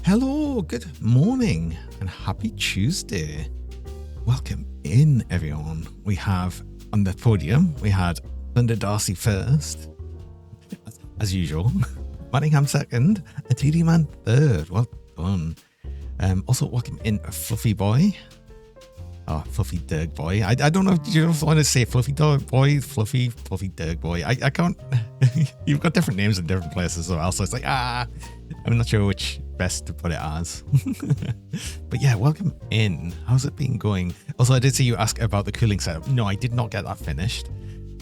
Hello, good morning, and happy Tuesday. Welcome in, everyone. We have on the podium, we had Thunder Darcy first, as usual, Manningham second, and TD Man third. Well done. Also, welcome in Fluffy Boy. Oh, Fluffy Derg Boy. I don't know if you want to say Fluffy Dog Boy, Fluffy Derg Boy. I can't. You've got different names in different places as well, so it's like, I'm not sure which best to put it as. But yeah, welcome in. How's it been going? Also, I did see you ask about the cooling setup. No, I did not get that finished.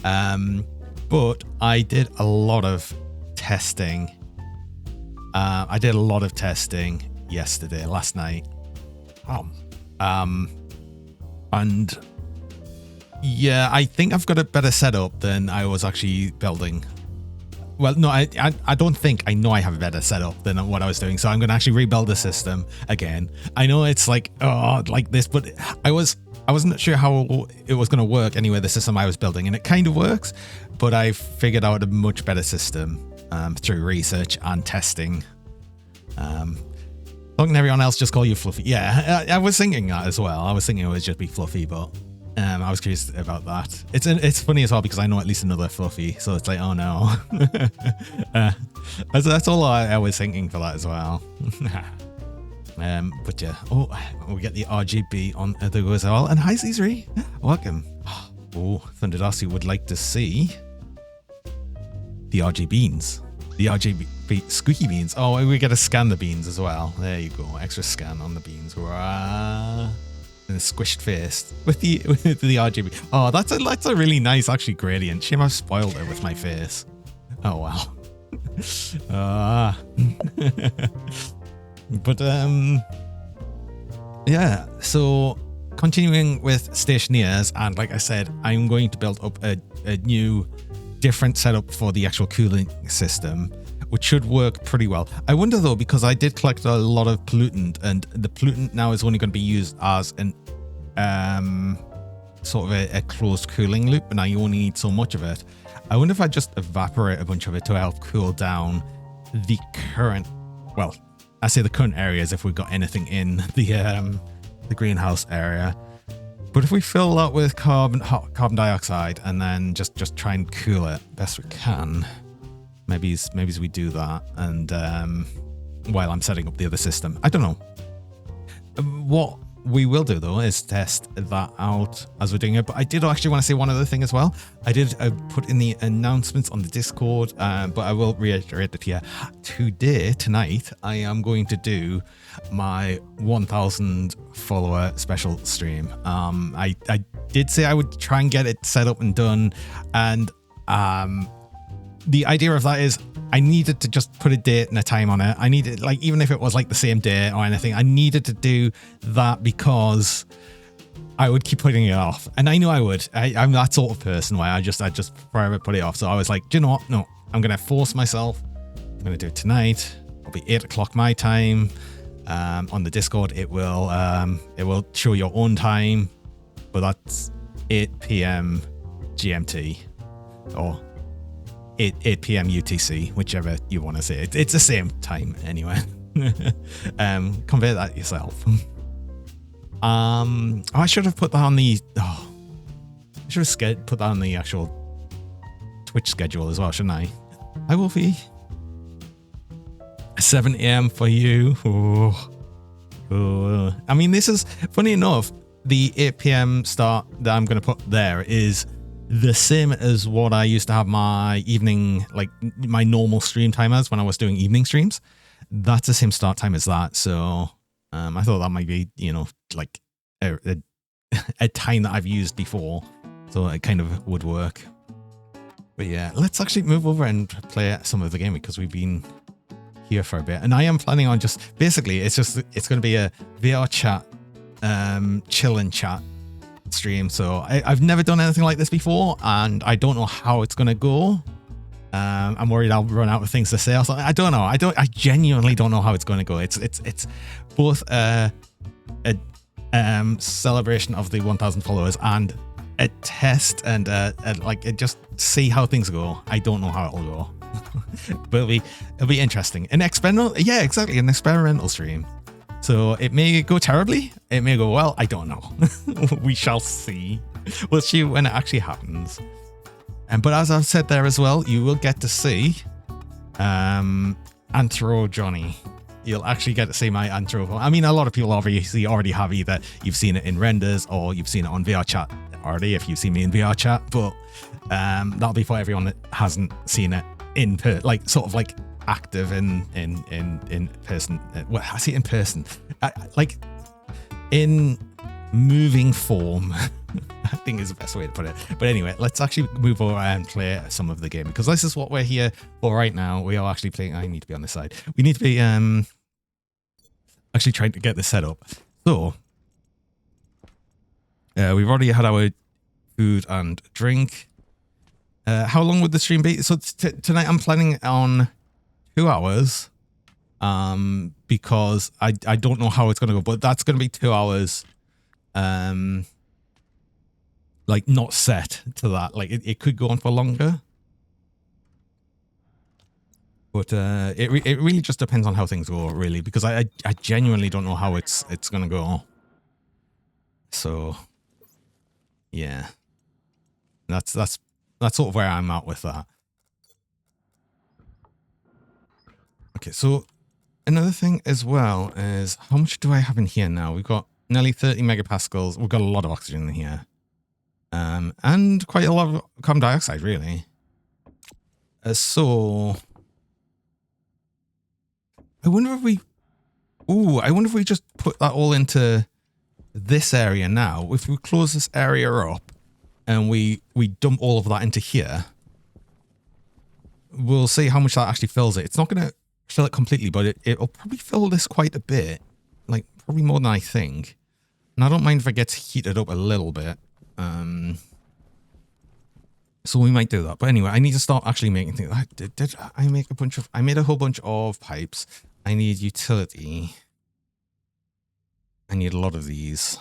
But I did a lot of testing. I did a lot of testing last night. And yeah, I think I've got a better setup than I was actually building. Well, no, I don't think. I know I have a better setup than what I was doing. So I'm going to actually rebuild the system again. I know it's like, like this, but I wasn't sure how it was going to work anyway, the system I was building. And it kind of works, but I figured out a much better system through research and testing. Don't everyone else just call you Fluffy? Yeah, I was thinking that as well. I was thinking it would just be Fluffy, but I was curious about that. It's funny as well because I know at least another Fluffy, so it's like, oh no. That's all I was thinking for that as well. But yeah, we get the RGB on the go as well. And hi, Caesary, welcome. Oh, Thunder Darcy would like to see the RG beans. The RGB squeaky beans. Oh, we get to scan the beans as well. There you go. Extra scan on the beans. And a squished face with the RGB. Oh, that's a really nice actually gradient. Shame I've spoiled it with my face. Oh well. But yeah. So continuing with Stationeers, and like I said, I'm going to build up a new different setup for the actual cooling system, which should work pretty well. I wonder though, because I did collect a lot of pollutant, and the pollutant now is only going to be used as an sort of a closed cooling loop, and now you only need so much of it. I wonder if I just evaporate a bunch of it to help cool down the current, well, I say the current areas if we've got anything in the greenhouse area. But if we fill that with carbon dioxide and then just try and cool it best we can, maybe we do that. And while I'm setting up the other system, I don't know. What we will do though is test that out as we're doing it. But I did actually want to say one other thing as well. I did put in the announcements on the Discord, but I will reiterate it here. Tonight, I am going to do my 1,000 follower special stream. I did say I would try and get it set up and done, and the idea of that is I needed to just put a date and a time on it. I needed, like, even if it was like the same day or anything, I needed to do that because I would keep putting it off. And I knew I would. I'm that sort of person where I just forever put it off. So I was like, do you know what? No, I'm going to force myself. I'm going to do it tonight. It'll be 8 o'clock my time. On the Discord, it will show your own time, but that's 8 p.m. GMT or 8 p.m. UTC, whichever you want to say. It's the same time anyway. Convert that yourself. I should have put that on the. I should have put that on the actual Twitch schedule as well, shouldn't I? Hi, Wolfie. 7 a.m. for you. Oh. I mean, this is funny enough. The 8 p.m. start that I'm going to put there is the same as what I used to have my evening, like my normal stream time as when I was doing evening streams. That's the same start time as that. So I thought that might be, like a time that I've used before. So it kind of would work. But yeah, let's actually move over and play some of the game because we've been here for a bit. And I am planning on it's going to be a VR chat, chill and chat stream. So I've never done anything like this before, and I don't know how it's gonna go. I'm worried I'll run out of things to say. I don't know. I genuinely don't know how it's going to go. It's both a celebration of the 1,000 followers and a test and just see how things go. I don't know how it'll go. But it'll be interesting. An experimental, yeah, exactly, an experimental stream. So it may go terribly. It may go well. I don't know. We shall see. We'll see when it actually happens. But as I've said there as well, you will get to see Anthro Johnny. You'll actually get to see my Anthro. I mean, a lot of people obviously already have, either you've seen it in renders or you've seen it on VR chat already if you've seen me in VR chat. But that'll be for everyone that hasn't seen it in like sort of like active in person. Well, I see it in person, like in moving form. I think is the best way to put it. But anyway, let's actually move over and play some of the game, because this is what we're here for right now. We are actually playing. I need to be on this side. We need to be actually trying to get this set up. So we've already had our food and drink. How long would the stream be? So tonight I'm planning on 2 hours, because I don't know how it's going to go, but that's going to be 2 hours. Like not set to that. Like it could go on for longer, but it really just depends on how things go, really, because I genuinely don't know how it's gonna go. So yeah, that's sort of where I'm at with that. Okay, so another thing as well is, how much do I have in here now? We've got nearly 30 megapascals. We've got a lot of oxygen in here. And quite a lot of carbon dioxide, really. So I wonder if we... Ooh, I wonder if we just put that all into this area now. If we close this area up and we dump all of that into here, we'll see how much that actually fills it. It's not going to fill it completely, but it'll probably fill this quite a bit. Like, probably more than I think. And I don't mind if it gets heated up a little bit. So we might do that. But anyway, I need to start actually making things. Did I make a bunch of... I made a whole bunch of pipes. I need utility. I need a lot of these.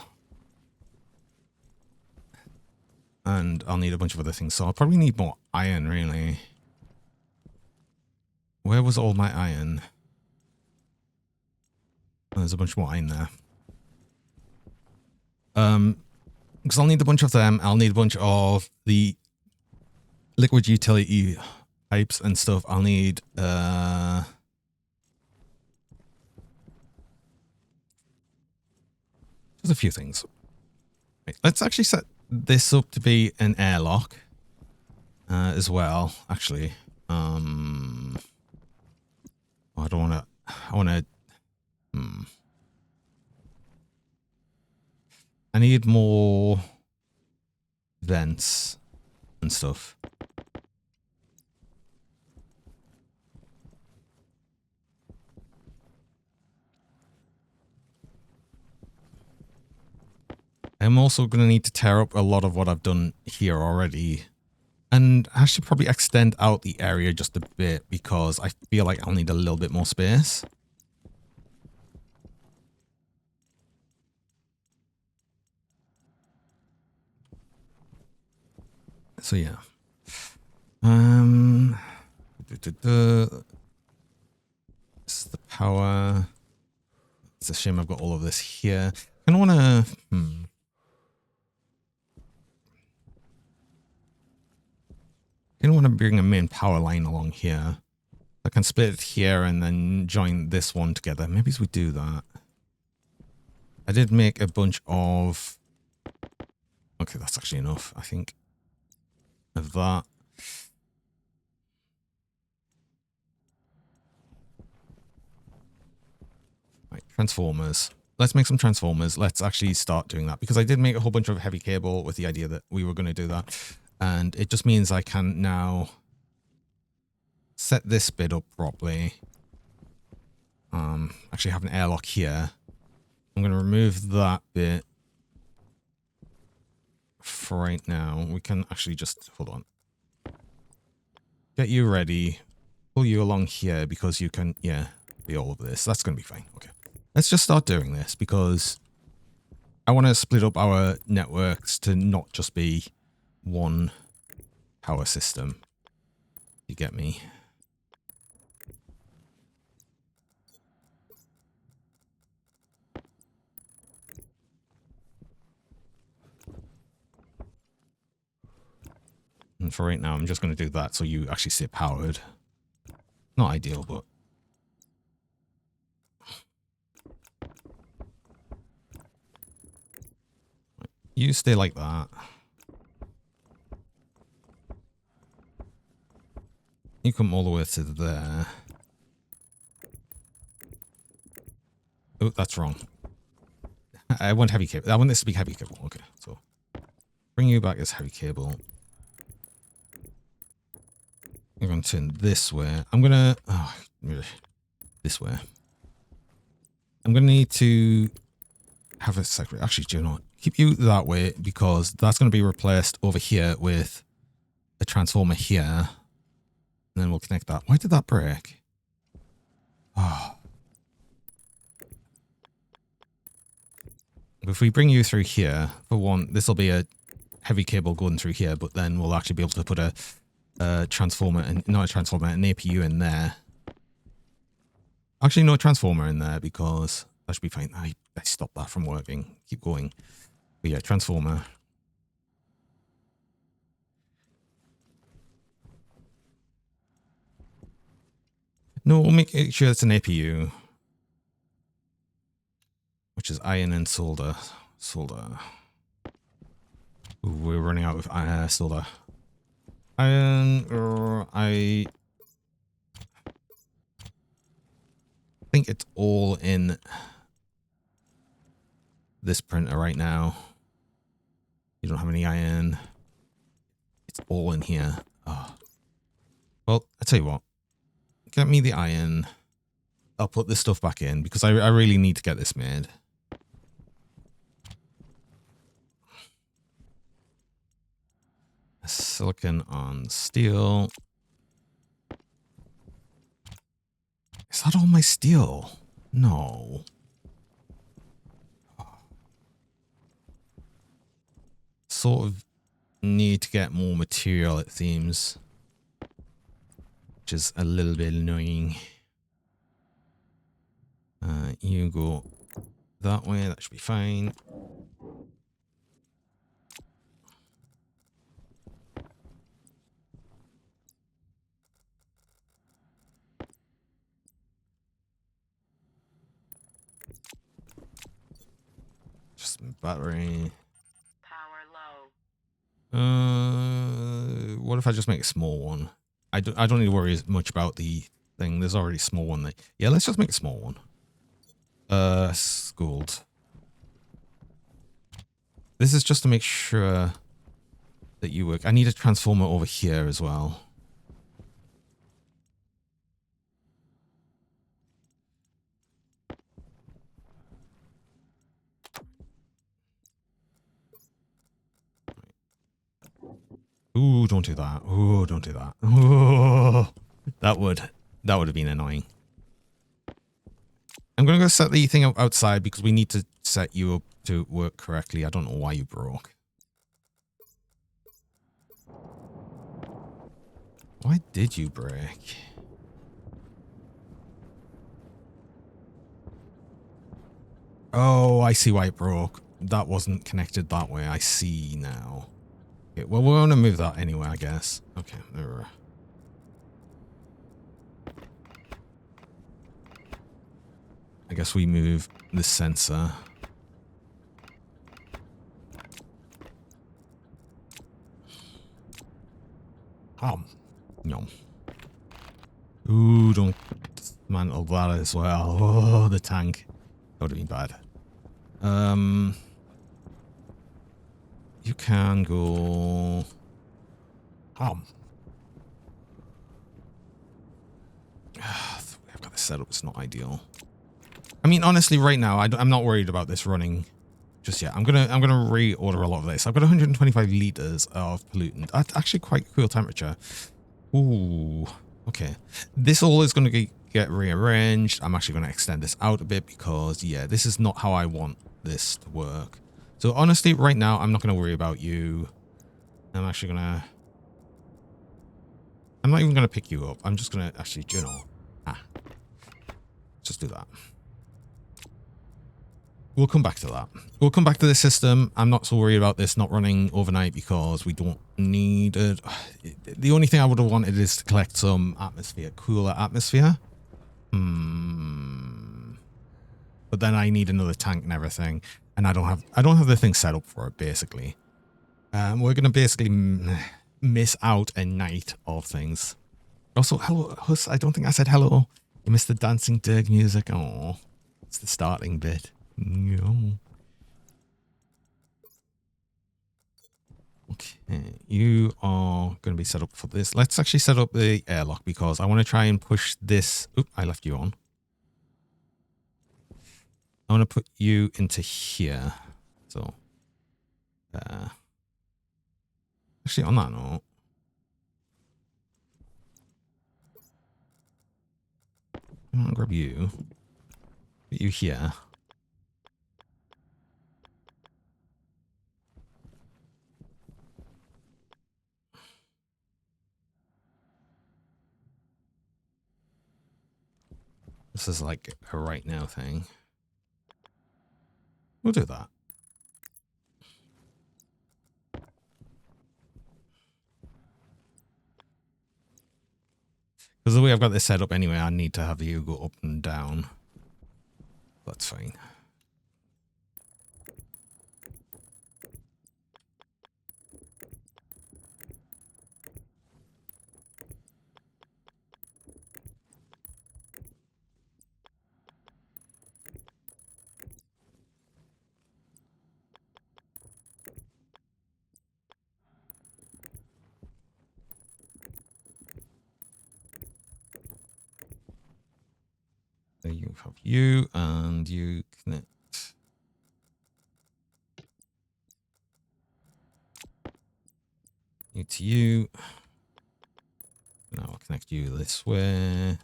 And I'll need a bunch of other things. So I'll probably need more iron, really. Where was all my iron? Oh, there's a bunch more iron there. Because I'll need a bunch of them. I'll need a bunch of the liquid utility pipes and stuff. I'll need there's a few things. Right, let's actually set this up to be an airlock as well. Actually, I don't want to. I want to. I need more vents and stuff. I'm also going to need to tear up a lot of what I've done here already. And I should probably extend out the area just a bit, because I feel like I'll need a little bit more space. So yeah. This is the power. It's a shame I've got all of this here. I don't want to... I don't want to bring a main power line along here. I can split it here and then join this one together. Maybe as we do that. I did make a bunch of... Okay, that's actually enough, I think, of that. Right, transformers. Let's make some transformers. Let's actually start doing that, because I did make a whole bunch of heavy cable with the idea that we were going to do that. And it just means I can now set this bit up properly. Actually have an airlock here. I'm going to remove that bit for right now. We can actually just, hold on. Get you ready. Pull you along here, because you can, yeah, be all of this. That's going to be fine. Okay. Let's just start doing this, because I want to split up our networks to not just be one power system. You get me? And for right now, I'm just going to do that so you actually stay powered. Not ideal, but... You stay like that. You come all the way to there. Oh, that's wrong. I want heavy cable. I want this to be heavy cable. Okay, so bring you back as heavy cable. I'm going to turn this way. I'm going to... Oh, this way. I'm going to need to have a second. Actually, do you know what? Keep you that way because that's going to be replaced over here with a transformer here. And then we'll connect that. Why did that break? Oh. If we bring you through here, for one, this will be a heavy cable going through here, but then we'll actually be able to put a transformer, and not a transformer, an APU in there. Actually, no transformer in there because that should be fine. I stopped that from working. Keep going. But yeah, transformer. No, we'll make sure it's an APU. Which is iron and solder. Solder. Ooh, we're running out of solder. Iron, I think it's all in this printer right now. You don't have any iron. It's all in here. Oh. Well, I'll tell you what. Get me the iron. I'll put this stuff back in because I really need to get this made. Silicon on steel. Is that all my steel? No. Sort of need to get more material, it seems. Which is a little bit annoying. You go that way, that should be fine. Just battery. Power low. What if I just make a small one? I don't need to worry as much about the thing. There's already a small one there. Yeah, let's just make a small one. Schooled. This is just to make sure that you work. I need a transformer over here as well. Ooh, don't do that. Ooh, don't do that. Ooh, that would have been annoying. I'm going to go set the thing outside because we need to set you up to work correctly. I don't know why you broke. Why did you break? Oh, I see why it broke. That wasn't connected that way. I see now. Okay, well, we're going to move that anyway, I guess. Okay, there. I guess we move the sensor. No. Ooh, don't dismantle that as well. Oh, the tank. That would have been bad. You can go... I've got this set up. It's not ideal. I mean, honestly, right now, I'm not worried about this running just yet. I'm gonna reorder a lot of this. I've got 125 liters of pollutant. That's actually quite cool temperature. Ooh, okay. This all is going to get rearranged. I'm actually going to extend this out a bit because, yeah, this is not how I want this to work. So honestly, right now, I'm not going to worry about you. I'm actually going to... I'm not even going to pick you up. I'm just going to actually, you know... just do that. we'll come back to that. We'll come back to this system. I'm not so worried about this not running overnight because we don't need it. The only thing I would have wanted is to collect some atmosphere, cooler atmosphere. But then I need another tank and everything, and I don't have the thing set up for it. Basically, we're gonna basically miss out a night of things. Also, hello, Huss. I don't think I said hello. You missed the dancing Dirk music. Oh, it's the starting bit. No. Okay, you are going to be set up for this. Let's actually set up the airlock because I want to try and push this. Oop, I left you on. I want to put you into here. So, actually, on that note, I'm going to grab you. Put you here. This is like a right now thing. We'll do that. Because the way I've got this set up anyway, I need to have you go up and down. That's fine. There you have you, and you connect you to you. Now I'll connect you this way.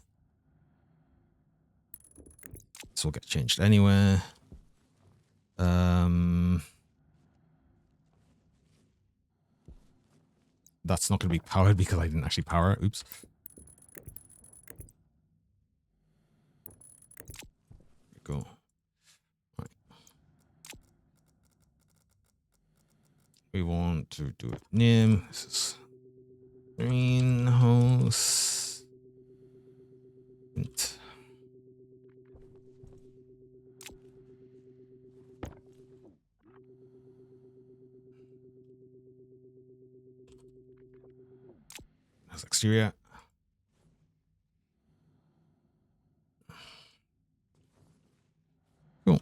This will get changed anywhere. That's not going to be powered because I didn't actually power it. Oops. Go. Right. We want to do it name. This is greenhouse. That's exterior. Cool.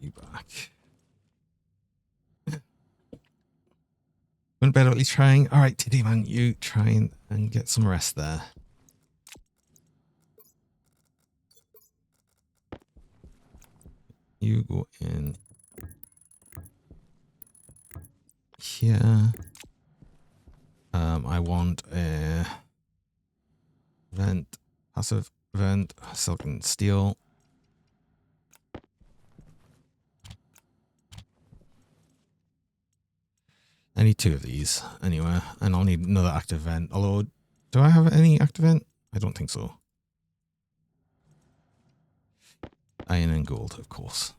You back. Went better at least trying. All right, TD man, you try and get some rest there. You go in here. I want a vent, passive vent, silk and steel. I need 2 of these anyway, and I'll need another active vent. Although, do I have any active vent? I don't think so. Iron and gold, of course.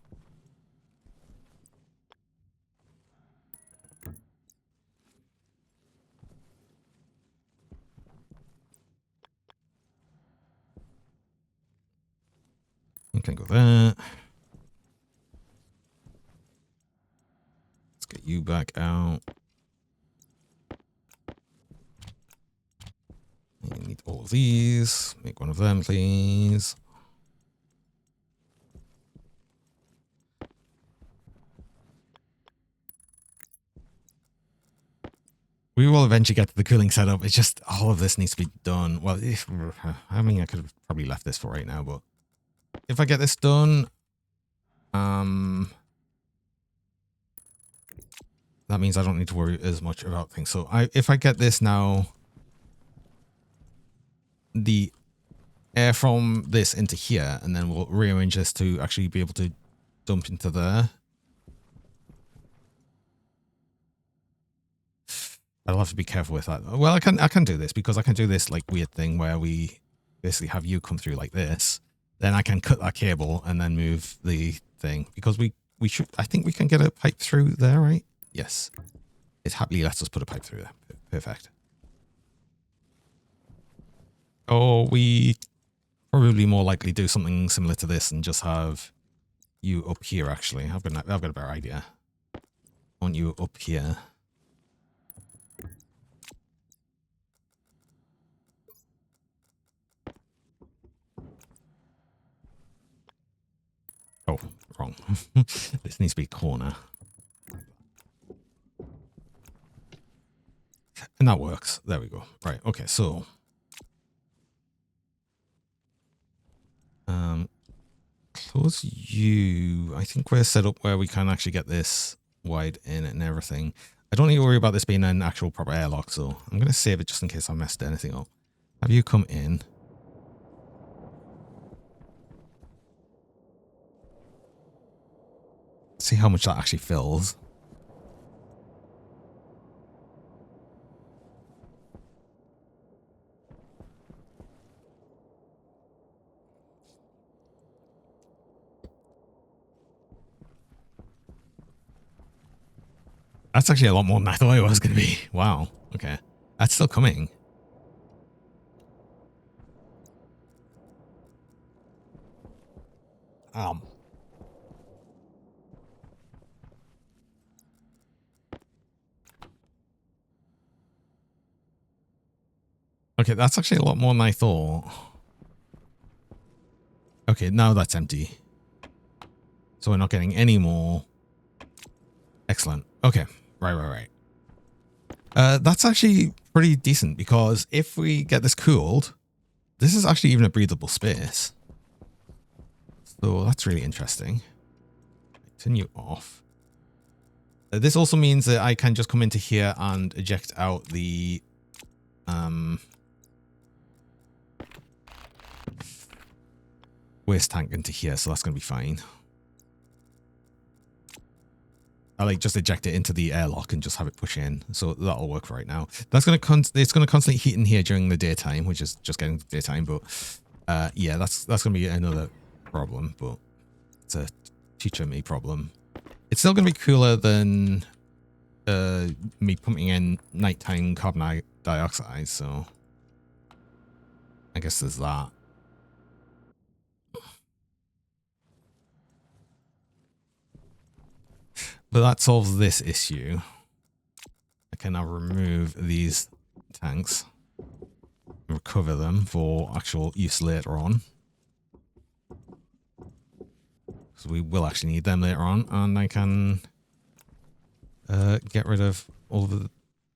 You can go there. Let's get you back out. You need all of these. Make one of them, please. We will eventually get to the cooling setup. It's just all of this needs to be done. Well, I mean, I could have probably left this for right now, but if I get this done, that means I don't need to worry as much about things. So if I get this now, the air from this into here, and then we'll rearrange this to actually be able to dump into there. I'll have to be careful with that. Well, I can do this because I can do this like weird thing where we basically have you come through like this. Then I can cut that cable and then move the thing because we should. I think we can get a pipe through there, right? Yes. It happily lets us put a pipe through there. Perfect. Or we probably more likely do something similar to this and just have you up here. Actually, I've got a better idea. I want you up here. Oh, wrong. This needs to be a corner. And that works. There we go. Right. Okay. So, close you. I think we're set up where we can actually get this wide in and everything. I don't need to worry about this being an actual proper airlock, so I'm going to save it just in case I messed anything up. Have you come in? See how much that actually fills. That's actually a lot more than I thought it was going to be. Wow. Okay. That's still coming. Okay, that's actually a lot more than I thought. Okay, now that's empty. So we're not getting any more. Excellent. Okay. Right. That's actually pretty decent because if we get this cooled, this is actually even a breathable space. So that's really interesting. Turn you off. This also means that I can just come into here and eject out the waste tank into here, so that's going to be fine. I like just eject it into the airlock and just have it push in, so that'll work for right now. That's going to it's going to constantly heat in here during the daytime, which is just getting daytime. But yeah, that's going to be another problem, but it's a teacher me problem. It's still going to be cooler than me pumping in nighttime carbon dioxide, so I guess there's that. But that solves this issue. I can now remove these tanks, recover them for actual use later on. So we will actually need them later on, and I can get rid of all of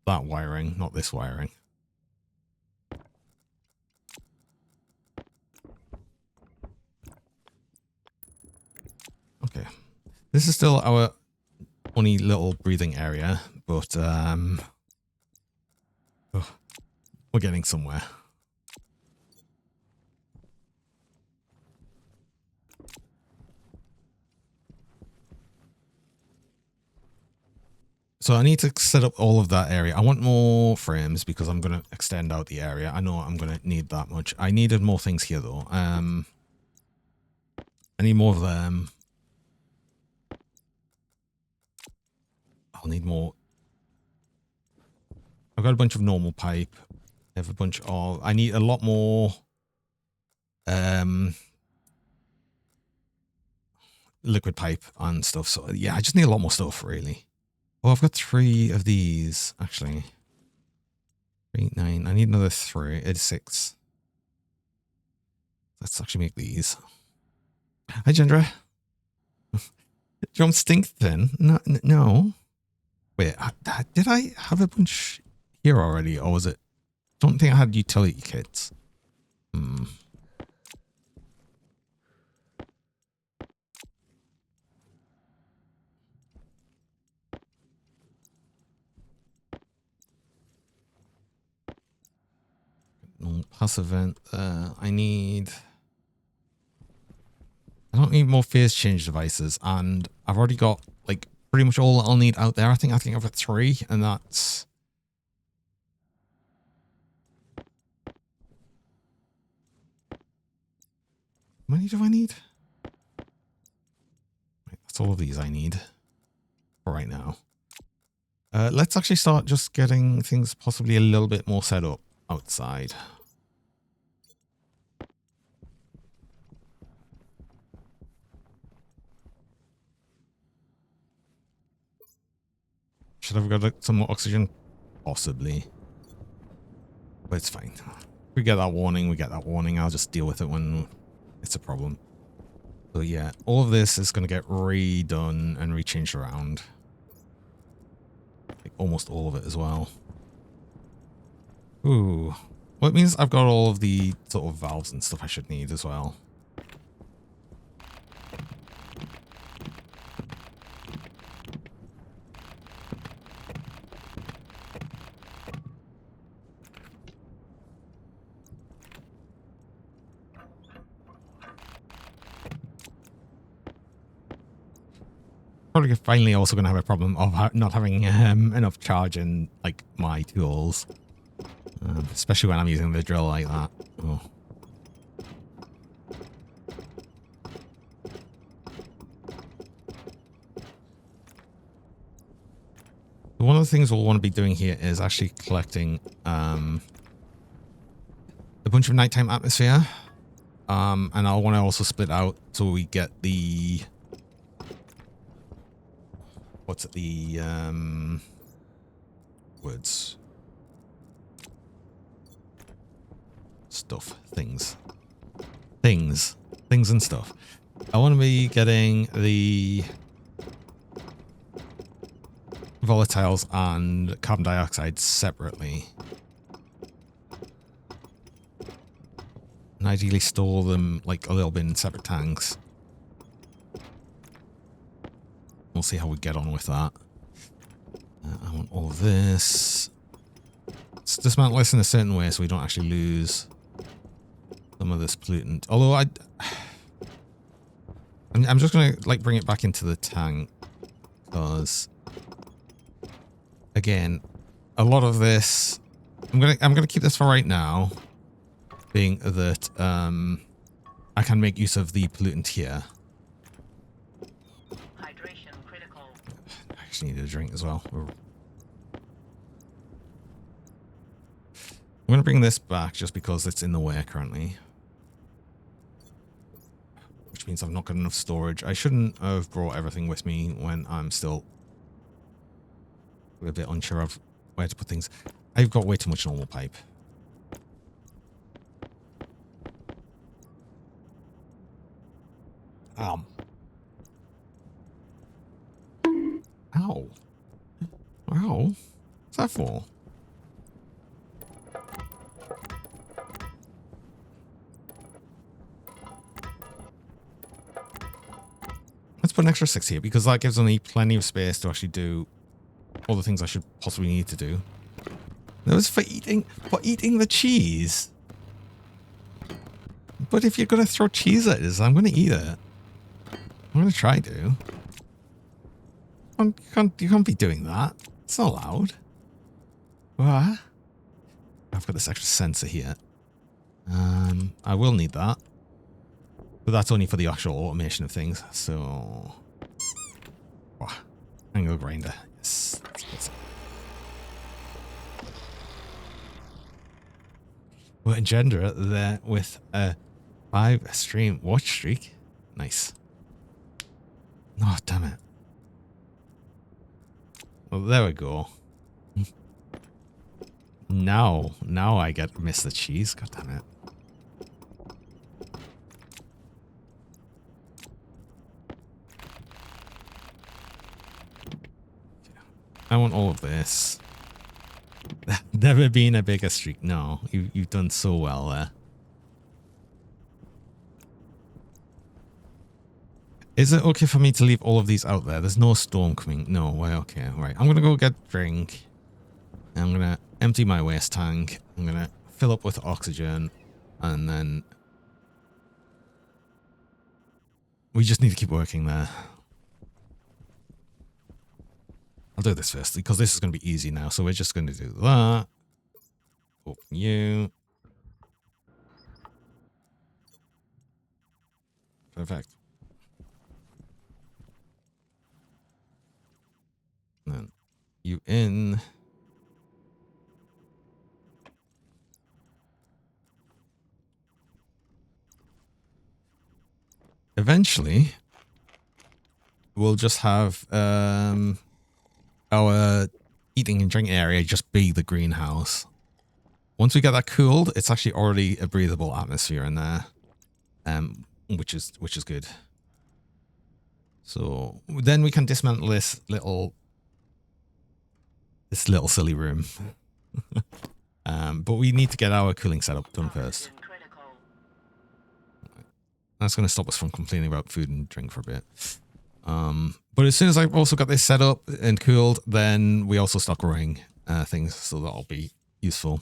that wiring, not this wiring. Okay. This is still our only little breathing area, but we're getting somewhere. So I need to set up all of that area. I want more frames because I'm going to extend out the area. I know I'm going to need that much. I needed more things here though. I need more of them. I'll need more. I've got a bunch of normal pipe. I have a bunch of, I need a lot more liquid pipe and stuff. So yeah, I just need a lot more stuff really. Oh, I've got 3 of these actually. 3, 9. I need another 3. It's 6. Let's actually make these. Hi, Gendra. Drum stink then? No. Wait, did I have a bunch here already, or was it? Don't think I had utility kits. Passive vent. I don't need more phase change devices, and I've already got like pretty much all I'll need out there. I think I've got 3, and that's How many do I need? Right, that's all of these I need for right now. Let's actually start just getting things possibly a little bit more set up outside. Should have got some more oxygen? Possibly. But it's fine. If we get that warning, we get that warning. I'll just deal with it when it's a problem. So yeah, all of this is going to get redone and rechanged around. Like almost all of it as well. Ooh. Well, it means I've got all of the sort of valves and stuff I should need as well. Probably finally also going to have a problem of not having enough charge in like my tools. Especially when I'm using the drill like that. Oh. One of the things we'll want to be doing here is actually collecting a bunch of nighttime atmosphere. And I'll want to also split out so we get the... What's it? The words. Stuff. Things and stuff. I want to be getting the volatiles and carbon dioxide separately. And ideally store them like a little bit in separate tanks. We'll see how we get on with that. I want all of this. Let's dismantle this in a certain way so we don't actually lose some of this pollutant. Although I'm just gonna like bring it back into the tank because again, a lot of this I'm gonna keep this for right now, being that I can make use of the pollutant here. Hydration critical. I actually need a drink as well. I'm gonna bring this back just because it's in the way currently. Which means I've not got enough storage. I shouldn't have brought everything with me when I'm still a bit unsure of where to put things. I've got way too much normal pipe. Ow. Ow. What's that for? Let's put an extra 6 here because that gives me plenty of space to actually do all the things I should possibly need to do. That was for eating the cheese. But if you're gonna throw cheese at us, I'm gonna eat it. I'm gonna try to. You can't be doing that. It's not allowed. What? I've got this extra sensor here. I will need that. But that's only for the actual automation of things. So, angle grinder. Yes. We'll engender it there with a 5 stream watch streak. Nice. Oh, damn it. Well, there we go. Now I miss the cheese. God damn it. I want all of this. Never been a bigger streak. No, you've done so well there. Is it okay for me to leave all of these out there? There's no storm coming. No way. Okay, right. I'm gonna go get a drink. I'm gonna empty my waste tank. I'm gonna fill up with oxygen, and then we just need to keep working there. I'll do this first because this is going to be easy now. So we're just going to do that. Open you. Perfect. And then you in. Eventually, we'll just have our eating and drinking area just be the greenhouse. Once we get that cooled, it's actually already a breathable atmosphere in there, which is good. So then we can dismantle this little silly room. But we need to get our cooling setup done first. Oxygen critical. That's going to stop us from complaining about food and drink for a bit. But as soon as I've also got this set up and cooled, then we also start growing things, so that'll be useful.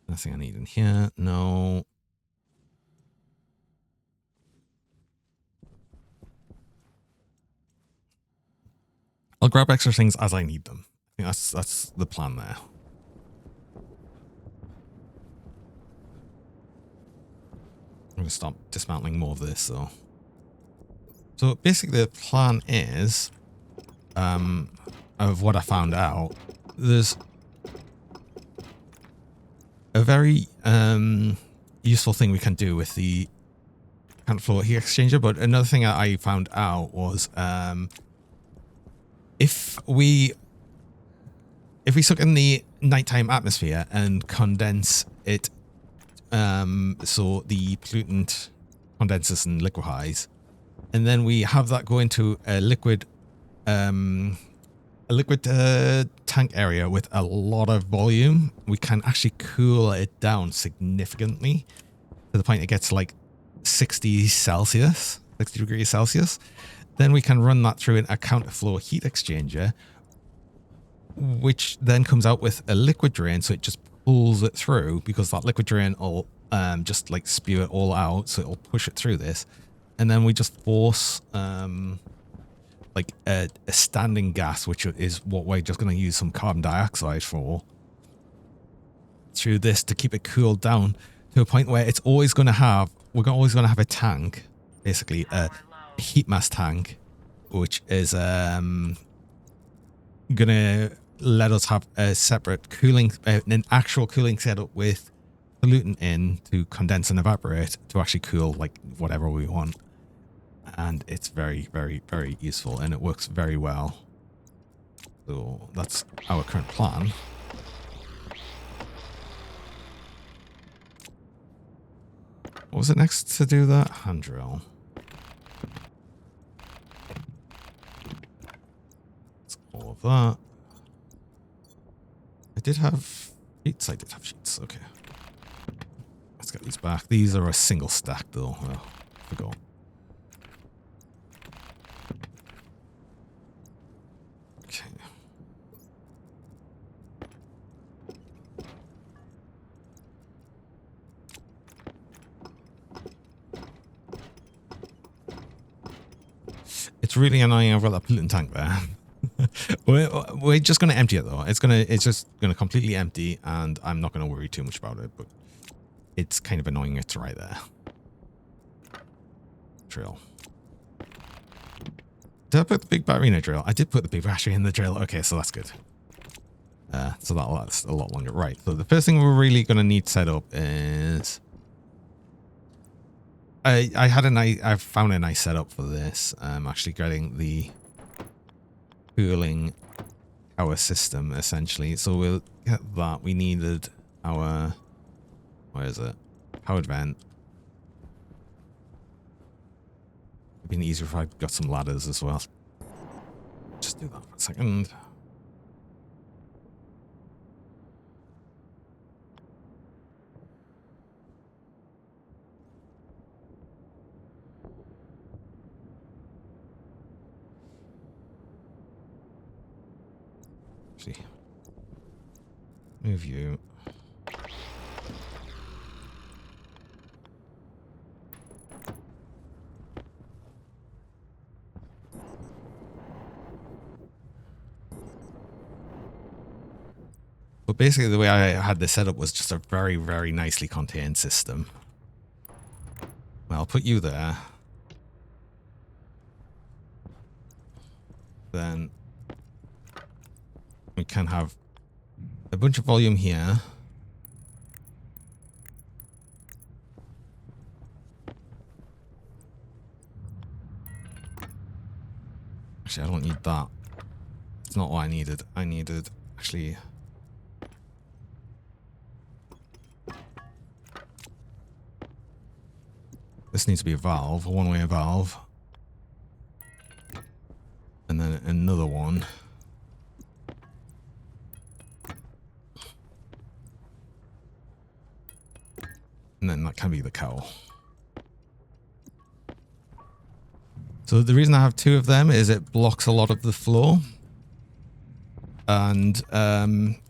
Nothing I need in here. No. I'll grab extra things as I need them. I think that's the plan there. I'm going to start dismantling more of this, though. So basically the plan is, of what I found out, there's a very useful thing we can do with the current floor heat exchanger. But another thing I found out was if we suck in the nighttime atmosphere and condense it, so the pollutant condenses and liquefies, and then we have that go into a liquid tank area with a lot of volume, we can actually cool it down significantly to the point it gets like 60 degrees Celsius. Then we can run that through a counterflow heat exchanger, which then comes out with a liquid drain, so it just pulls it through, because that liquid drain will just like spew it all out, so it'll push it through this, and then we just force like a standing gas, which is what we're just going to use some carbon dioxide for, through this to keep it cooled down to a point where it's always going to have, always going to have a tank, basically a heat mass tank, which is going to let us have a separate cooling, an actual cooling setup with pollutant in to condense and evaporate to actually cool like whatever we want. And it's very, very, very useful, and it works very well. So that's our current plan. What was it next to do that? Hand drill. That's all of that. I did have sheets. I did have sheets. Okay. Let's get these back. These are a single stack, though. Oh, I forgot. Okay. It's really annoying I've got that pollutant tank there. We're just going to empty it though. It's just going to completely empty, and I'm not going to worry too much about it, but it's kind of annoying it's right there. Drill. Did I put the big battery in a drill? I did put the big battery in the drill. Okay, so that's good. So that'll last a lot longer. Right, so the first thing we're really going to need set up is... I found a nice setup for this. Actually getting the cooling power system, essentially. So we'll get that. We needed our... Where is it? Powered vent. It'd been easier if I'd got some ladders as well. Just do that for a second. See. Move you. But basically the way I had this set up was just a very, very nicely contained system. Well, I'll put you there. Then we can have a bunch of volume here. Actually, I don't need that. It's not what I needed. I needed, actually... This needs to be a valve, a one-way valve. And then another one. And then that can be the cowl. So the reason I have two of them is it blocks a lot of the flow. And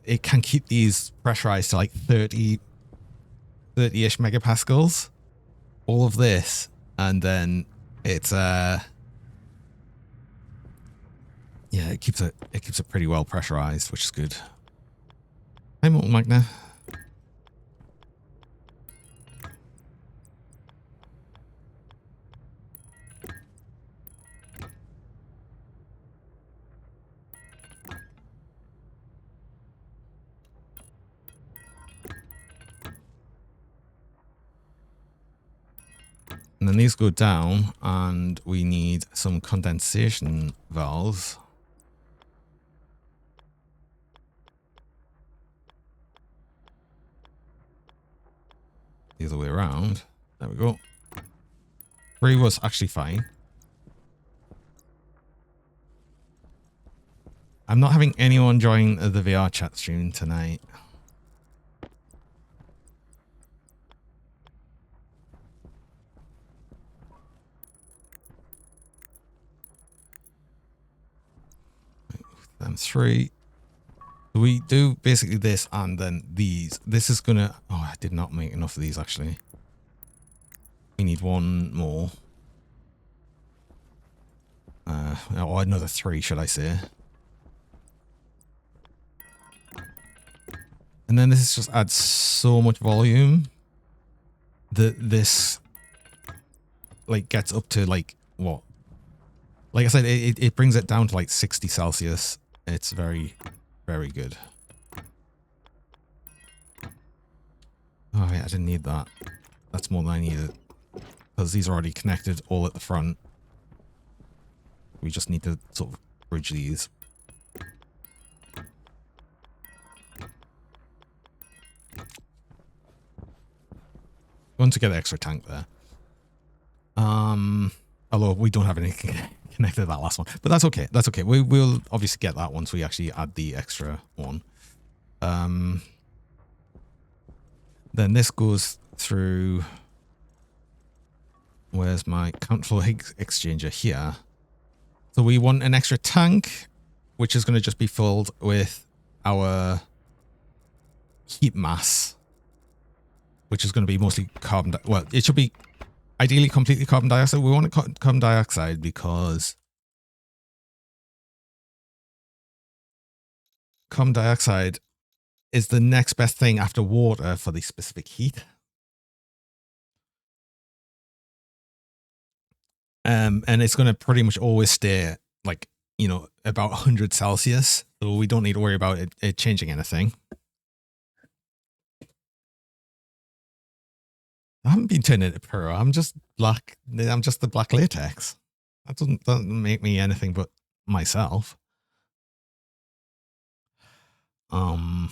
it can keep these pressurized to like 30-ish megapascals. All of this. And then it's yeah, it keeps it pretty well pressurized, which is good. Hi, Molten Magna. And then these go down, and we need some condensation valves. The other way around. There we go. 3 was actually fine. I'm not having anyone join the VR chat stream tonight. Then 3. We do basically this and then these. This is gonna... Oh, I did not make enough of these actually. We need one more. Or another 3, should I say. And then this just adds so much volume that this like gets up to like what? Like I said, it brings it down to like 60 Celsius. It's very, very good. Oh, yeah, I didn't need that. That's more than I needed. Because these are already connected all at the front. We just need to sort of bridge these. Want to get an extra tank there. Although we don't have anything connected to that last one. But that's okay. That's okay. We'll obviously get that once we actually add the extra one. Then this goes through... Where's my count flow exchanger? Here. So we want an extra tank, which is going to just be filled with our heat mass, which is going to be mostly carbon. Well, it should be ideally completely carbon dioxide. We want carbon dioxide because carbon dioxide is the next best thing after water for the specific heat. And it's going to pretty much always stay like, you know, about 100 Celsius. So we don't need to worry about it changing anything. I haven't been turned into Pro. I'm just black. I'm just the black latex. That doesn't make me anything but myself. But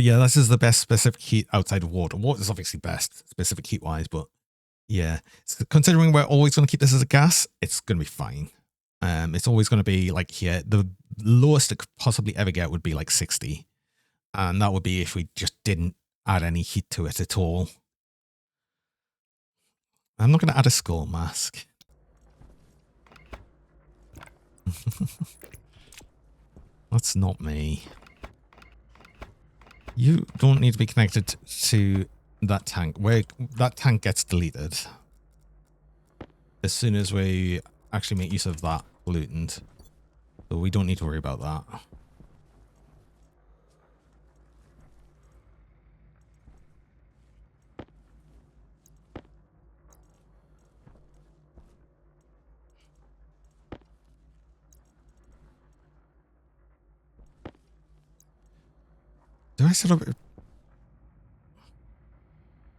yeah, this is the best specific heat outside of water. Water is obviously best specific heat wise, but yeah, considering we're always going to keep this as a gas, it's going to be fine. It's always going to be like here. The lowest it could possibly ever get would be like 60. And that would be if we just didn't add any heat to it at all. I'm not going to add a skull mask. That's not me. You don't need to be connected to that tank. Where that tank gets deleted as soon as we actually make use of that pollutant. So we don't need to worry about that. Do I set up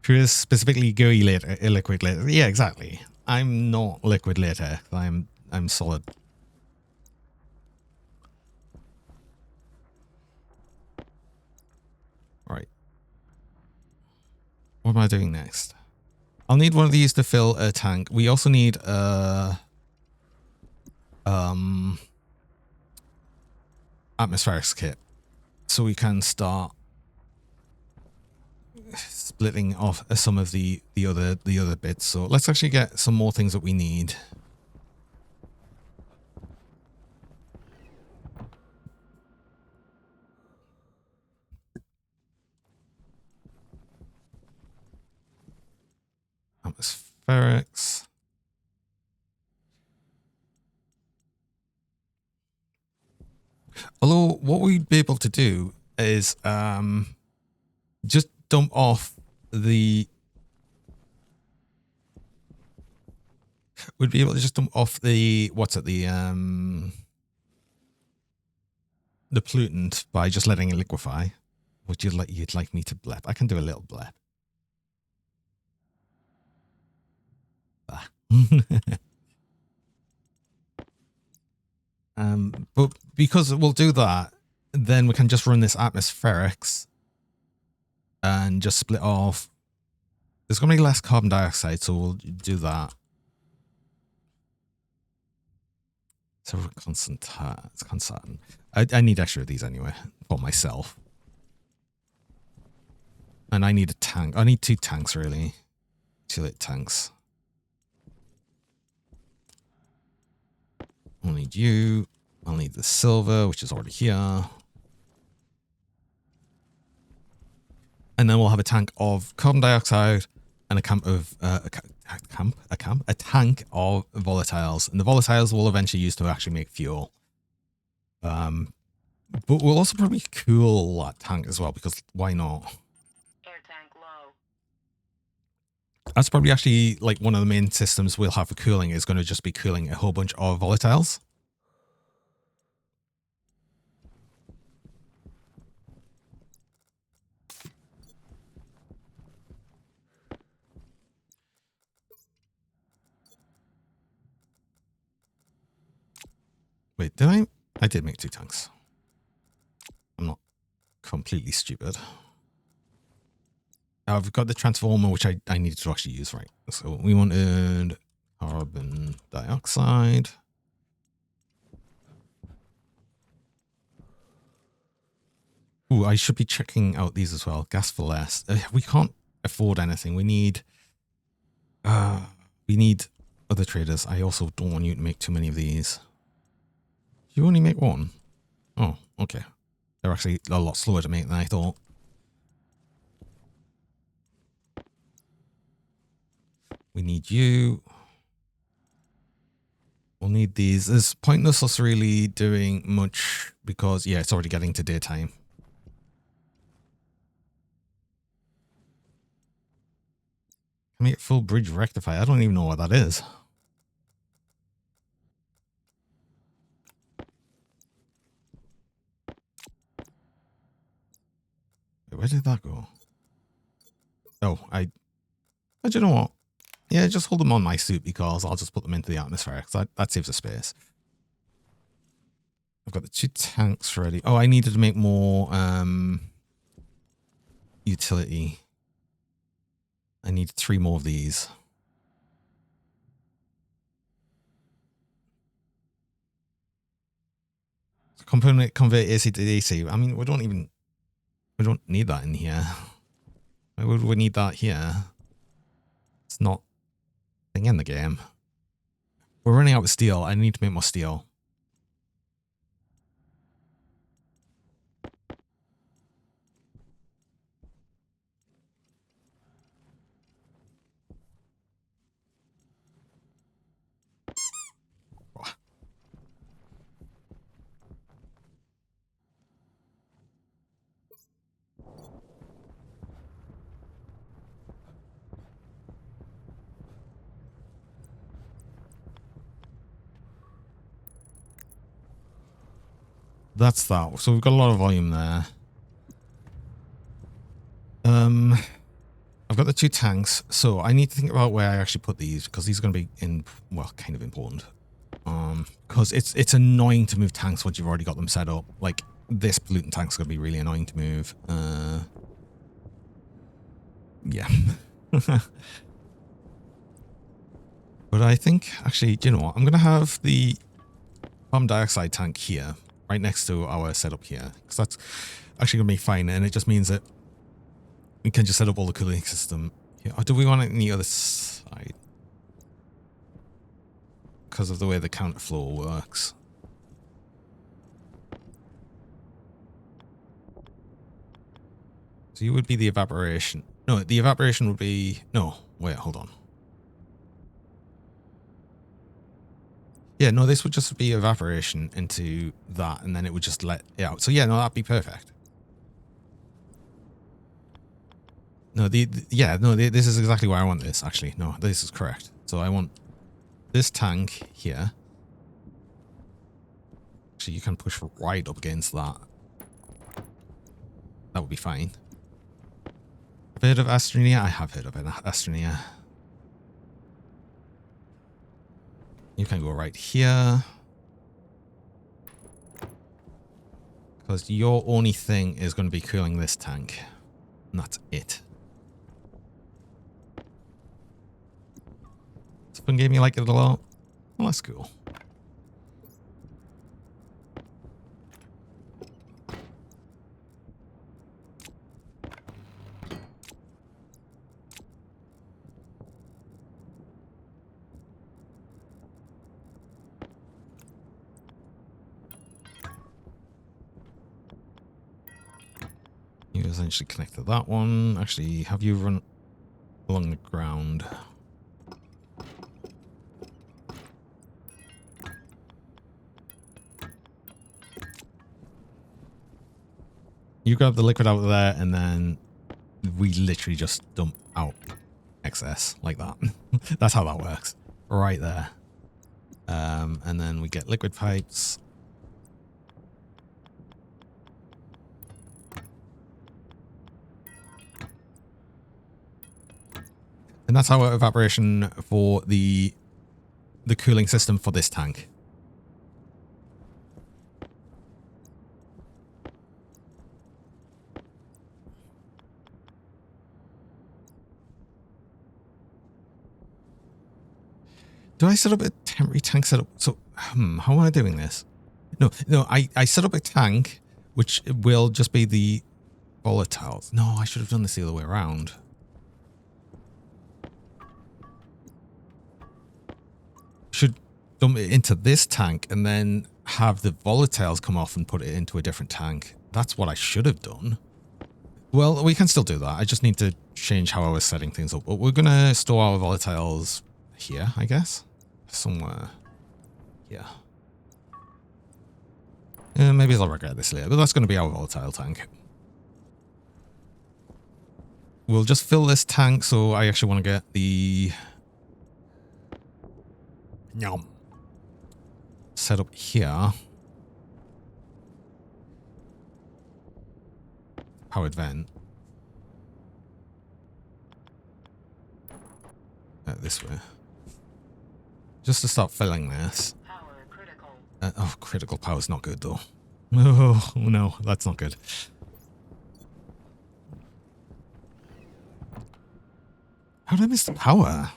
Chris specifically gooey later, liquid later? Yeah, exactly. I'm not liquid later. I'm solid. Right. What am I doing next? I'll need one of these to fill a tank. We also need a atmospherics kit, so we can start splitting off some of the other bits. So let's actually get some more things that we need. Atmospherics. Although what we'd be able to do is just dump off the... We'd be able to just dump off the... What's it? The pollutant by just letting it liquefy. Would you like... You'd like me to blep? I can do a little blep. Ah. But because we'll do that, then we can just run this atmospherics and just split off. There's going to be less carbon dioxide, so we'll do that. So constant. I need extra of these anyway for myself. And I need a tank. I need 2 tanks, really. 2 lit tanks. I'll need you. I'll need the silver, which is already here. And then we'll have a tank of carbon dioxide and a tank of volatiles. And the volatiles we'll eventually use to actually make fuel. But we'll also probably cool that tank as well, because why not? Air tank low. That's probably actually like one of the main systems we'll have for cooling is going to just be cooling a whole bunch of volatiles. Wait, did I? I did make 2 tanks. I'm not completely stupid. I've got the transformer, which I needed to actually use, right? So we wanted carbon dioxide. Ooh, I should be checking out these as well. Gas for less. We can't afford anything. We need other traders. I also don't want you to make too many of these. You only make 1? Oh, okay. They're actually a lot slower to make than I thought. We need you. We'll need these. It's pointless us really doing much because, yeah, it's already getting to daytime. Make full bridge rectify. I don't even know what that is. Where did that go? Oh, do you know what? Yeah, just hold them on my suit because I'll just put them into the atmosphere because that saves the space. I've got the 2 tanks ready. Oh, I needed to make more utility. I need 3 more of these. Component convert AC to DC. I mean, we don't need that in here. Why would we need that here? It's not a thing in the game. We're running out of steel. I need to make more steel. That's that. So we've got a lot of volume there. I've got the 2 tanks, so I need to think about where I actually put these because these are going to be well, kind of important. Because it's annoying to move tanks once you've already got them set up. Like this pollutant tank's going to be really annoying to move. Yeah. But I think actually, do you know what? I'm going to have the carbon dioxide tank here, right next to our setup here, because that's actually going to be fine, and it just means that we can just set up all the cooling system here. Or do we want it on the other side? Because of the way the counterflow works. So you would be the evaporation. No, the evaporation would be... No, wait, hold on. Yeah, no, this would just be evaporation into that, and then it would just let it out. So yeah, no, that'd be perfect. No, this is exactly where I want this, actually. No, this is correct. So I want this tank here. Actually, you can push right up against that. That would be fine. Have you heard of Astroneer? I have heard of it, Astroneer. You can go right here. Because your only thing is going to be cooling this tank. And that's it. It's a fun game, you like it a lot? Well, that's cool. You essentially connected that one. Actually, have you run along the ground? You grab the liquid out of there, and then we literally just dump out excess like that. That's how that works. Right there. And then we get liquid pipes. And that's our evaporation for the cooling system for this tank. Do I set up a temporary tank setup? So, how am I doing this? No, I set up a tank, which will just be the volatiles. No, I should have done this the other way around. Should dump it into this tank and then have the volatiles come off and put it into a different tank. That's what I should have done. Well, we can still do that. I just need to change how I was setting things up. But we're going to store our volatiles here, I guess. Somewhere here. Maybe I'll regret this later, but that's going to be our volatile tank. We'll just fill this tank, so I actually want to get the... Yum. Set up here. Powered vent. This way. Just to start filling this. Power critical. Oh, critical power is not good though. Oh no, that's not good. How did I miss the power?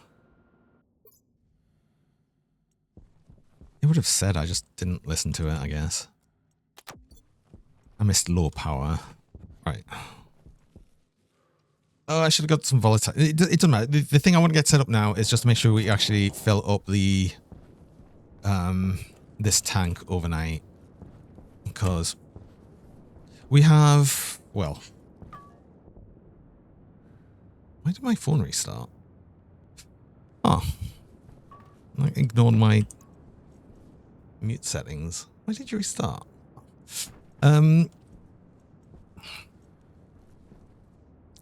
It would have said, I just didn't listen to it, I guess. I missed low power. Right. Oh, I should have got some volatile. It doesn't matter. The thing I want to get set up now is just to make sure we actually fill up the this tank overnight, because we have, well, why did my phone restart? Oh, I ignored my mute settings. Why did you restart?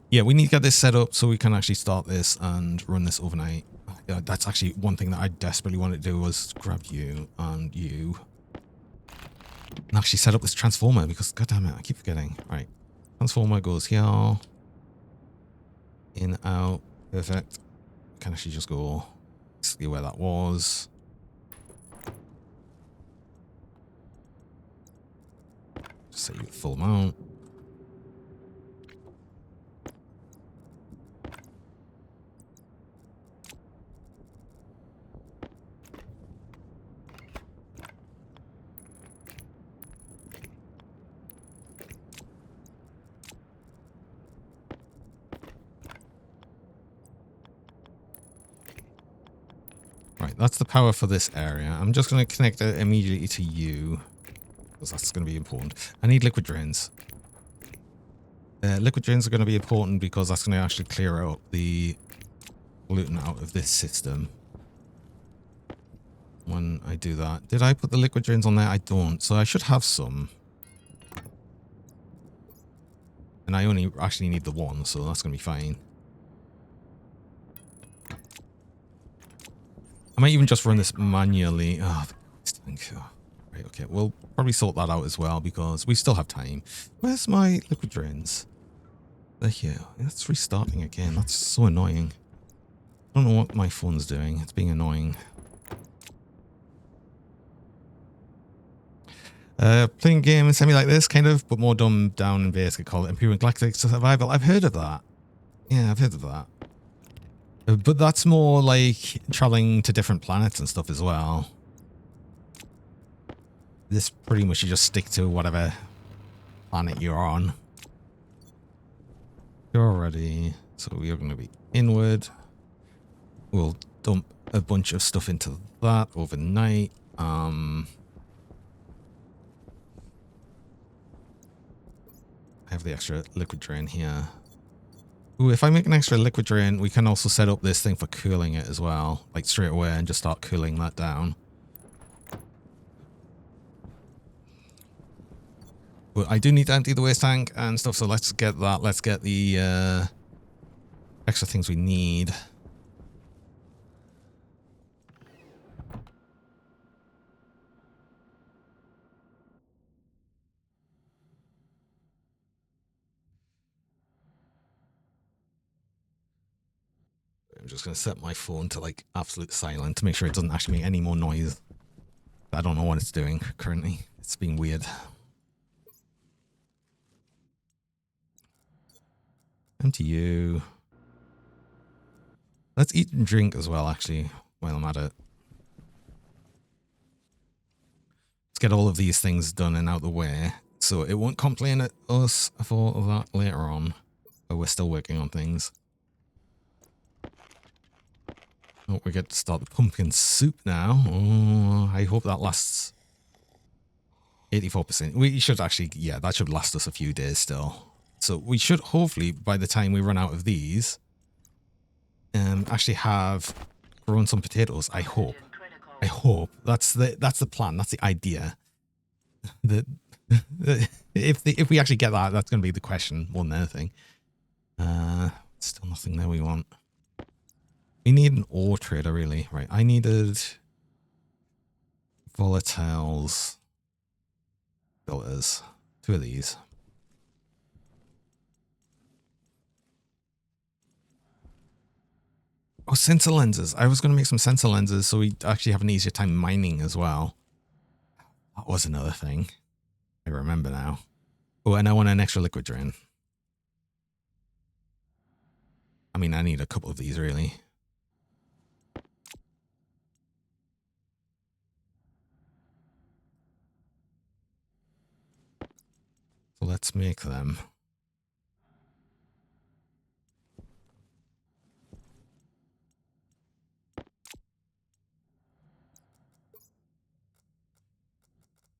Yeah, we need to get this set up so we can actually start this and run this overnight. That's actually one thing that I desperately wanted to do, was grab you and you and actually set up this transformer, because god damn it, I keep forgetting. Right, transformer goes here. In, out. Perfect. Can actually just go see where that was. Just say full amount. Right, that's the power for this area. I'm just going to connect it immediately to you, because that's going to be important. I need liquid drains. Liquid drains are going to be important because that's going to actually clear out the pollutant out of this system. When I do that. Did I put the liquid drains on there? I don't. So I should have some. And I only actually need the one, so that's going to be fine. I might even just run this manually. Oh, right, okay. We'll probably sort that out as well because we still have time. Where's my liquid drains? They're here. It's restarting again. That's so annoying. I don't know what my phone's doing. It's being annoying. Playing games semi like this, kind of, but more dumbed down and basic. Call it Improving Galactic Survival. I've heard of that. Yeah, I've heard of that. But that's more like traveling to different planets and stuff as well. This pretty much you just stick to whatever planet you're on. You're ready. So we are going to be inward. We'll dump a bunch of stuff into that overnight. I have the extra liquid drain here. Ooh, if I make an extra liquid drain, we can also set up this thing for cooling it as well. Like straight away and just start cooling that down. But I do need to empty the waste tank and stuff, so let's get that. Let's get the extra things we need. I'm just going to set my phone to like absolute silent to make sure it doesn't actually make any more noise. I don't know what it's doing currently. It's being weird. Empty you. Let's eat and drink as well, actually, while I'm at it. Let's get all of these things done and out of the way, so it won't complain at us for that later on. But we're still working on things. Oh, we get to start the pumpkin soup now. Oh, I hope that lasts 84%. We should actually, yeah, that should last us a few days still. So we should hopefully, by the time we run out of these, actually have grown some potatoes. I hope. I hope. That's the plan. That's the idea. If we actually get that, that's going to be the question more than anything. Still nothing there we want. We need an ore trader, really. Right, I needed volatiles. Filters. 2 of these. Oh, sensor lenses. I was going to make some sensor lenses so we actually have an easier time mining as well. That was another thing. I remember now. Oh, and I want an extra liquid drain. I mean, I need a couple of these, really. So let's make them.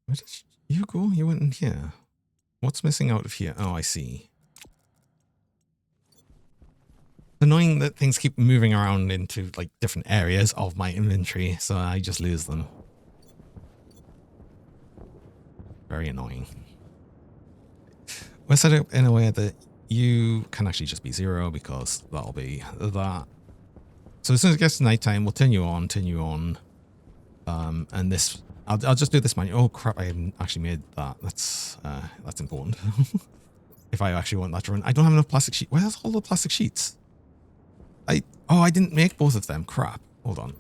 Where did you go? You went in here. What's missing out of here? Oh, I see. Annoying that things keep moving around into like different areas of my inventory, so I just lose them. Very annoying. We're set up in a way that you can actually just be 0 because that'll be that. So as soon as it gets to nighttime, we'll turn you on, and this, I'll just do this manual. Oh crap, I haven't actually made that. That's important. If I actually want that to run. I don't have enough plastic sheet. Where's all the plastic sheets? I didn't make both of them. Crap. Hold on.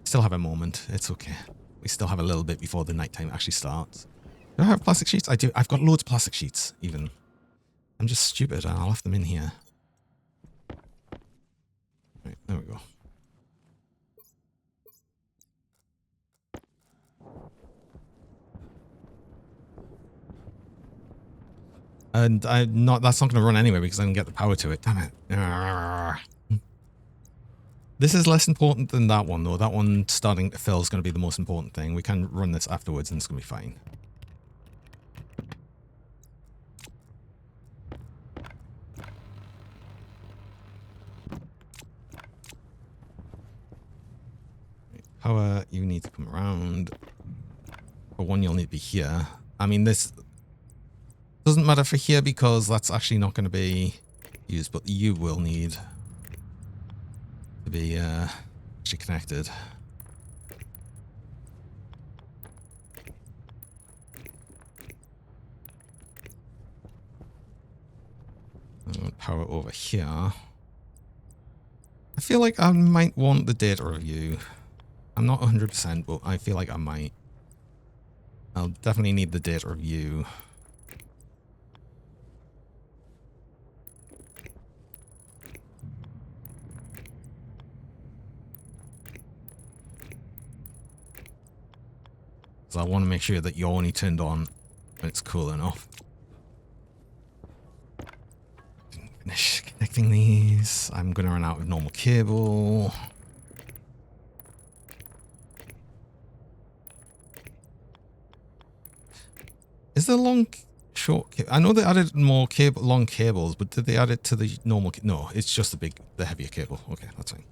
Still have a moment. It's okay. We still have a little bit before the nighttime actually starts. Do I have plastic sheets? I do. I've got loads of plastic sheets, even. I'm just stupid, and I'll have them in here. Right, there we go. And that's not going to run anyway because I didn't get the power to it. Damn it. Arrgh. This is less important than that one, though. That one starting to fill is going to be the most important thing. We can run this afterwards and it's going to be fine. Power, you need to come around. For one, you'll need to be here. I mean, this doesn't matter for here because that's actually not going to be used, but you will need to be actually connected. Power over here. I feel like I might want the data review. I'm not 100%, but I feel like I might. I'll definitely need the data review. So I want to make sure that you're only turned on when it's cool enough. Finish connecting these. I'm going to run out of normal cable. Is there long, short? I know they added more long cables, but did they add it to the normal? No, it's just the heavier cable. Okay, that's fine.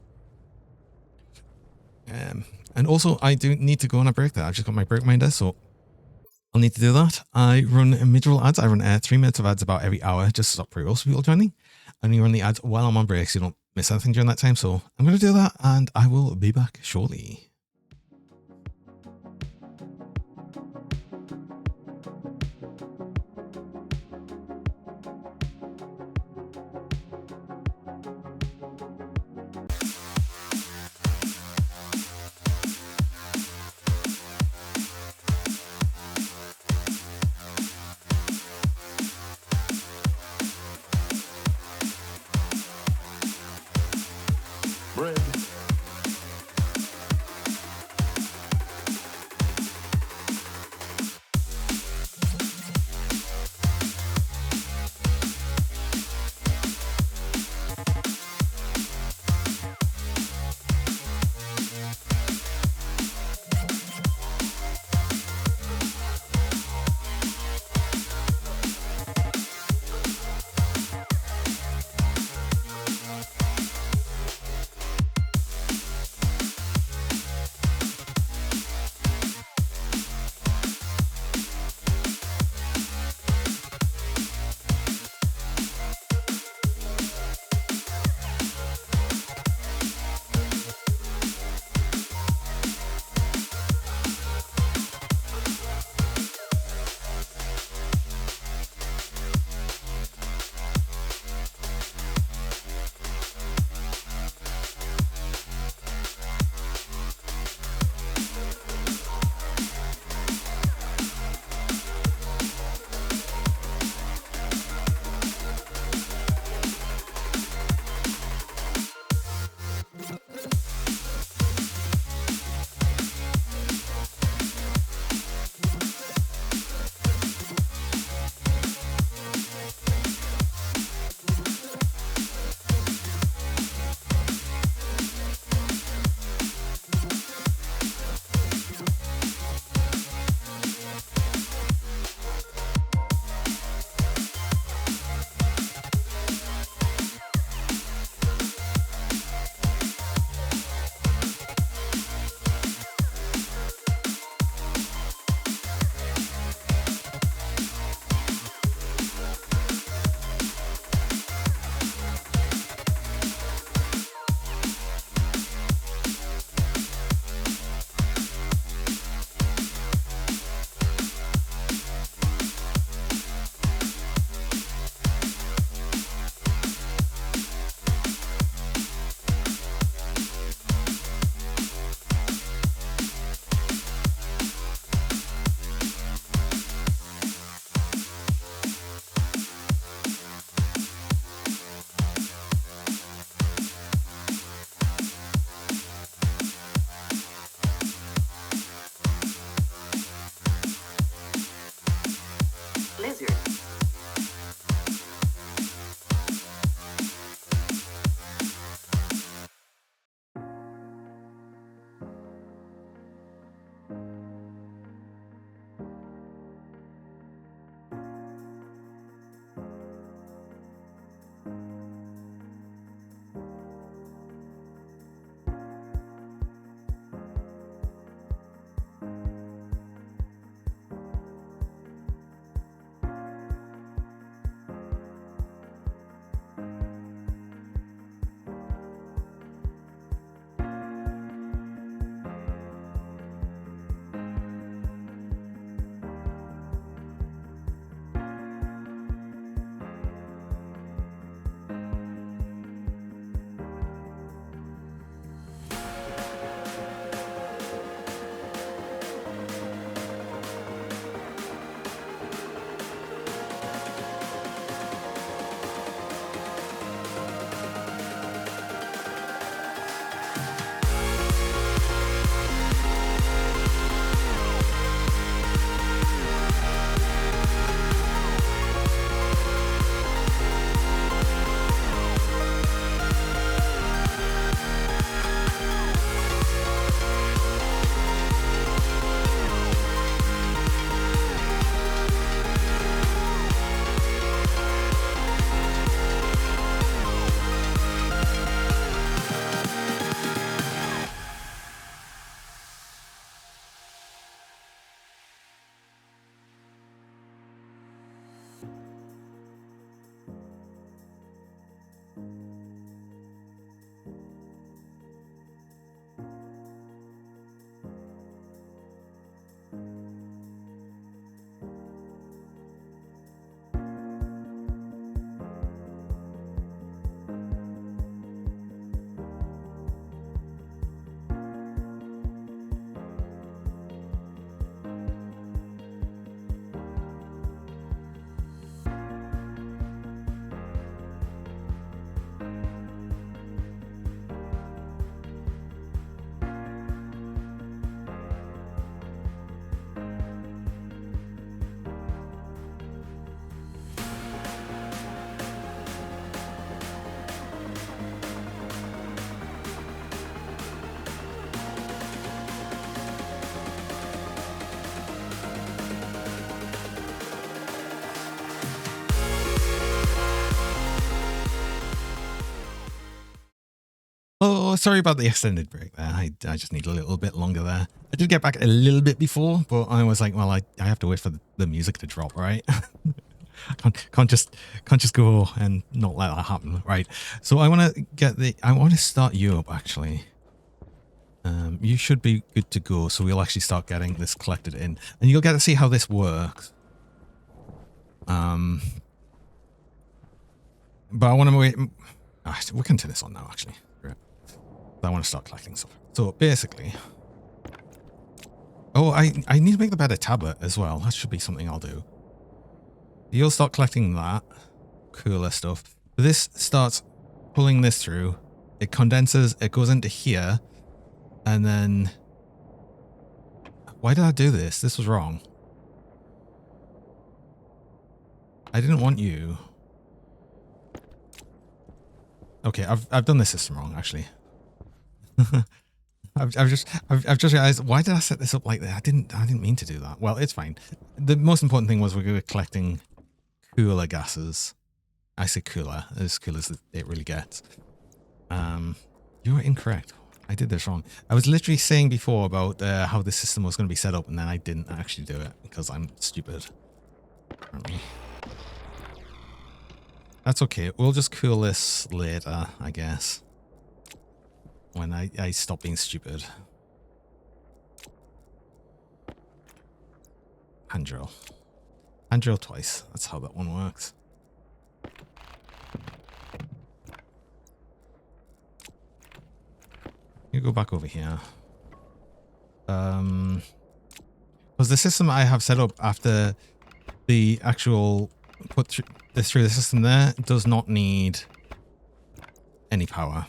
And also, I do need to go on a break there. I've just got my break minder, so I'll need to do that. I run mid-roll ads. I run 3 minutes of ads about every hour just to stop pre-rolls people joining. I only run the ads while I'm on break so you don't miss anything during that time. So I'm going to do that and I will be back shortly. Oh, sorry about the extended break there. I just need a little bit longer there. I did get back a little bit before, but I was like, well, I have to wait for the music to drop, right? can't just go and not let that happen, right? So I want to start you up actually. You should be good to go, so we'll actually start getting this collected in, and you'll get to see how this works. But I want to wait. We can turn this on now, actually. Right. I want to start collecting stuff. So basically, oh, I need to make the better tablet as well. That should be something I'll do. You'll start collecting that cooler stuff. This starts pulling this through. It condenses. It goes into here, and then. Why did I do this? This was wrong. I didn't want you. Okay, I've done this system wrong, actually. I've just realized, why did I set this up like that? I didn't mean to do that. Well, it's fine. The most important thing was we were collecting cooler gases. I say cooler, as cool as it really gets. You were incorrect. I did this wrong. I was literally saying before about how the system was going to be set up, and then I didn't actually do it because I'm stupid. Apparently. That's okay. We'll just cool this later, I guess. When I stop being stupid. Hand drill. Hand drill twice. That's how that one works. You go back over here. Because the system I have set up after the actual put this through the system there does not need any power.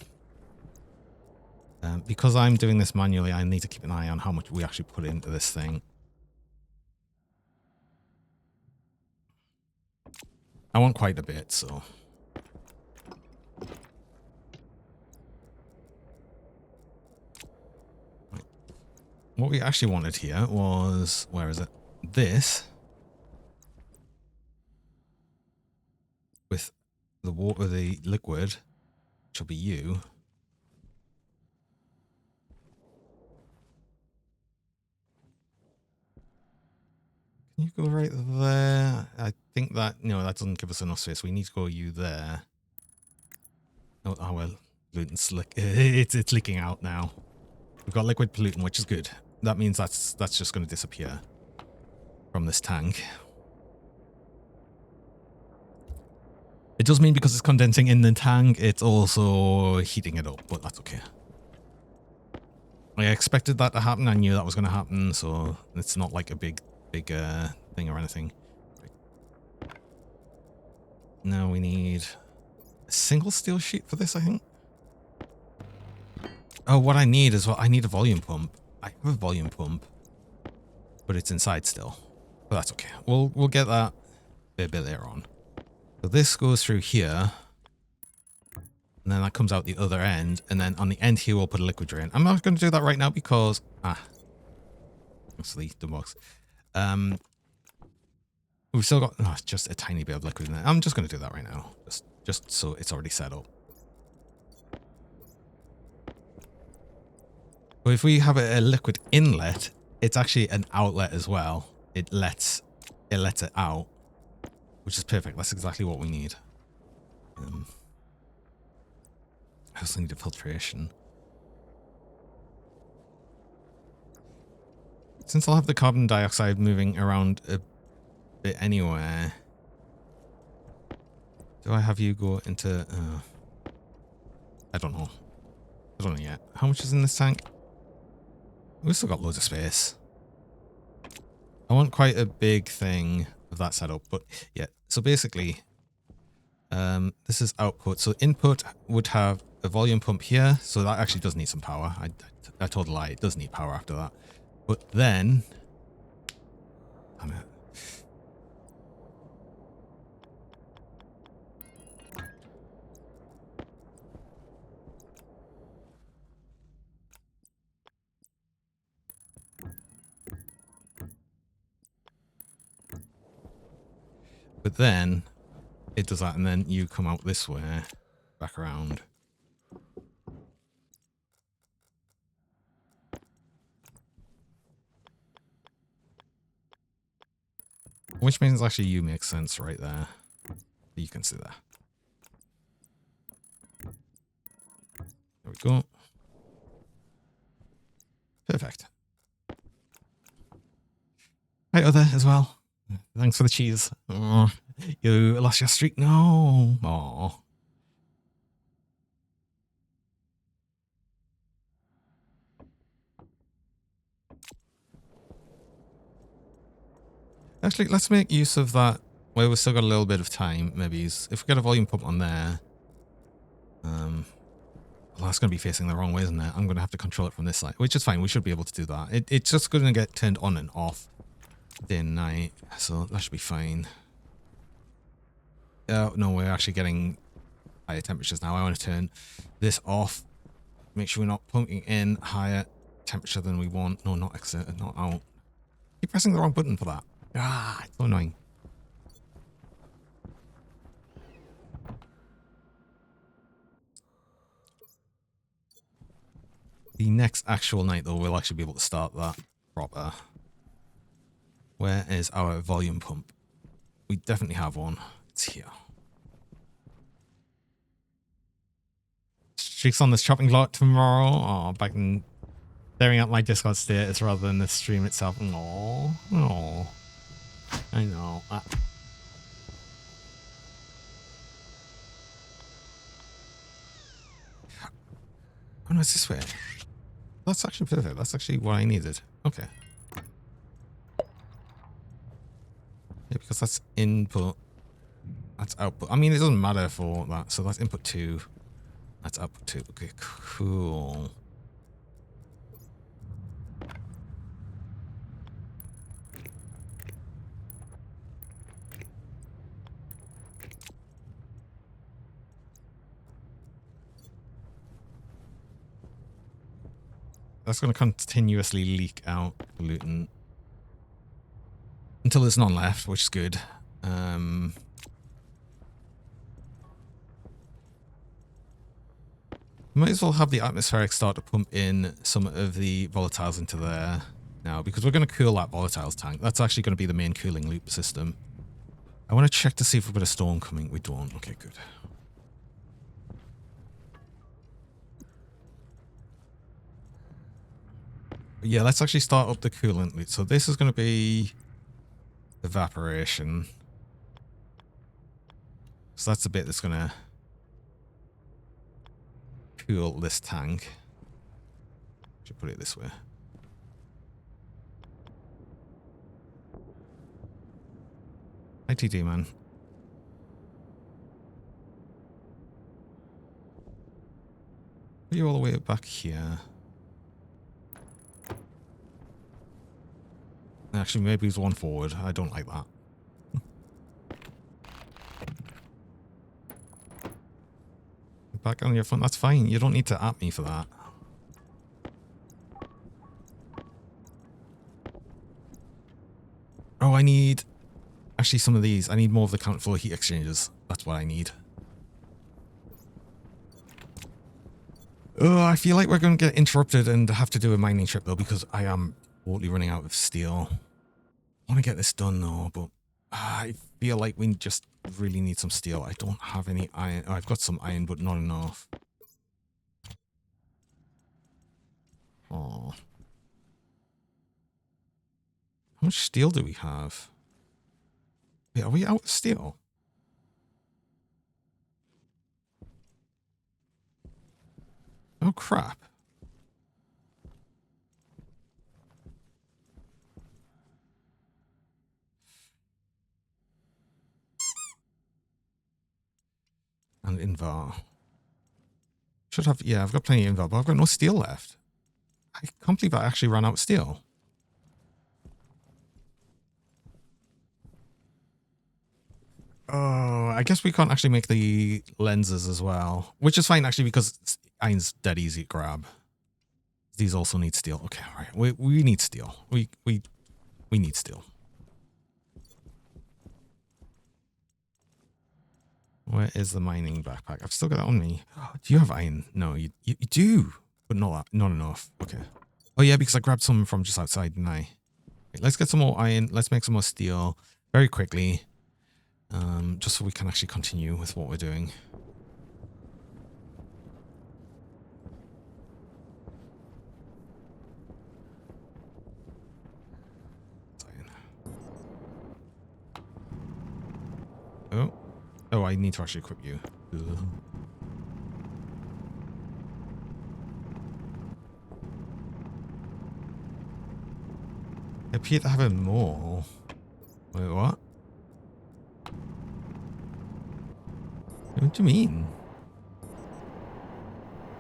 Because I'm doing this manually, I need to keep an eye on how much we actually put into this thing. I want quite a bit, so... What we actually wanted here was... Where is it? This. With the water, the liquid, which will be you. Can you go right there? I think that... No, that doesn't give us enough space. We need to go you there. Oh well. Pollutant it's leaking out now. We've got liquid pollutant, which is good. That means that's just going to disappear from this tank. It does mean because it's condensing in the tank, it's also heating it up, but that's okay. I expected that to happen. I knew that was going to happen, so it's not like a big thing or anything. Now we need a single steel sheet for this, I think. Oh, what I need is I need a volume pump. I have a volume pump, but it's inside still. But that's okay. We'll get that a bit later on. So this goes through here, and then that comes out the other end, and then on the end here we'll put a liquid drain. I'm not going to do that right now because that's the box. We've still got just a tiny bit of liquid in there. I'm just going to do that right now, just so it's already set up. But if we have a liquid inlet, it's actually an outlet as well. It lets it out, which is perfect. That's exactly what we need. I also need a filtration. Since I'll have the carbon dioxide moving around a bit anywhere, do I have you go into... I don't know. I don't know yet. How much is in this tank? We've still got loads of space. I want quite a big thing of that setup, but yeah. So basically, this is output. So input would have a volume pump here. So that actually does need some power. I told a lie. It does need power after that. But then... Damn it. But then it does that, and then you come out this way, back around. Which means actually you make sense right there. You can see that. There we go. Perfect. Hi, Other, as well. Thanks for the cheese. Oh, you lost your streak? No. Oh. Actually, let's make use of that. Well, we've still got a little bit of time. Maybe if we get a volume pump on there. Well, that's going to be facing the wrong way, isn't it? I'm going to have to control it from this side, which is fine. We should be able to do that. It's just going to get turned on and off day and night, so that should be fine. No, we're actually getting higher temperatures now. I want to turn this off. Make sure we're not pumping in higher temperature than we want. No, not exit, not out. Keep pressing the wrong button for that. Ah, it's so annoying. The next actual night, though, we'll actually be able to start that proper. Where is our volume pump? We definitely have one. It's here. Streaks on this chopping block tomorrow. Oh, back in staring at my Discord status rather than the stream itself. Oh, oh. I know. Oh no, it's this way. That's actually perfect. That's actually what I needed. Okay. Yeah, because that's input. That's output. I mean, it doesn't matter for that. So that's input 2. That's output 2. Okay, cool. That's going to continuously leak out pollutant until there's none left, which is good. Might as well have the atmospheric start to pump in some of the volatiles into there now, because we're going to cool that volatiles tank. That's actually going to be the main cooling loop system. I want to check to see if we've got a storm coming. We don't. Okay, good. Yeah, let's actually start up the coolant loop. So this is going to be evaporation. So that's the bit that's going to cool this tank. Should put it this way. ITD, man. Are you all the way back here? Actually, maybe it's one forward. I don't like that. Back on your front. That's fine. You don't need to at me for that. Oh, I need actually some of these. I need more of the counterflow heat exchangers. That's what I need. Oh, I feel like we're going to get interrupted and have to do a mining trip, though, because I am totally running out of steel. I want to get this done, though, but I feel like we just really need some steel. I don't have any iron. Oh, I've got some iron, but not enough. Oh. How much steel do we have? Wait, are we out of steel? Oh, crap. And invar. Should have, yeah, I've got plenty of invar, but I've got no steel left. I can't believe I actually ran out of steel. Oh, I guess we can't actually make the lenses as well, which is fine actually because iron's dead easy to grab. These also need steel. Okay, all right. We need steel. We need steel. Where is the mining backpack? I've still got it on me. Do you have iron? No, you do, but not enough. Okay. Oh yeah, because I grabbed some from just outside, didn't I? Right, let's get some more iron. Let's make some more steel. very quickly, just so we can actually continue with what we're doing. Oh, oh, I need to actually equip you. Ugh. I appear to have a more. Wait, what? What do you mean?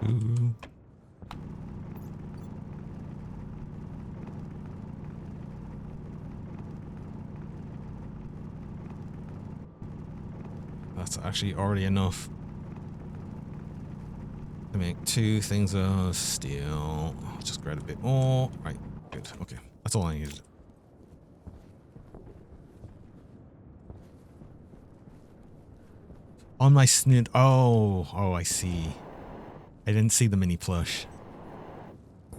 Ooh. That's actually already enough to make 2 things of steel. I'll just grab a bit more. Right, good. Okay, that's all I needed. On my snid. Oh, I see. I didn't see the mini plush. It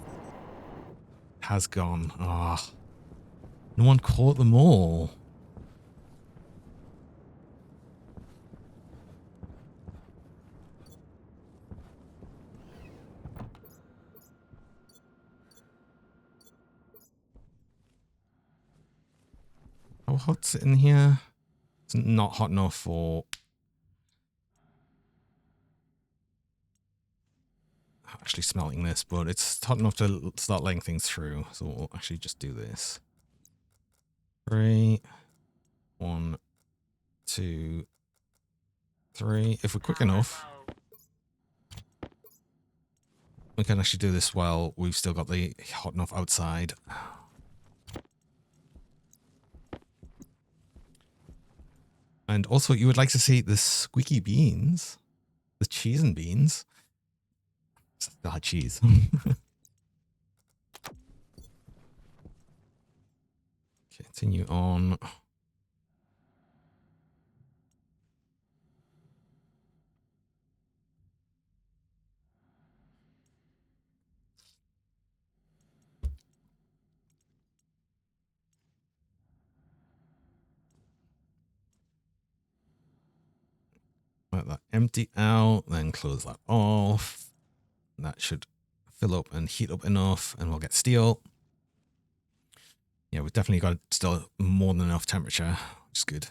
has gone. Ah, no one caught them all. How hot's it in here? It's not hot enough for actually smelting this, but it's hot enough to start letting things through. So we'll actually just do this. 3, 1, 2, 3. If we're quick enough, we can actually do this while we've still got the hot enough outside. And also, you would like to see the squeaky beans, the cheese and beans. Still had cheese. Continue on. Let that empty out, then close that off. That should fill up and heat up enough, and we'll get steel. Yeah, we've definitely got still more than enough temperature, which is good.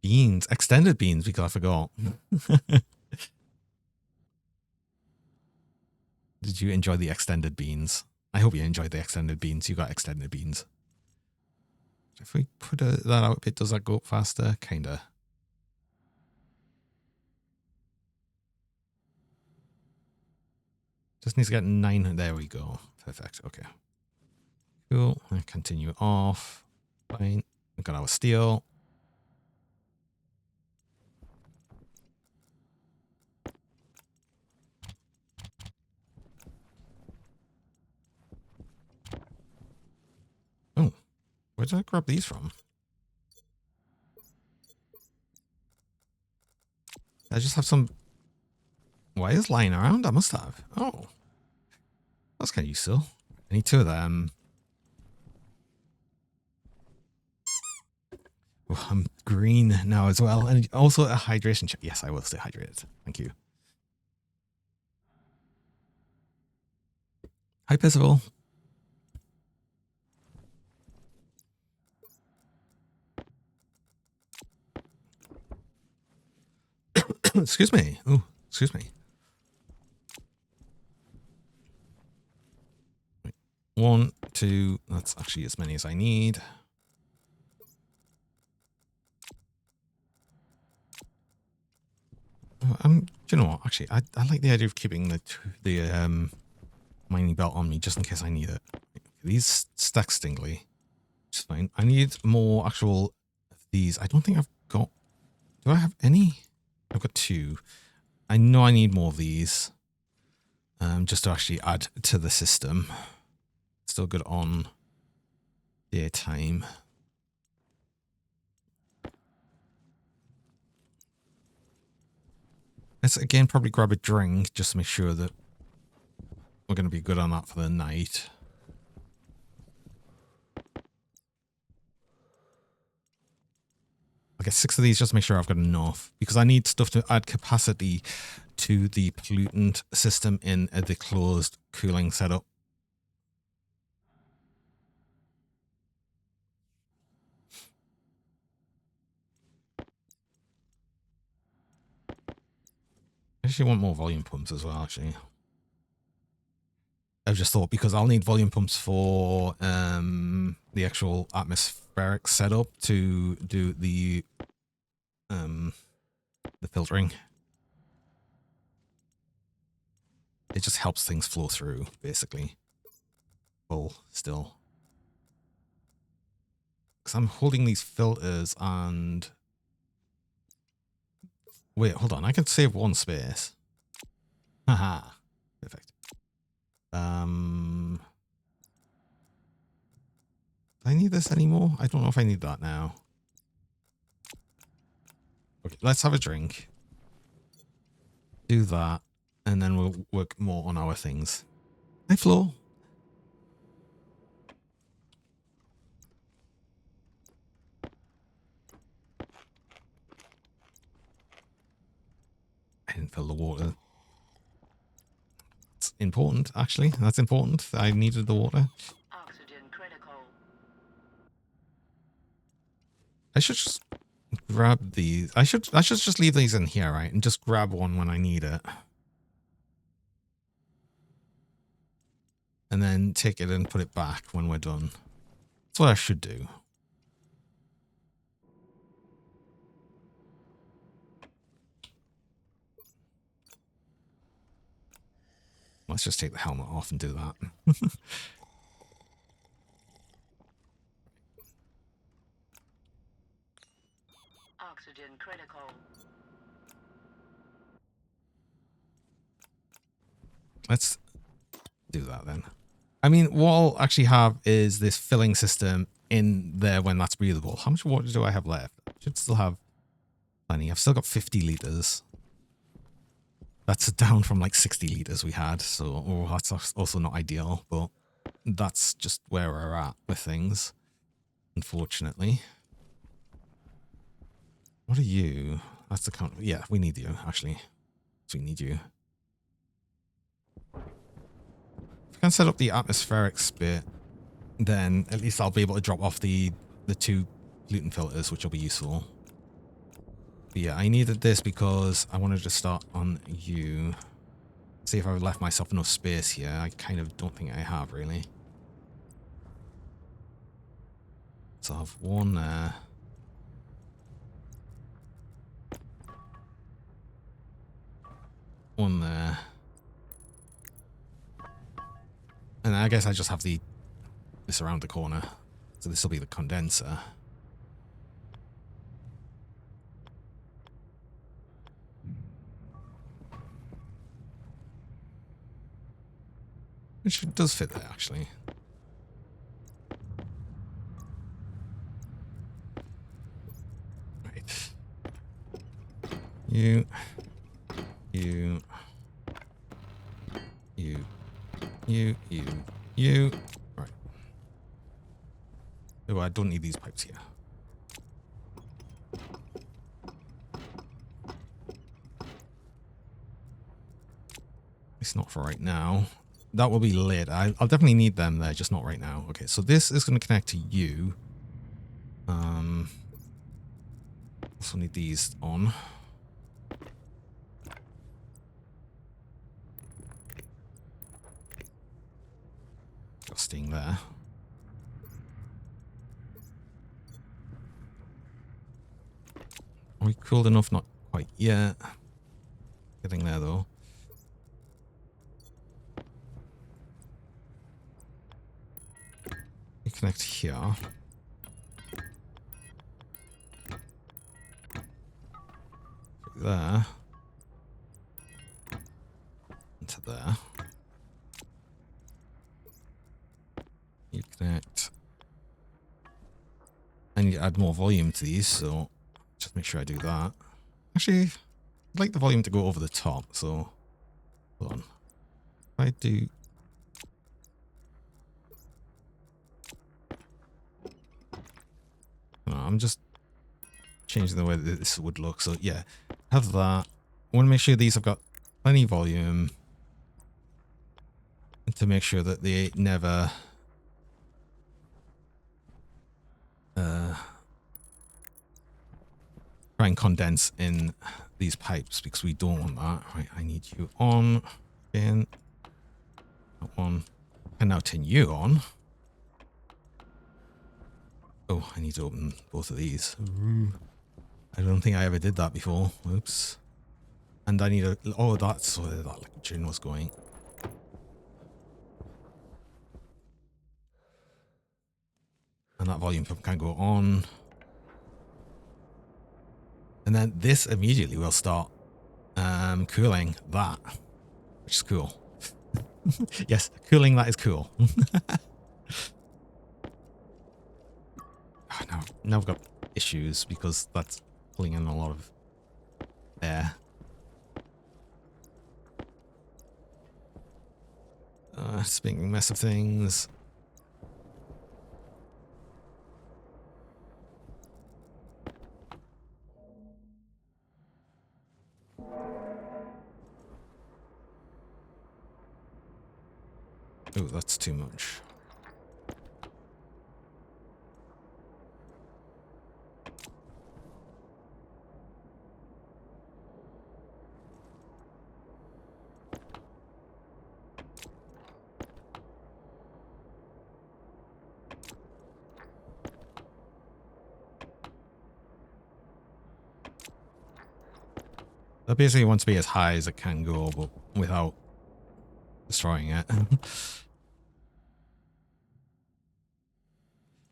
Beans, extended beans, because I forgot. Did you enjoy the extended beans? I hope you enjoyed the extended beans. You got extended beans. If we put that out a bit, does that go up faster? Kinda. Just needs to get 9. There we go. Perfect. Okay. Cool. And continue off. Fine. We got our steel. Oh, where did I grab these from? I just have some wires lying around. I must have. Oh, that's kind of useful. I need 2 of them. Oh, I'm green now as well. And also a hydration check. Yes, I will stay hydrated. Thank you. Hi, Percival. Excuse me. Oh, excuse me. 1, 2. That's actually as many as I need. Do you know what? Actually, I like the idea of keeping the mining belt on me just in case I need it. These stack stingly. Which is fine. I need more actual these. I don't think I've got. Do I have any? I've got 2. I know I need more of these. Just to actually add to the system. Still good on daytime. Let's again probably grab a drink just to make sure that we're going to be good on that for the night. I'll get 6 of these just to make sure I've got enough, because I need stuff to add capacity to the pollutant system in the closed cooling setup. I actually want more volume pumps as well, actually. I've just thought because I'll need volume pumps for the actual atmospheric setup to do the filtering. It just helps things flow through, basically. Full still. Because I'm holding these filters and... Wait, hold on. I can save 1 space. Haha. Perfect. Do I need this anymore? I don't know if I need that now. Okay, let's have a drink. Do that. And then we'll work more on our things. Hi, Flo. I didn't fill the water. It's important, actually. That's important. I needed the water. Oxygen critical. I should just grab these. I should just leave these in here, right? And just grab one when I need it. And then take it and put it back when we're done. That's what I should do. Let's just take the helmet off and do that. Oxygen critical. Let's do that then. I mean, what I'll actually have is this filling system in there when that's breathable. How much water do I have left? Should still have plenty. I've still got 50 liters. That's down from like 60 liters we had. So that's also not ideal, but that's just where we're at with things, unfortunately. What are you? That's the count. Yeah, we need you, actually. So we need you. If I can set up the atmospheric bit, then at least I'll be able to drop off the 2 pollutant filters, which will be useful. But yeah, I needed this because I wanted to start on you. See if I've left myself enough space here. I kind of don't think I have, really. So I'll have 1 there. One there. And I guess I just have this around the corner. So this will be the condenser. Which does fit there, actually. Right. You. Right. Oh, I don't need these pipes here. It's not for right now. That will be lit. I'll definitely need them there, just not right now. Okay, so this is going to connect to you. Also need these on. Staying there. Are we cooled enough? Not quite yet. Getting there though. We connect here. There. Into there. You connect. And you add more volume to these, so just make sure I do that. Actually, I'd like the volume to go over the top, so hold on. If I do... No, I'm just changing the way that this would look. So yeah, have that. I want to make sure these have got plenty of volume to make sure that they never try and condense in these pipes, because we don't want that. Right, I need you on. In that one. And now turn you on. Oh, I need to open both of these. I don't think I ever did that before. Oops. And I need a... Oh, that's where that liquid chain was going. And that volume pump can go on. And then this immediately will start cooling that, which is cool. Yes, cooling that is cool. Now I've got issues because that's pulling in a lot of air. It's making a mess of things. Oh, that's too much. That basically wants to be as high as it can go, but without destroying it.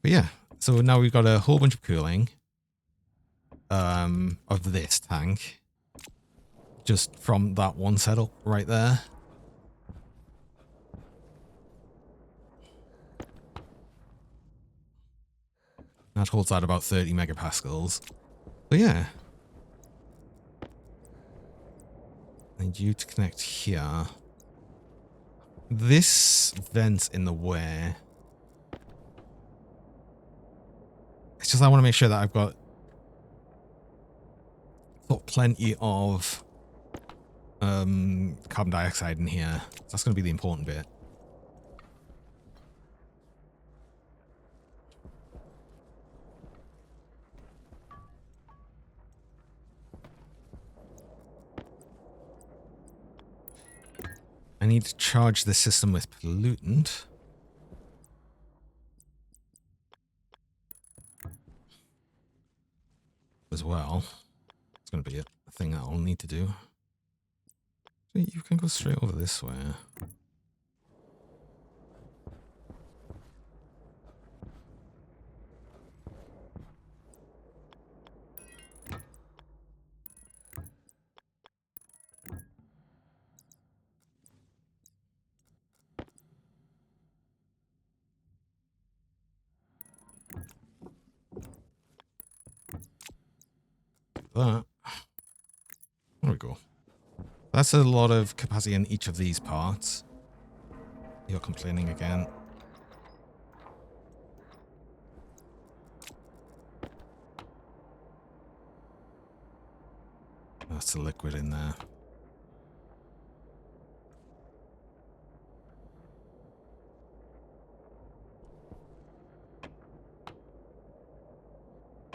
But yeah, so now we've got a whole bunch of cooling of this tank just from that one setup right there. That holds at about 30 megapascals. So yeah. I need you to connect here. This vent's in the way. It's just I want to make sure that I've got plenty of carbon dioxide in here. That's going to be the important bit. I need to charge the system with pollutant. As well. It's going to be a thing that I'll need to do. So you can go straight over this way. That. There we go. That's a lot of capacity in each of these parts. You're complaining again. That's the liquid in there.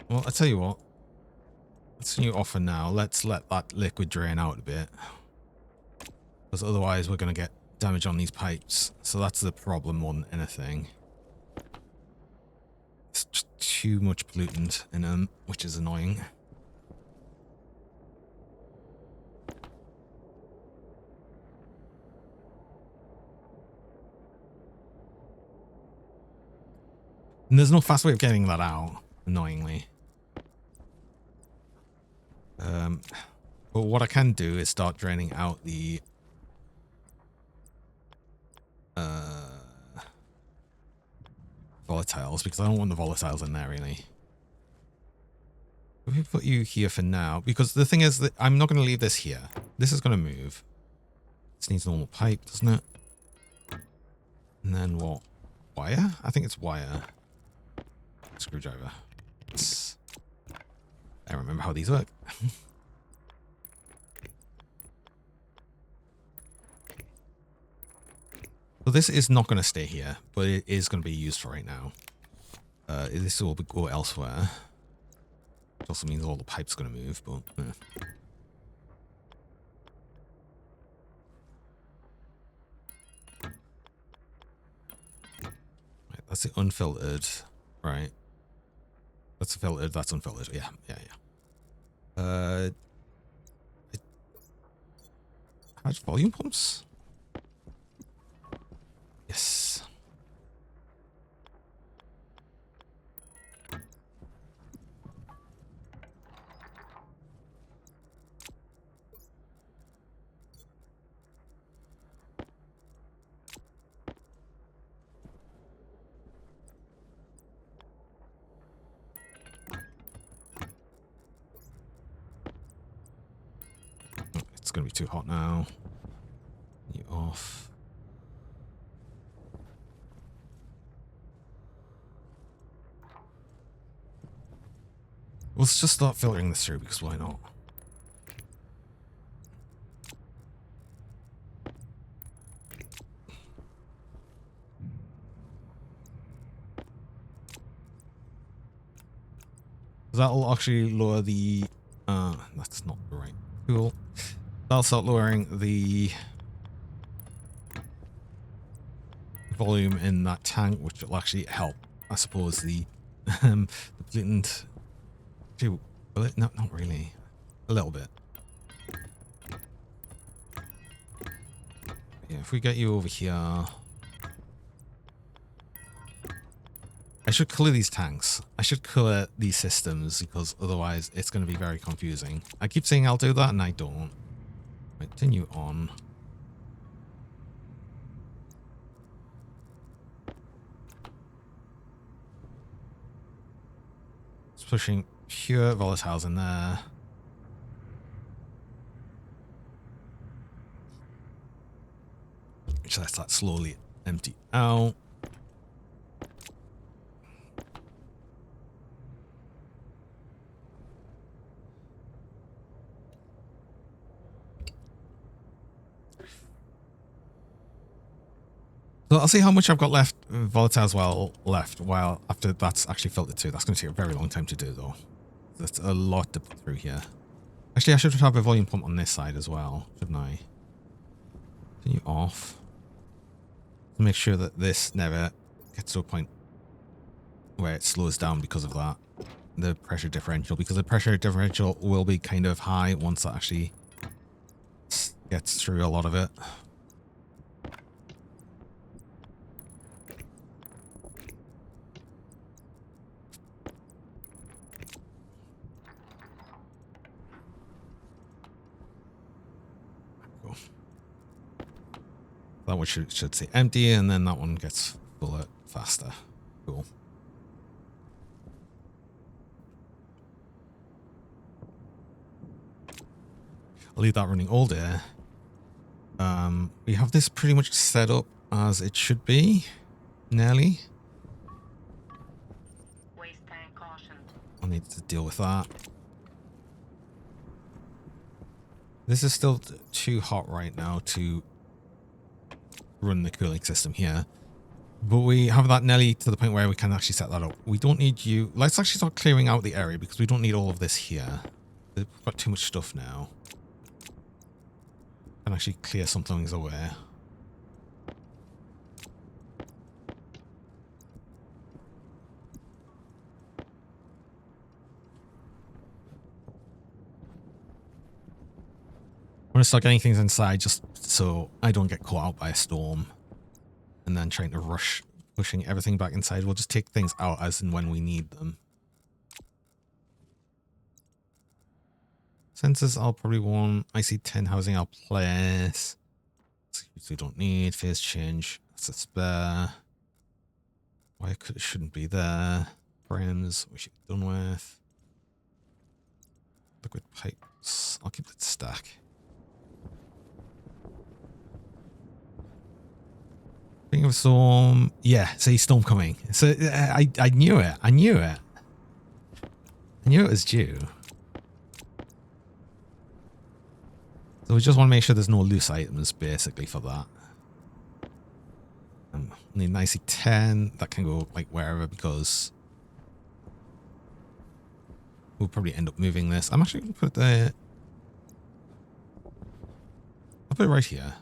Well, I tell you what. Let's new offer now. Let's let that liquid drain out a bit. Because otherwise we're going to get damage on these pipes. So that's the problem more than anything. It's just too much pollutant in them, which is annoying. And there's no fast way of getting that out, annoyingly. But what I can do is start draining out the volatiles, because I don't want the volatiles in there, really. Do we me put you here for now, because the thing is that I'm not going to leave this here. This is going to move. This needs normal pipe, doesn't it? And then what? Wire? I think it's wire. Screwdriver. I remember how these work. So this is not going to stay here, but it is going to be used for right now. This will go elsewhere. Which also means all the pipes going to move, but... Right, that's the unfiltered, right? That's filtered, that's unfiltered. Yeah. How's volume pumps? Yes. It's going to be too hot now. You off. Let's just start filtering this through, because why not? That'll actually lower the... that's not the right tool. That'll start lowering the volume in that tank, which will actually help, I suppose, the blatant... Will it? No, not really. A little bit. Yeah, if we get you over here... I should colour these tanks. I should colour these systems, because otherwise it's going to be very confusing. I keep saying I'll do that, and I don't. Continue on. It's pushing pure volatiles in there. Which lets that slowly empty out. So I'll see how much I've got left, volatiles while after that's actually filtered too. That's going to take a very long time to do though. That's a lot to put through here. Actually, I should have a volume pump on this side as well, shouldn't I? Continue off. To make sure that this never gets to a point where it slows down because of that. The pressure differential, because the pressure differential will be kind of high once that actually gets through a lot of it. That one should say empty, and then that one gets fuller faster. Cool. I'll leave that running all day. We have this pretty much set up as it should be, nearly. Waste tank caution. I'll need to deal with that. This is still too hot right now to run the cooling system here, but we have that nearly to the point where we can actually set that up. We don't need you. Let's actually start clearing out the area, because we don't need all of this here. We've got too much stuff now. Can actually clear some things away. I'm going to start getting things inside just so I don't get caught out by a storm. And then trying to rush, pushing everything back inside. We'll just take things out as and when we need them. Sensors I'll probably want. IC10 housing I'll place. We don't need. Phase change. That's a spare. Why it shouldn't be there. Frames we should be done with. Liquid pipes. I'll keep that stack. Think of storm. Yeah, see storm coming. So I knew it. I knew it. I knew it was due. So we just want to make sure there's no loose items basically for that. Need an IC10. That can go like wherever because we'll probably end up moving this. I'm actually going to put the... I'll put it right here.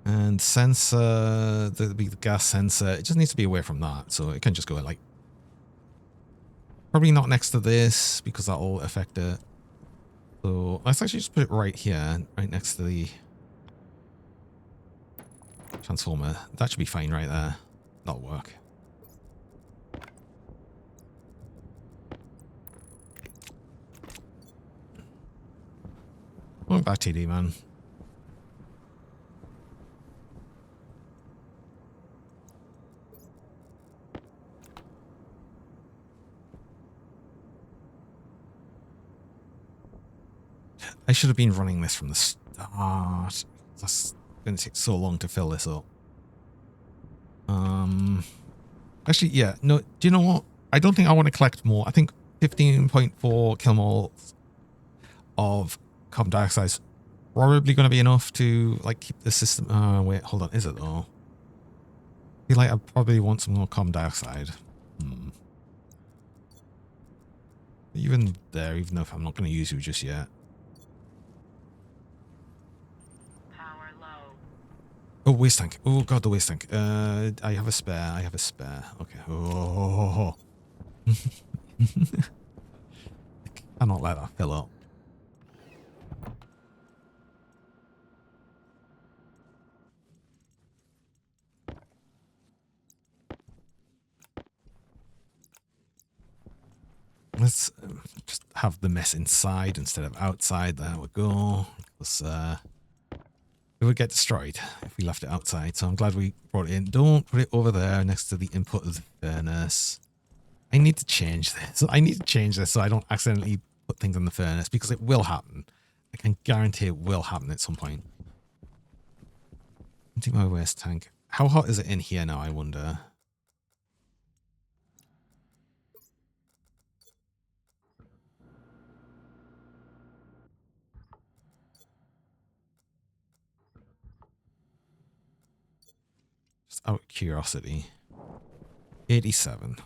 And sensor, there'll be the gas sensor. It just needs to be away from that. So it can just go like... Probably not next to this because that'll affect it. So let's actually just put it right here, right next to the transformer. That should be fine right there. That'll work. Welcome back, TD, man. I should have been running this from the start. That's going to take so long to fill this up. Actually, yeah. No, do you know what? I don't think I want to collect more. I think 15.4 kilmoles of carbon dioxide is probably going to be enough to like keep the system. Wait, hold on. Is it though? I feel like I probably want some more carbon dioxide. Even there, even though I'm not going to use you just yet. Power low. Oh, waste tank. Oh god, the waste tank. I have a spare. I have a spare. Okay. Oh. I cannot let that fill up. Let's just have the mess inside instead of outside. There we go. Because it would get destroyed if we left it outside. So I'm glad we brought it in. Don't put it over there next to the input of the furnace. I need to change this. I need to change this so I don't accidentally put things in the furnace because it will happen. I can guarantee it will happen at some point. Empty my waste tank. How hot is it in here now, I wonder? Just out of curiosity. 87.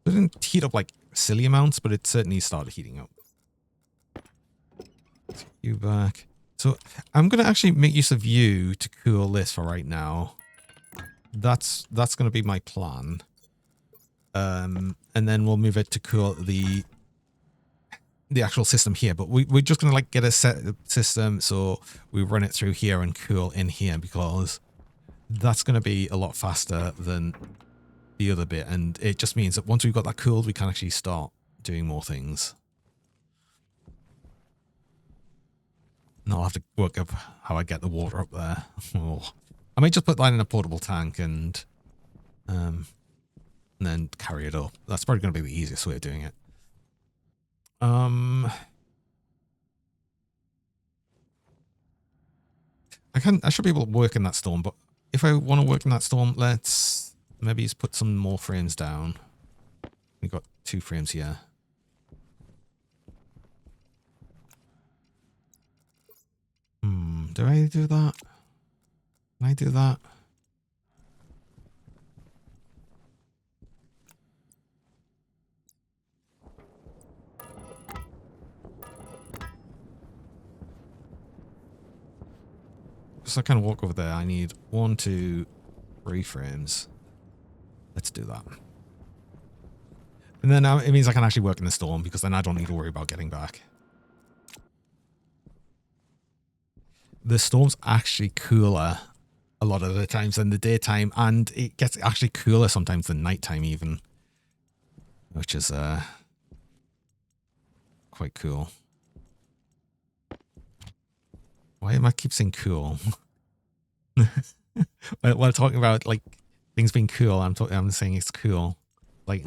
It didn't heat up like silly amounts, but it certainly started heating up. Let's get you back. So I'm going to actually make use of you to cool this for right now. That's going to be my plan. And then we'll move it to cool the actual system here. But we're just going to like get a set system so we run it through here and cool in here because that's going to be a lot faster than the other bit. And it just means that once we've got that cooled, we can actually start doing more things. And I'll have to work up how I get the water up there. Oh. I might just put that in a portable tank and then carry it up. That's probably going to be the easiest way of doing it. I should be able to work in that storm, but if I want to work in that storm, let's maybe just put some more frames down. We've got 2 frames here. Do I do that? Can I do that? So I kind of walk over there. I need 1, 2, 3 frames. Let's do that. And then it means I can actually work in the storm because then I don't need to worry about getting back. The storm's actually cooler a lot of the times than the daytime, and it gets actually cooler sometimes than nighttime even, which is quite cool. Why am I keep saying cool? While talking about like Things being cool. I'm saying it's cool. Like,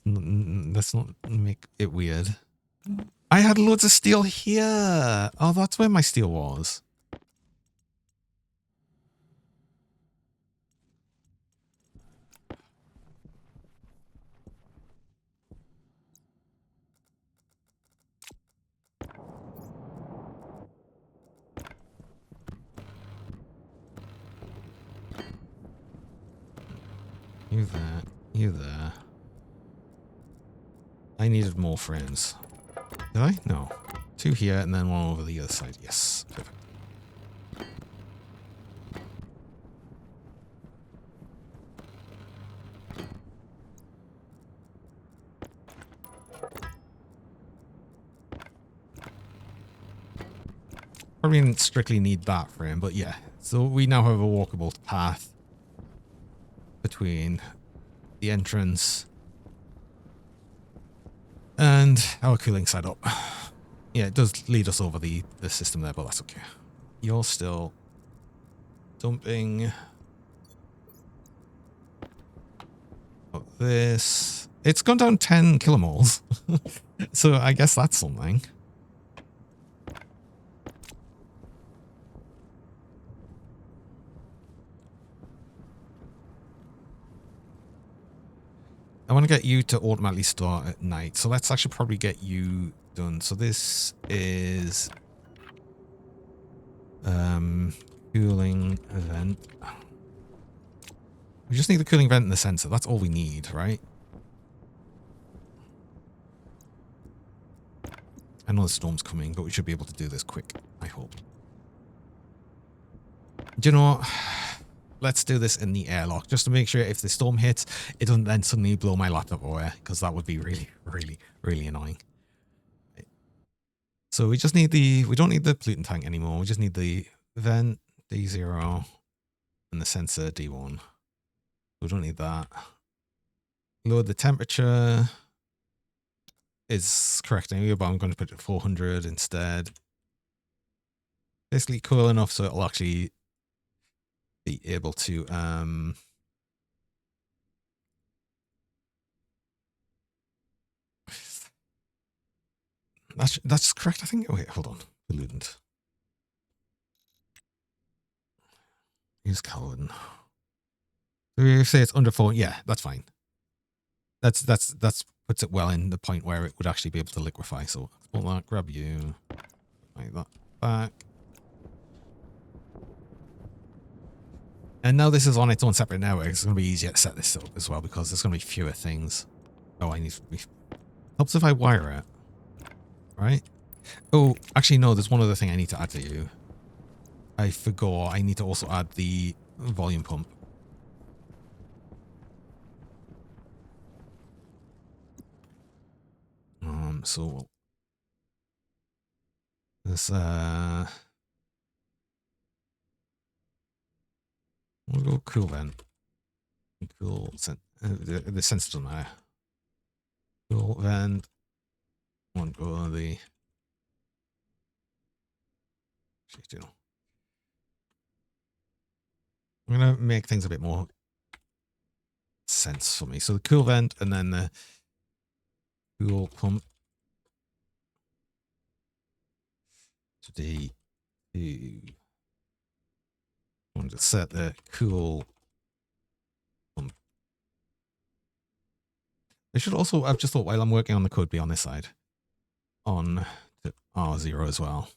let's not make it weird. I had loads of steel here. Oh, that's where my steel was. You there. You there. I needed more frames. Did I? No. 2 here and then 1 over the other side. Yes. Perfect. Probably didn't strictly need that frame, but yeah. So we now have a walkable path between the entrance and our cooling setup. Yeah, it does lead us over the system there, but that's okay. You're still dumping this. It's gone down 10 kilomoles. So I guess that's something. I want to get you to automatically start at night. So let's actually probably get you done. So this is cooling event. We just need the cooling vent and the sensor. That's all we need, right? I know the storm's coming, but we should be able to do this quick, I hope. Do you know what? Let's do this in the airlock, just to make sure if the storm hits, it doesn't then suddenly blow my laptop away, because that would be really, really, really annoying. So we just need we don't need the pollutant tank anymore. We just need the vent, D0, and the sensor, D1. We don't need that. Lower the temperature is correct anyway, but I'm going to put it at 400 instead. Basically cool enough so it'll actually be able to that's correct, I think. Oh, wait, hold on. Pollutant. Use Kelvin. Do we say it's under 4? Yeah, that's fine. That's puts it well in the point where it would actually be able to liquefy. So pull that, grab you, like that back. And now this is on its own separate network. It's going to be easier to set this up as well because there's going to be fewer things. Oh, I need to helps if I wire it. Right? Oh, actually, no, there's one other thing I need to add to you. I forgot. I need to also add the volume pump. So this we'll go cool vent. Cool the sensor doesn't matter. Cool vent. Won't go the I'm gonna make things a bit more sense for me. So the cool vent and then the cool pump. Today, I want to set the cool pump. I should also, I've just thought while I'm working on the code, be on this side. On to R0 as well.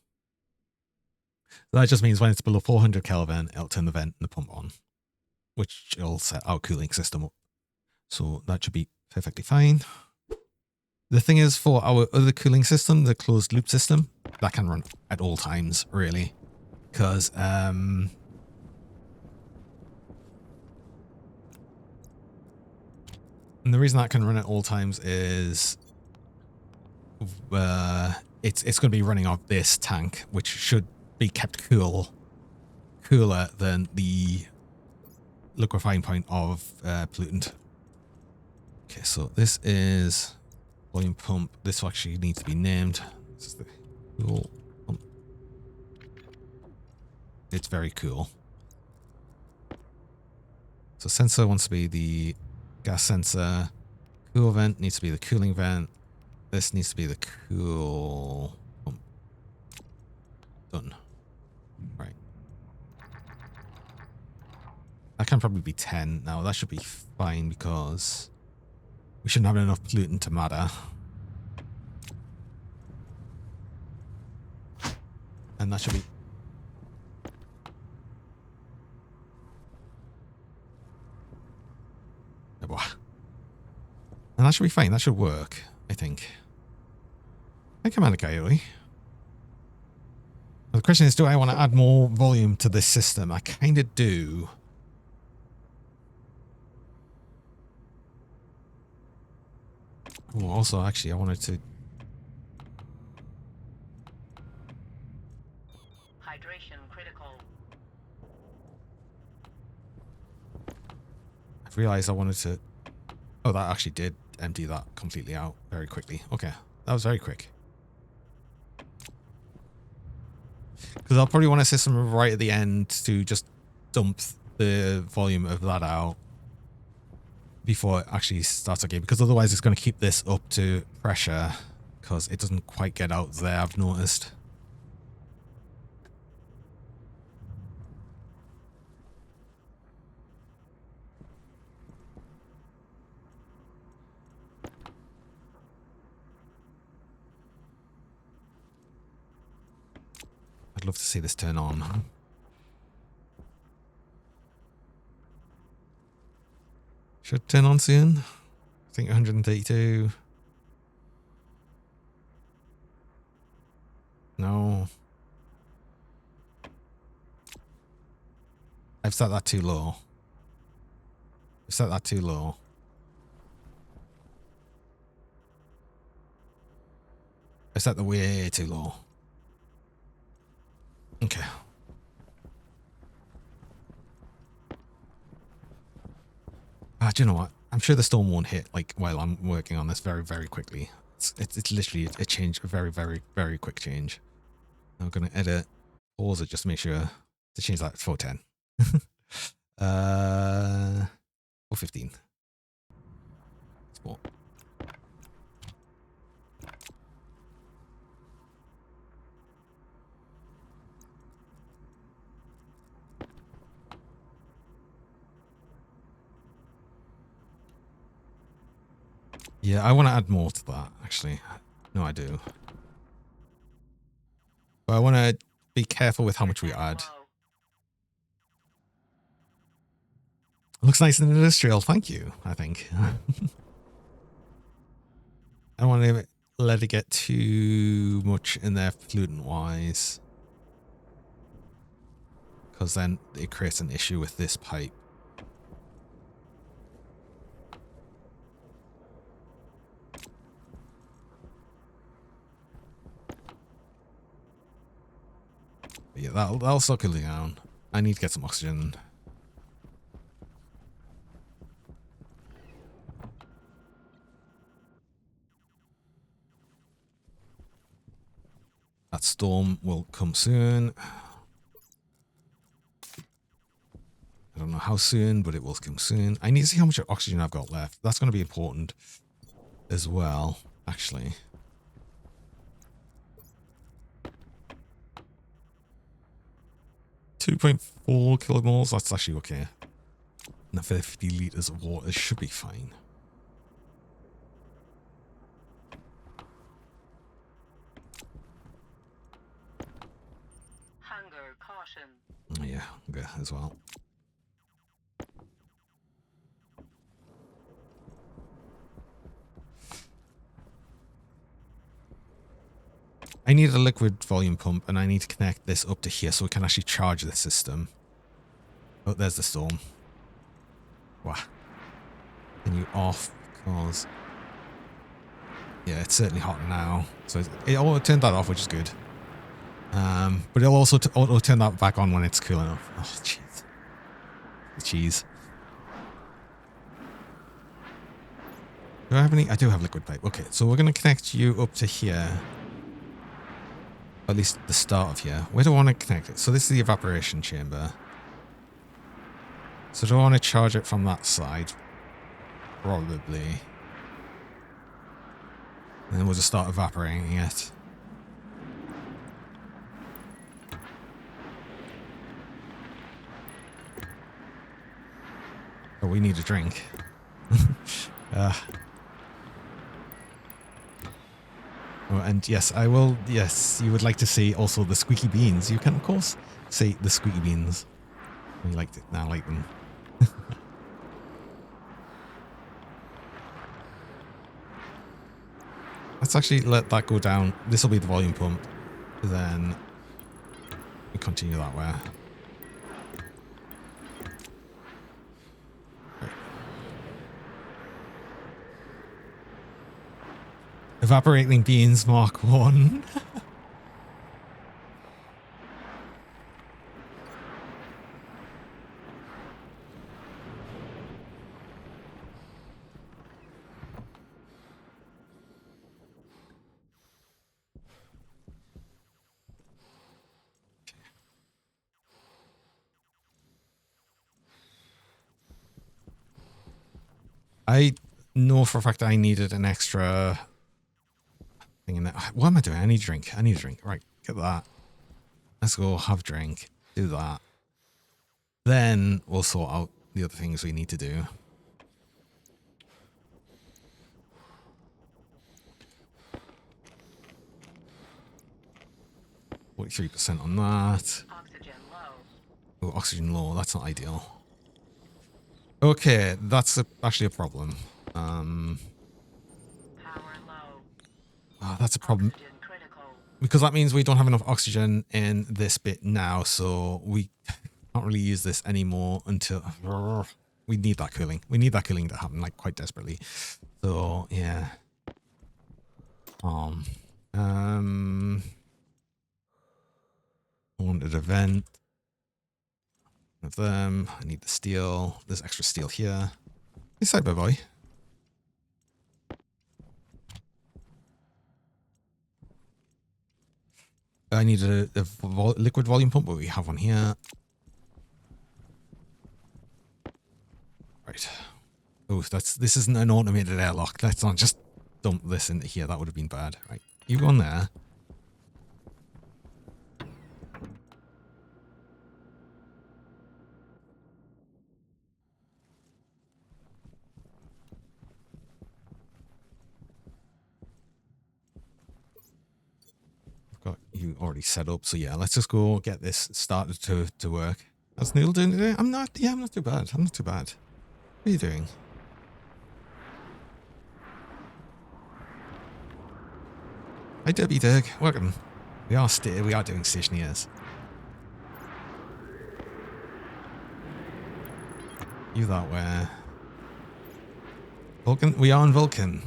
So that just means when it's below 400 Kelvin, it'll turn the vent and the pump on, which will set our cooling system up. So that should be perfectly fine. The thing is, for our other cooling system, the closed loop system, that can run at all times, really. Because, and the reason that can run at all times is it's going to be running off this tank, which should be kept cooler than the liquefying point of pollutant. Okay, so this is volume pump. This actually needs to be named. This is the cool pump. It's very cool. So sensor wants to be the gas sensor. Cool vent needs to be the cooling vent. This needs to be the cool pump. Done. Right. That can probably be 10. Now that should be fine because we shouldn't have enough pollutant to matter. And that should be... And that should be fine. That should work, I think. Hey, Commander Coyote. The question is, do I want to add more volume to this system? I kind of do. Oh, also, actually, I wanted to... Hydration critical. I've realized I wanted to... Oh, that actually did empty that completely out very quickly. Okay, that was very quick. Because I'll probably want a system right at the end to just dump the volume of that out before it actually starts again. Because otherwise it's going to keep this up to pressure because it doesn't quite get out there, I've noticed. I'd love to see this turn on. Should turn on soon. I think 132. No. I've set that too low. I've set that too low. I set the way too low. Okay. Do you know what? I'm sure the storm won't hit like while I'm working on this very, very quickly. It's literally a change, a very, very, very quick change. I'm gonna edit, pause it just to make sure to change that to 410. 415. Sport. Yeah, I want to add more to that, actually. No, I do. But I want to be careful with how much we add. Looks nice and industrial, thank you, I think. I don't want to let it get too much in there pollutant-wise. Because then it creates an issue with this pipe. But yeah, that'll start cooling down. I need to get some oxygen. That storm will come soon. I don't know how soon, but it will come soon. I need to see how much oxygen I've got left. That's going to be important as well, actually. .4 kilomoles, that's actually okay. And 50 litres of water should be fine. Hunger caution. Oh, yeah, good as well. I need a liquid volume pump and I need to connect this up to here so we can actually charge the system. Oh, there's the storm. Wow. Can you off? Because... yeah, it's certainly hot now. So it'll turn that off, which is good. But it'll also auto turn that back on when it's cool enough. Oh, jeez. Cheese. Do I have any? I do have liquid pipe. Okay, so we're going to connect you up to here. At least the start of here. Where do I want to connect it? So this is the evaporation chamber. So do I want to charge it from that side? Probably. And then we'll just start evaporating it. Oh, we need a drink. Oh, and yes, I will. Yes, you would like to see also the squeaky beans. You can, of course, see the squeaky beans. I liked it. Now I like them. Let's actually let that go down. This will be the volume pump. Then we continue that way. Right. Evaporating beans Mark 1. I know for a fact I needed an extra thing in there. What am I doing? I need a drink. I need a drink. Right, get that. Let's go have a drink. Do that. Then we'll sort out the other things we need to do. 43% on that. Oxygen low. Oh, oxygen low. That's not ideal. Okay, that's actually a problem. Power low. That's a problem. Oxygen critical. Because that means we don't have enough oxygen in this bit now, so we can't really use this anymore until... We need that cooling. We need that cooling to happen, like, quite desperately. So, yeah. I wanted a vent. Of them. I need the steel. There's extra steel here. This side, my boy. I need a liquid volume pump, but we have one here. Right. Oh, this isn't an automated airlock. Let's not just dump this into here. That would have been bad. Right. You go on there. Got you already set up, so yeah, let's just go get this started to work. How's Neil doing today? I'm not too bad. I'm not too bad. What are you doing? Hi Debbie Dirk, welcome. We are doing Stationeers. You that way. Vulcan, we are on Vulcan.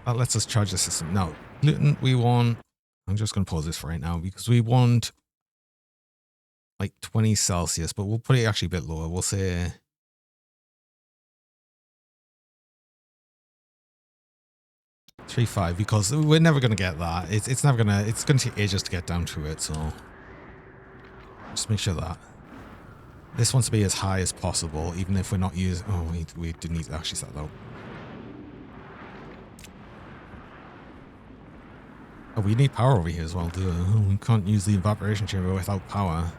That lets us charge the system. Now, gluten, we want... I'm just going to pause this for right now because we want like 20 Celsius, but we'll put it actually a bit lower. We'll say... 3.5 because we're never going to get that. It's never going to... It's going to take ages to get down to it, so... Just make sure that... This wants to be as high as possible, even if we're not using... Oh, we do need to actually set that up. Oh, we need power over here as well, too. We can't use the evaporation chamber without power.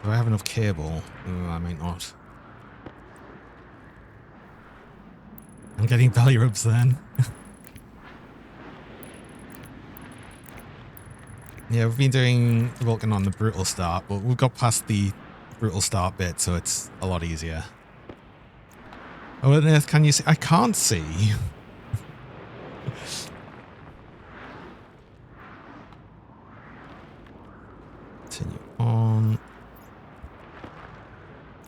Do I have enough cable? I might not. I'm getting belly rubs then. Yeah, we've been doing Vulcan on the brutal start, but we've got past the brutal start bit, so it's a lot easier. Oh, on earth can you see? I can't see. Continue on.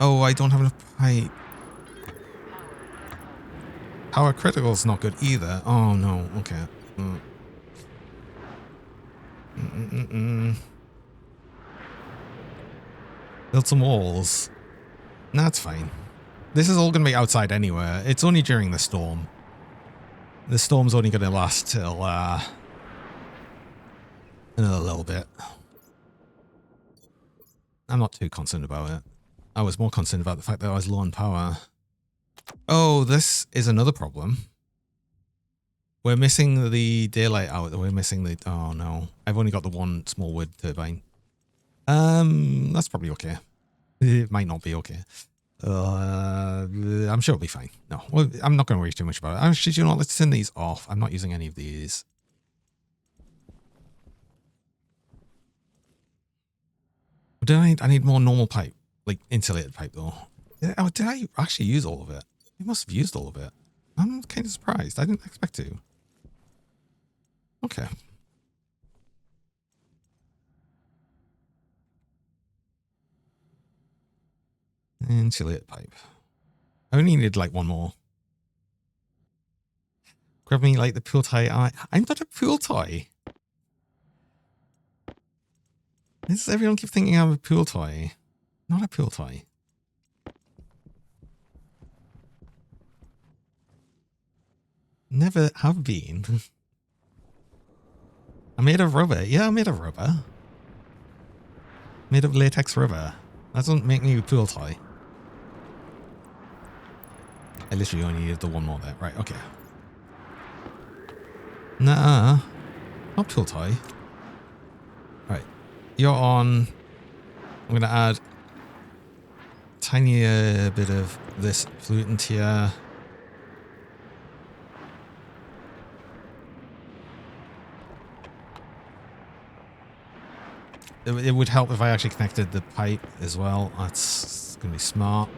Oh, I don't have enough pipe. Power critical is not good either. Oh no, okay. Build some walls. Nah, that's fine. This is all going to be outside anyway. It's only during the storm. The storm's only going to last till another little bit. I'm not too concerned about it. I was more concerned about the fact that I was low on power. Oh, this is another problem. We're missing the daylight out. We're missing the... Oh, no. I've only got the one small wood turbine. That's probably okay. It might not be okay. I'm sure it'll be fine. No, well, I'm not going to worry too much about it. Actually, you know what? Let's turn these off. I'm not using any of these. I need more normal pipe, like insulated pipe though. Oh, did I actually use all of it? I must have used all of it. I'm kind of surprised. I didn't expect to. Okay. Insulated pipe. I only needed like one more. Grab me like the pool tie. I'm not a pool toy. Does everyone keep thinking I'm a pool toy? Not a pool toy. Never have been. I'm made of rubber. Yeah, I'm made of rubber. Made of latex rubber. That doesn't make me a pool toy. I literally only needed the one more there. Right, okay. Nah. Not pool toy. Right. You're on. I'm going to add a tiny bit of this pollutant here. It would help if I actually connected the pipe as well. That's going to be smart.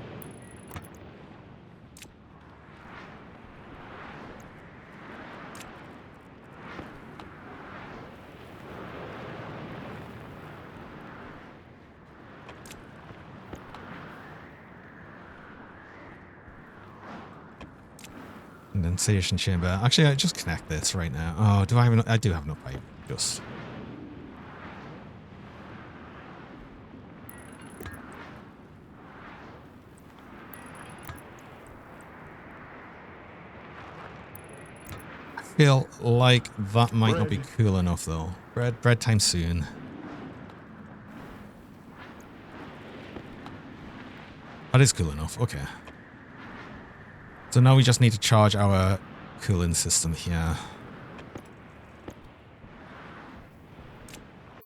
Condensation chamber. Actually, I just connect this right now. Oh, do I have enough? I do have no pipe. Just. I feel like that might not be cool enough though. Bread time soon. That is cool enough. Okay. So now we just need to charge our cooling system here.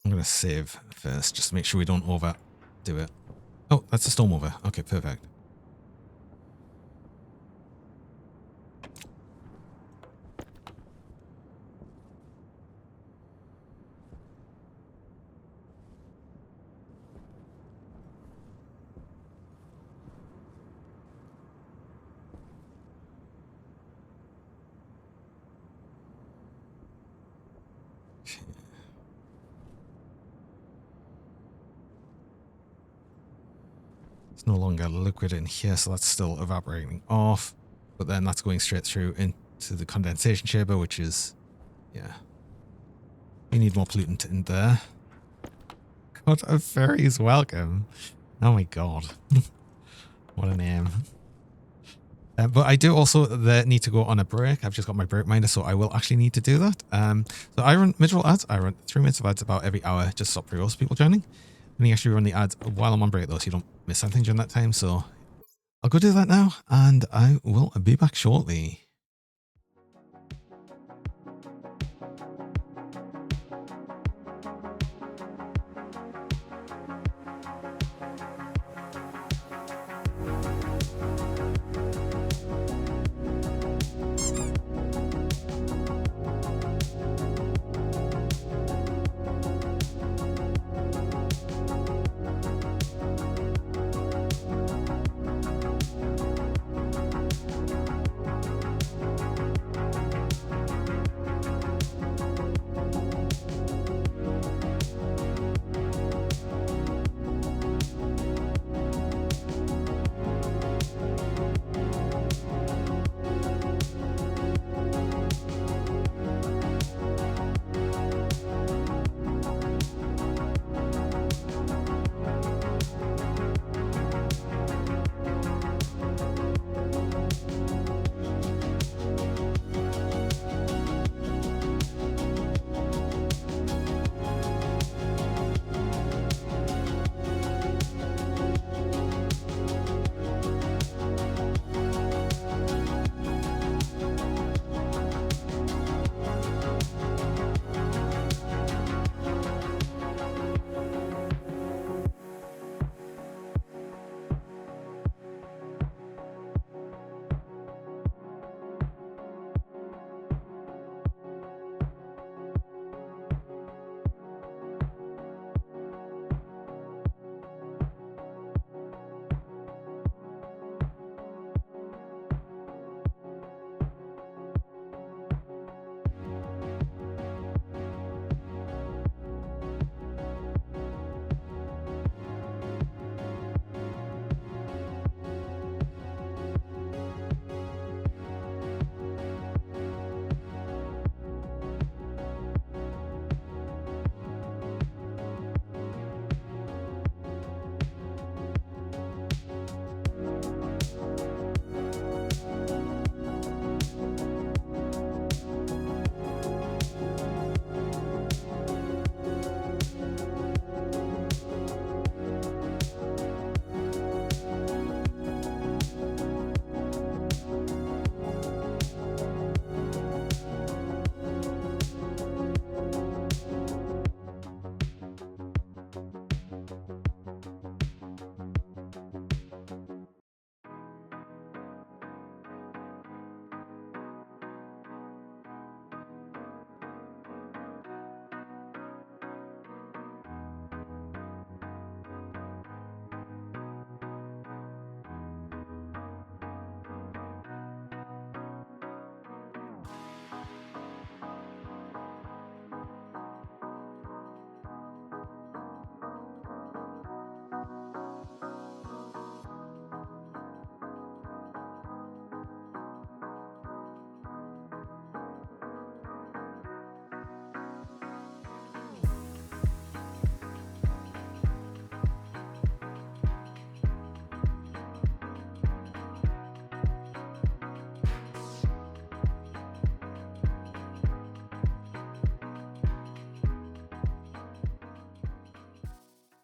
I'm going to save first, just to make sure we don't overdo it. Oh, that's a storm over. Okay, perfect. No longer liquid in here, so that's still evaporating off, but then that's going straight through into the condensation chamber, which is, yeah, we need more pollutant in there. God of Fairies, welcome. Oh my god. What a name. But I do also need to go on a break. I've just got my break minder, so I will actually need to do that. So I run mid-roll ads. I run 3 minutes of ads about every hour, just stop pre-rolls people joining. And you actually run the ads while I'm on break though, so you don't miss anything during that time. So I'll go do that now, and I will be back shortly.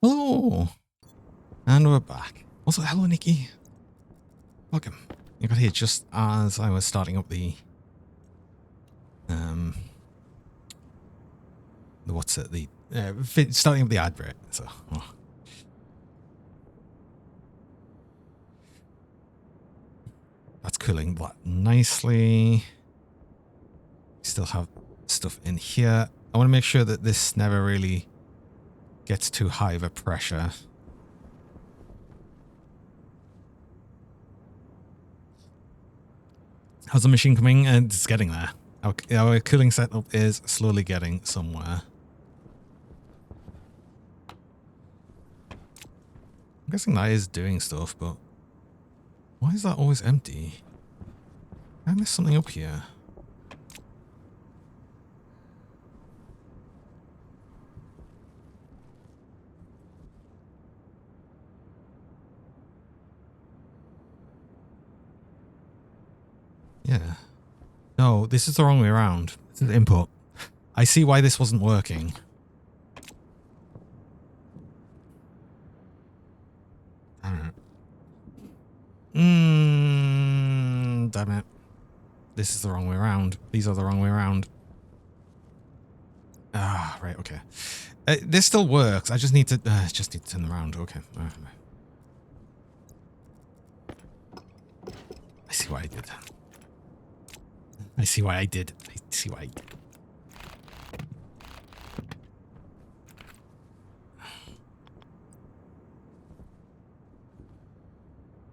Hello. And we're back. Also, hello, Nikki. Welcome. You got here just as I was starting up the what's it? The starting up the advert. So, that's cooling that nicely. Still have stuff in here. I want to make sure that this never really gets too high of a pressure. How's the machine coming? And it's getting there. Our cooling setup is slowly getting somewhere. I'm guessing that is doing stuff, but why is that always empty? I missed something up here. Yeah. No, this is the wrong way around. This is input. I see why this wasn't working. Damn it. This is the wrong way around. These are the wrong way around. Ah, right, okay. This still works. I just need to turn them around. Okay. I see why I did. I see why I did. I see why I did.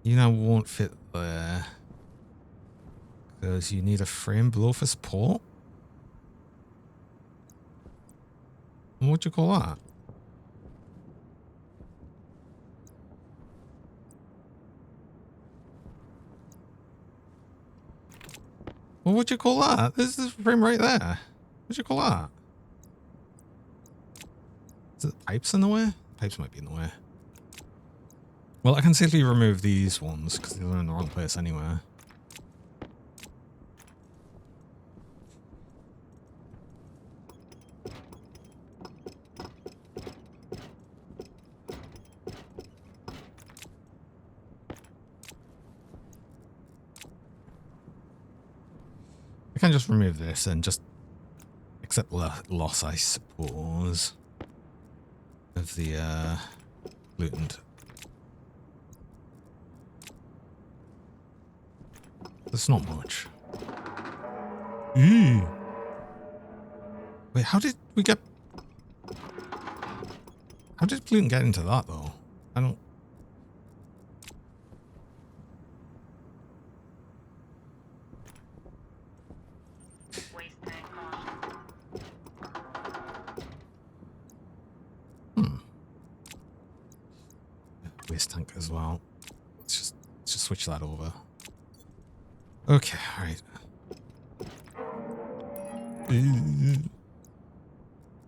You now won't fit there. Because you need a frame below for support? What would you call that? What would you call that? There's this frame right there. What would you call that? Is it pipes in the way? Pipes might be in the way. Well, I can safely remove these ones because they're in the wrong place anyway. I can just remove this and just accept loss, I suppose, of the pollutant. That's not much. Wait, how did we get... How did pollutant get into that, though? I don't... Waste tank caution. Waste tank as well. Let's just switch that over. Okay, alright. I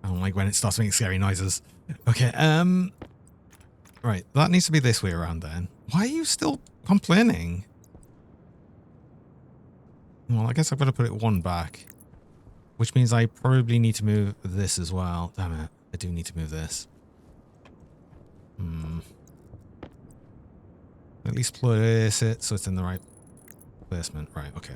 don't like when it starts making scary noises. Okay, right, that needs to be this way around then. Why are you still complaining? Well, I guess I've got to put it one back. Which means I probably need to move this as well. Damn it, I do need to move this. At least place it so it's in the right placement. Right, okay.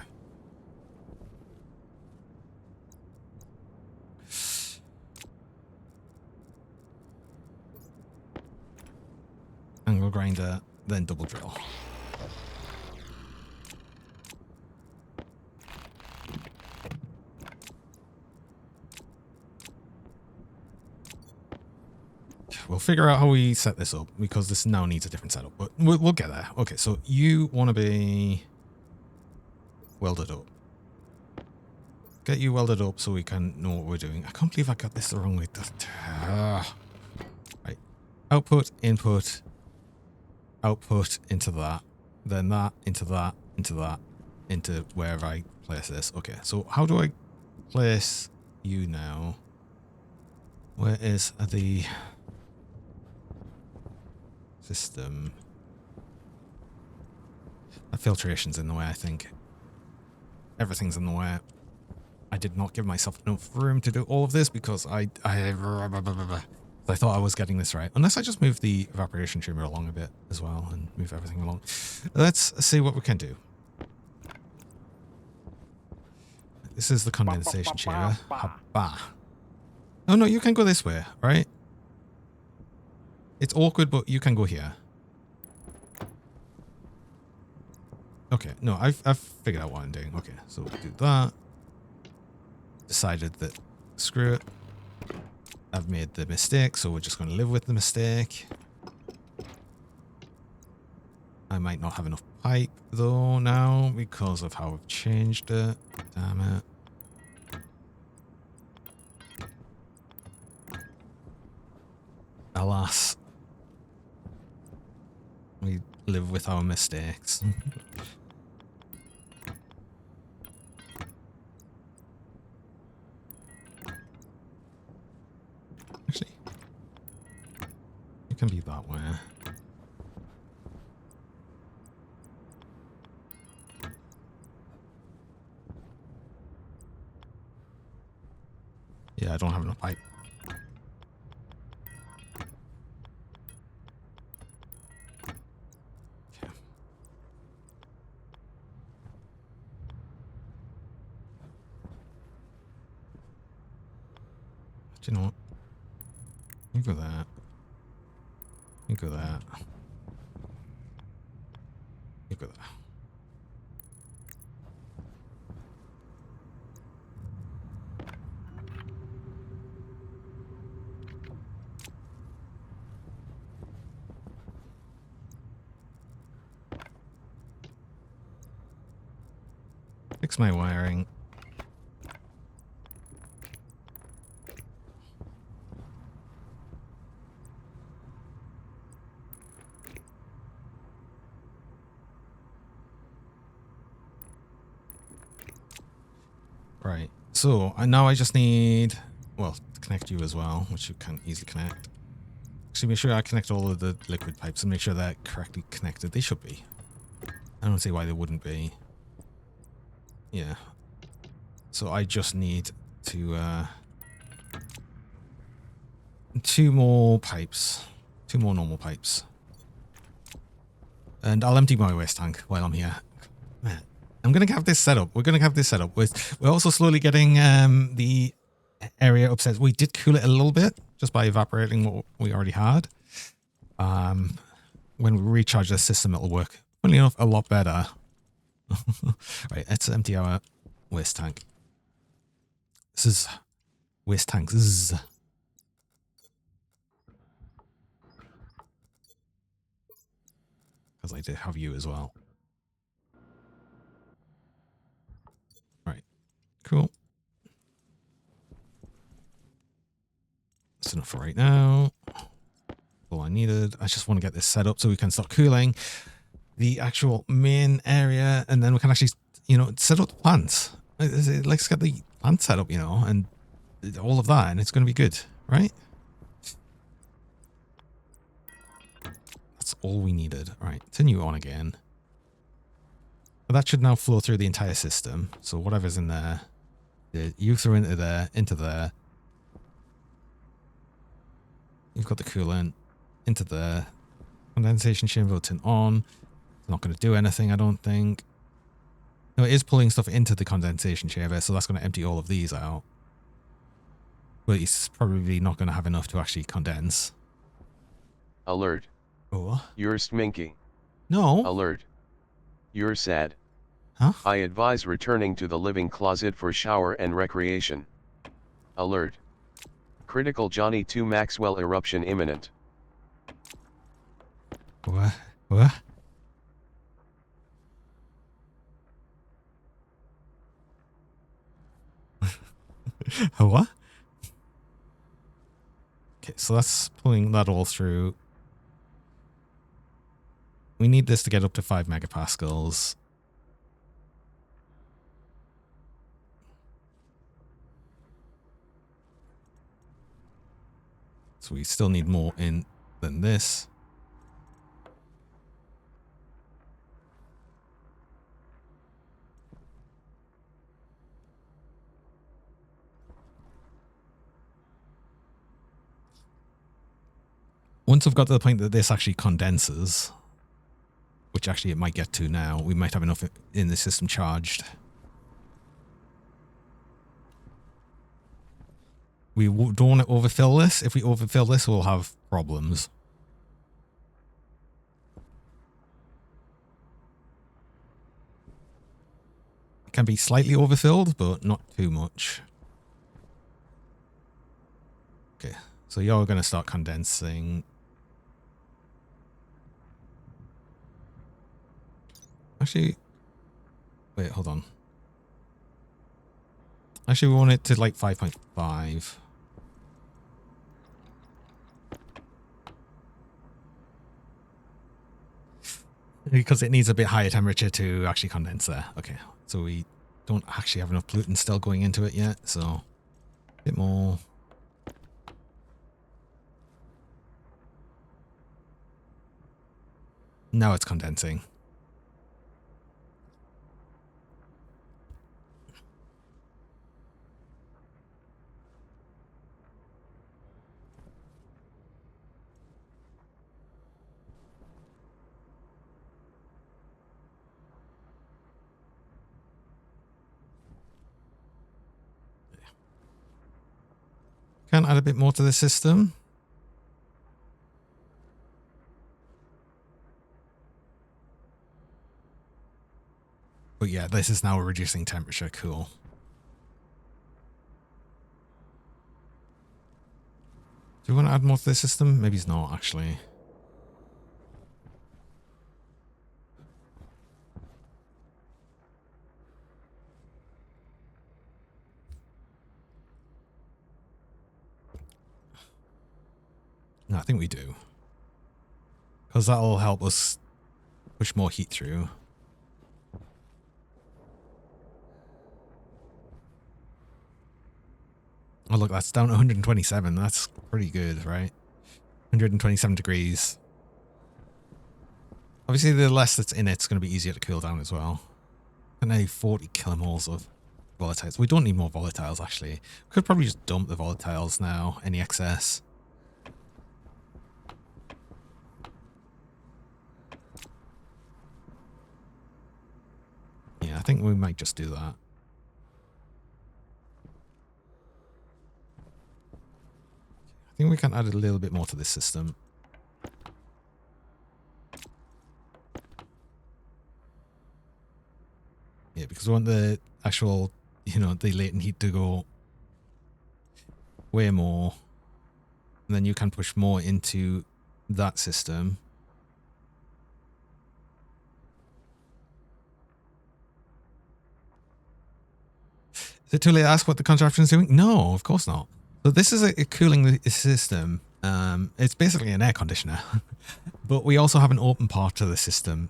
Angle grinder, then double drill. We'll figure out how we set this up because this now needs a different setup, but we'll get there. Okay, so you want to be welded up. Get you welded up so we can know what we're doing. I can't believe I got this the wrong way. Right. Output, input, output into that, then that, into that, into that, into wherever I place this. Okay, so how do I place you now? Where is the system? That filtration's in the way, I think. Everything's in the way. I did not give myself enough room to do all of this because I thought I was getting this right. Unless I just move the evaporation chamber along a bit as well and move everything along. Let's see what we can do. This is the condensation chamber. Haba. Oh no, you can go this way, right? It's awkward, but you can go here. Okay, no, I've figured out what I'm doing. Okay, so we'll do that. Decided that, screw it. I've made the mistake, so we're just going to live with the mistake. I might not have enough pipe, though, now, because of how I've changed it. Damn it. Alas. We live with our mistakes. Actually, it can be that way. Yeah, I don't have enough pipe. Okay. Do you know what? You go that. You go that. You go that. Fix my wiring. Right. So now I just need, well, to connect you as well, which you can easily connect. Actually, make sure I connect all of the liquid pipes and make sure they're correctly connected. They should be. I don't see why they wouldn't be. Yeah. So I just need to, 2 more pipes. 2 more normal pipes. And I'll empty my waste tank while I'm here. Man, I'm going to have this set up. We're going to have this set up. We're also slowly getting the area upstairs. We did cool it a little bit just by evaporating what we already had. When we recharge the system, it'll work, funny enough, a lot better. Right, let's empty our waste tank. This is waste tank. Because I did have you as well. Right, cool. That's enough for right now. All I needed. I just want to get this set up so we can start cooling the actual main area, and then we can actually, you know, set up the plants. Let's get the plant set up, you know, and all of that, and it's going to be good, right? That's all we needed. All right, continue on again. But that should now flow through the entire system. So whatever's in there, you throw into there, into there. You've got the coolant into there. Condensation chamber turn on. It's not going to do anything, I don't think. No, it is pulling stuff into the condensation chamber, so that's going to empty all of these out. But it's probably not going to have enough to actually condense. Alert. Oh. You're sminky. No. Alert. You're sad. Huh? I advise returning to the living closet for shower and recreation. Alert. Critical Johnny 2 Maxwell eruption imminent. What? What? What? Okay, so that's pulling that all through. We need this to get up to 5 megapascals. So we still need more in than this. once we've got to the point that this actually condenses, which actually it might get to now, we might have enough in the system charged. We don't want to overfill this. If we overfill this, we'll have problems. It can be slightly overfilled, but not too much. Okay, so you're going to start condensing. Actually, wait, hold on. Actually, we want it to like 5.5. Because it needs a bit higher temperature to actually condense there. Okay, so we don't actually have enough pollutant still going into it yet, so a bit more. Now it's condensing. Can add a bit more to the system. But yeah, this is now reducing temperature. Cool. Do you want to add more to the system? Maybe it's not, actually. No, I think we do. Because that'll help us push more heat through. Oh, look, that's down to 127. That's pretty good, right? 127 degrees. Obviously, the less that's in it, it's going to be easier to cool down as well. And now 40 kilomoles of volatiles. We don't need more volatiles, actually. We could probably just dump the volatiles now, any excess. Yeah, I think we might just do that. I think we can add a little bit more to this system. Yeah, because we want the actual, you know, the latent heat to go way more. And then you can push more into that system. Is it too late to ask what the contraption is doing? No, of course not. So this is a cooling system. It's basically an air conditioner, but we also have an open part to the system.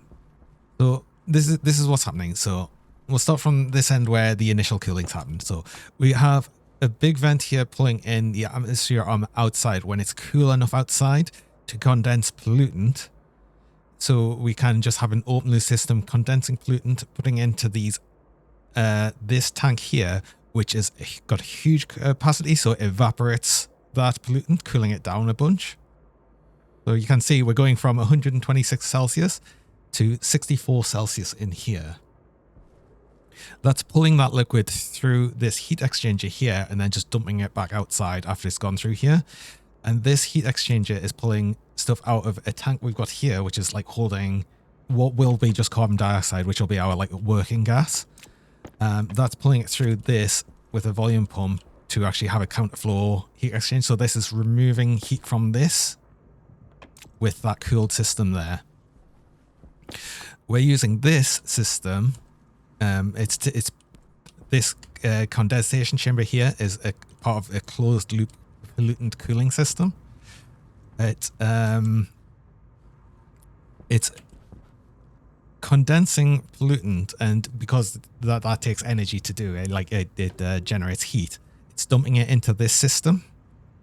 So this is what's happening. So we'll start from this end where the initial cooling's happened. So we have a big vent here pulling in the atmosphere on the outside when it's cool enough outside to condense pollutant. So we can just have an open loop system condensing pollutant, putting into these this tank here, which is got huge capacity, so it evaporates that pollutant, cooling it down a bunch. So you can see we're going from 126 Celsius to 64 Celsius in here. That's pulling that liquid through this heat exchanger here and then just dumping it back outside after it's gone through here. And this heat exchanger is pulling stuff out of a tank we've got here, which is like holding what will be just carbon dioxide, which will be our like working gas. That's pulling it through this with a volume pump to actually have a counterflow heat exchange. So this is removing heat from this with that cooled system there. We're using this system. It's this condensation chamber here is a part of a closed loop pollutant cooling system. It's condensing pollutant, and because that takes energy to do it, like it generates heat, it's dumping it into this system.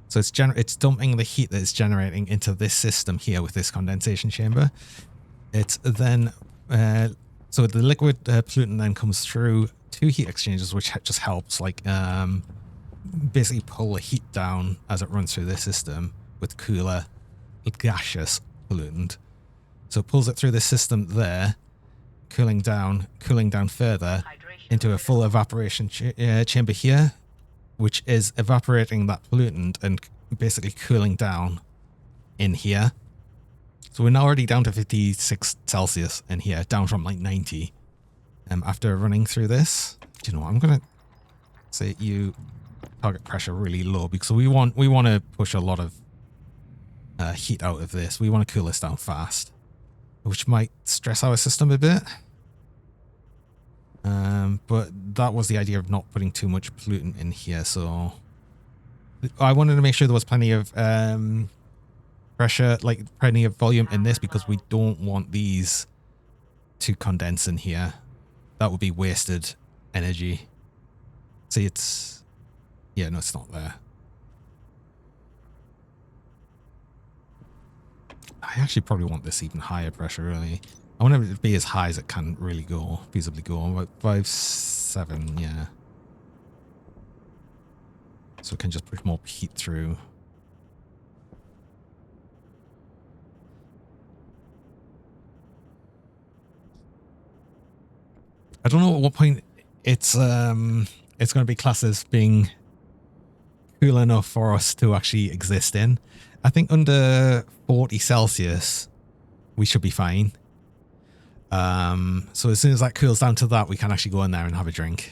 So it's dumping the heat that it's generating into this system here with this condensation chamber. It's then so the liquid pollutant then comes through two heat exchangers, which just helps like basically pull the heat down as it runs through this system with cooler gaseous pollutant. So it pulls it through the system there, cooling down further into a full evaporation chamber here, which is evaporating that pollutant and basically cooling down in here. So we're now already down to 56 Celsius in here, down from like 90. After running through this, do you know what? I'm gonna say you target pressure really low because we want to push a lot of heat out of this. We want to cool this down fast, which might stress our system a bit. But that was the idea of not putting too much pollutant in here. So I wanted to make sure there was plenty of pressure, like plenty of volume in this, because we don't want these to condense in here. That would be wasted energy. See, it's... yeah, no, it's not there. I actually probably want this even higher pressure, really. I want it to be as high as it can really go, feasibly go. About 5.7, yeah. So it can just push more heat through. I don't know at what point it's going to be classed as being cool enough for us to actually exist in. I think under 40 Celsius, we should be fine. So as soon as that cools down to that, we can actually go in there and have a drink.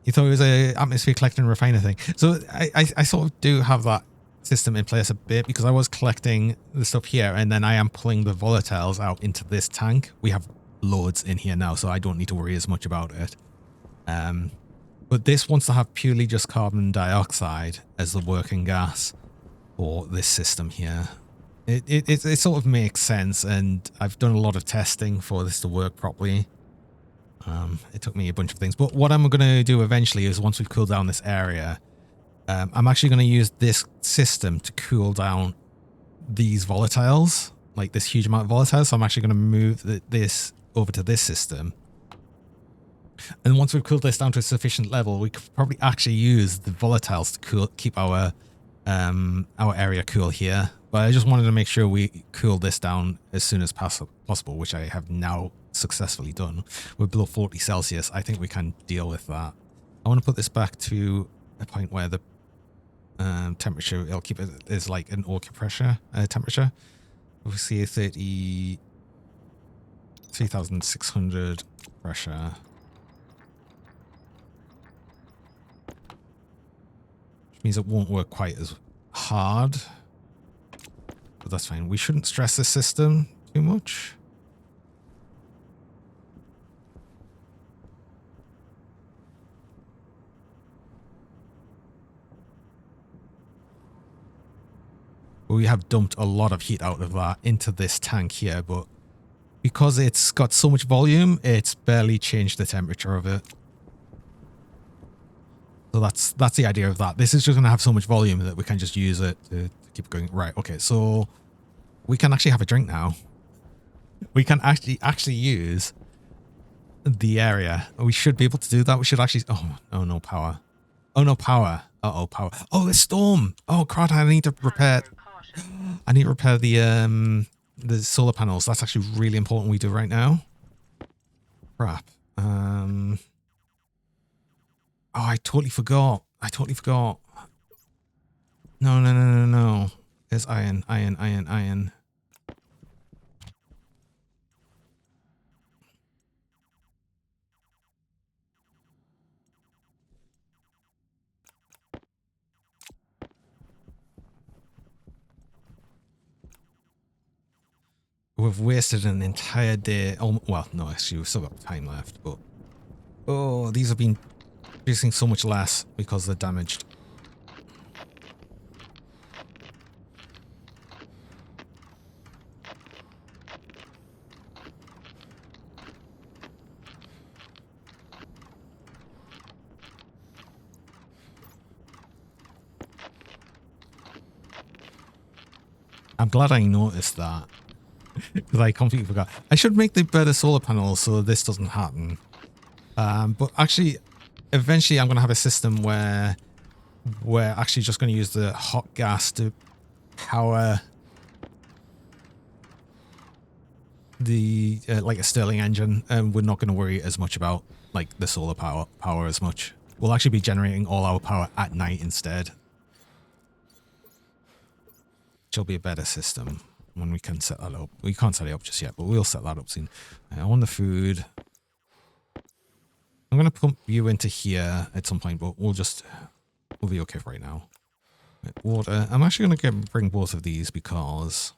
You thought it was a atmosphere collector and refiner thing. So I sort of do have that system in place a bit, because I was collecting the stuff here and then I am pulling the volatiles out into this tank. We have loads in here now, so I don't need to worry as much about it. But this wants to have purely just carbon dioxide as the working gas for this system here. It sort of makes sense, and I've done a lot of testing for this to work properly. It took me a bunch of things, but what I'm going to do eventually is, once we've cooled down this area, I'm actually going to use this system to cool down these volatiles, like this huge amount of volatiles. So I'm actually going to move this over to this system. And once we've cooled this down to a sufficient level, we could probably actually use the volatiles to keep our area cool here. But I just wanted to make sure we cool this down as soon as possible, which I have now successfully done. We're below 40 Celsius. I think we can deal with that. I want to put this back to a point where the temperature, it'll keep it as like an okay pressure temperature. We see a 3,600 pressure. Which means it won't work quite as hard. But that's fine. We shouldn't stress the system too much. We have dumped a lot of heat out of that into this tank here, but because it's got so much volume, it's barely changed the temperature of it. So that's the idea of that. This is just going to have so much volume that we can just use it to keep going. Right, okay, so we can actually have a drink now. We can actually use the area. We should be able to do that. We should actually... oh no, power. Oh, no, power. Uh-oh, power. Oh, the storm. Oh, crap, I need to repair... I need to repair the solar panels. That's actually really important we do right now. Crap. Oh, I totally forgot. No. There's iron. We've wasted an entire day. Oh, well, no, actually, we've still got time left, but... oh, these have been producing so much less because they're damaged. I'm glad I noticed that. Because I completely forgot. I should make the better solar panels so this doesn't happen. But actually, eventually I'm going to have a system where we're actually just going to use the hot gas to power the like a Stirling engine, and we're not going to worry as much about like the solar power as much. We'll actually be generating all our power at night instead, which will be a better system when we can set that up. We can't set it up just yet, but we'll set that up soon. I want the food. I'm going to pump you into here at some point, but we'll be okay for right now. Water. I'm actually going to bring both of these because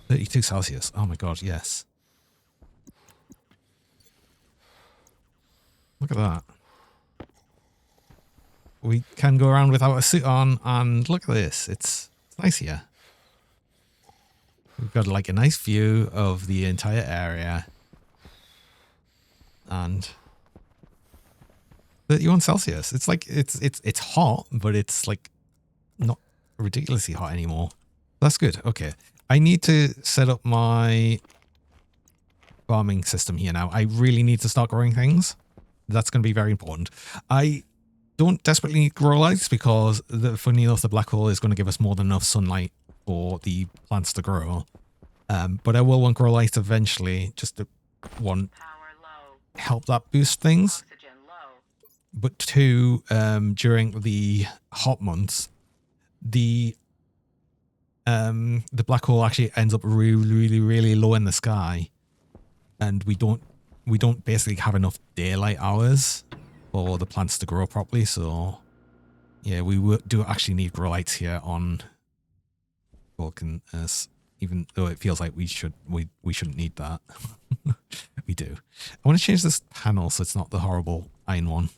32 Celsius. Oh my god, yes. Look at that. We can go around without a suit on, and look at this. It's nice here. We've got like a nice view of the entire area. And 31 Celsius. It's like it's hot, but it's like not ridiculously hot anymore. That's good. Okay. I need to set up my farming system here now. I really need to start growing things. That's going to be very important. I don't desperately need grow lights because, funny enough, the black hole is going to give us more than enough sunlight for the plants to grow. But I will want grow lights eventually, just to help that boost things. But two, during the hot months, the black hole actually ends up really low in the sky, and we don't basically have enough daylight hours for the plants to grow properly. So yeah, we do actually need grow lights here on Vulcan, even though it feels like we shouldn't need that. We do. I want to change this panel so it's not the horrible iron one.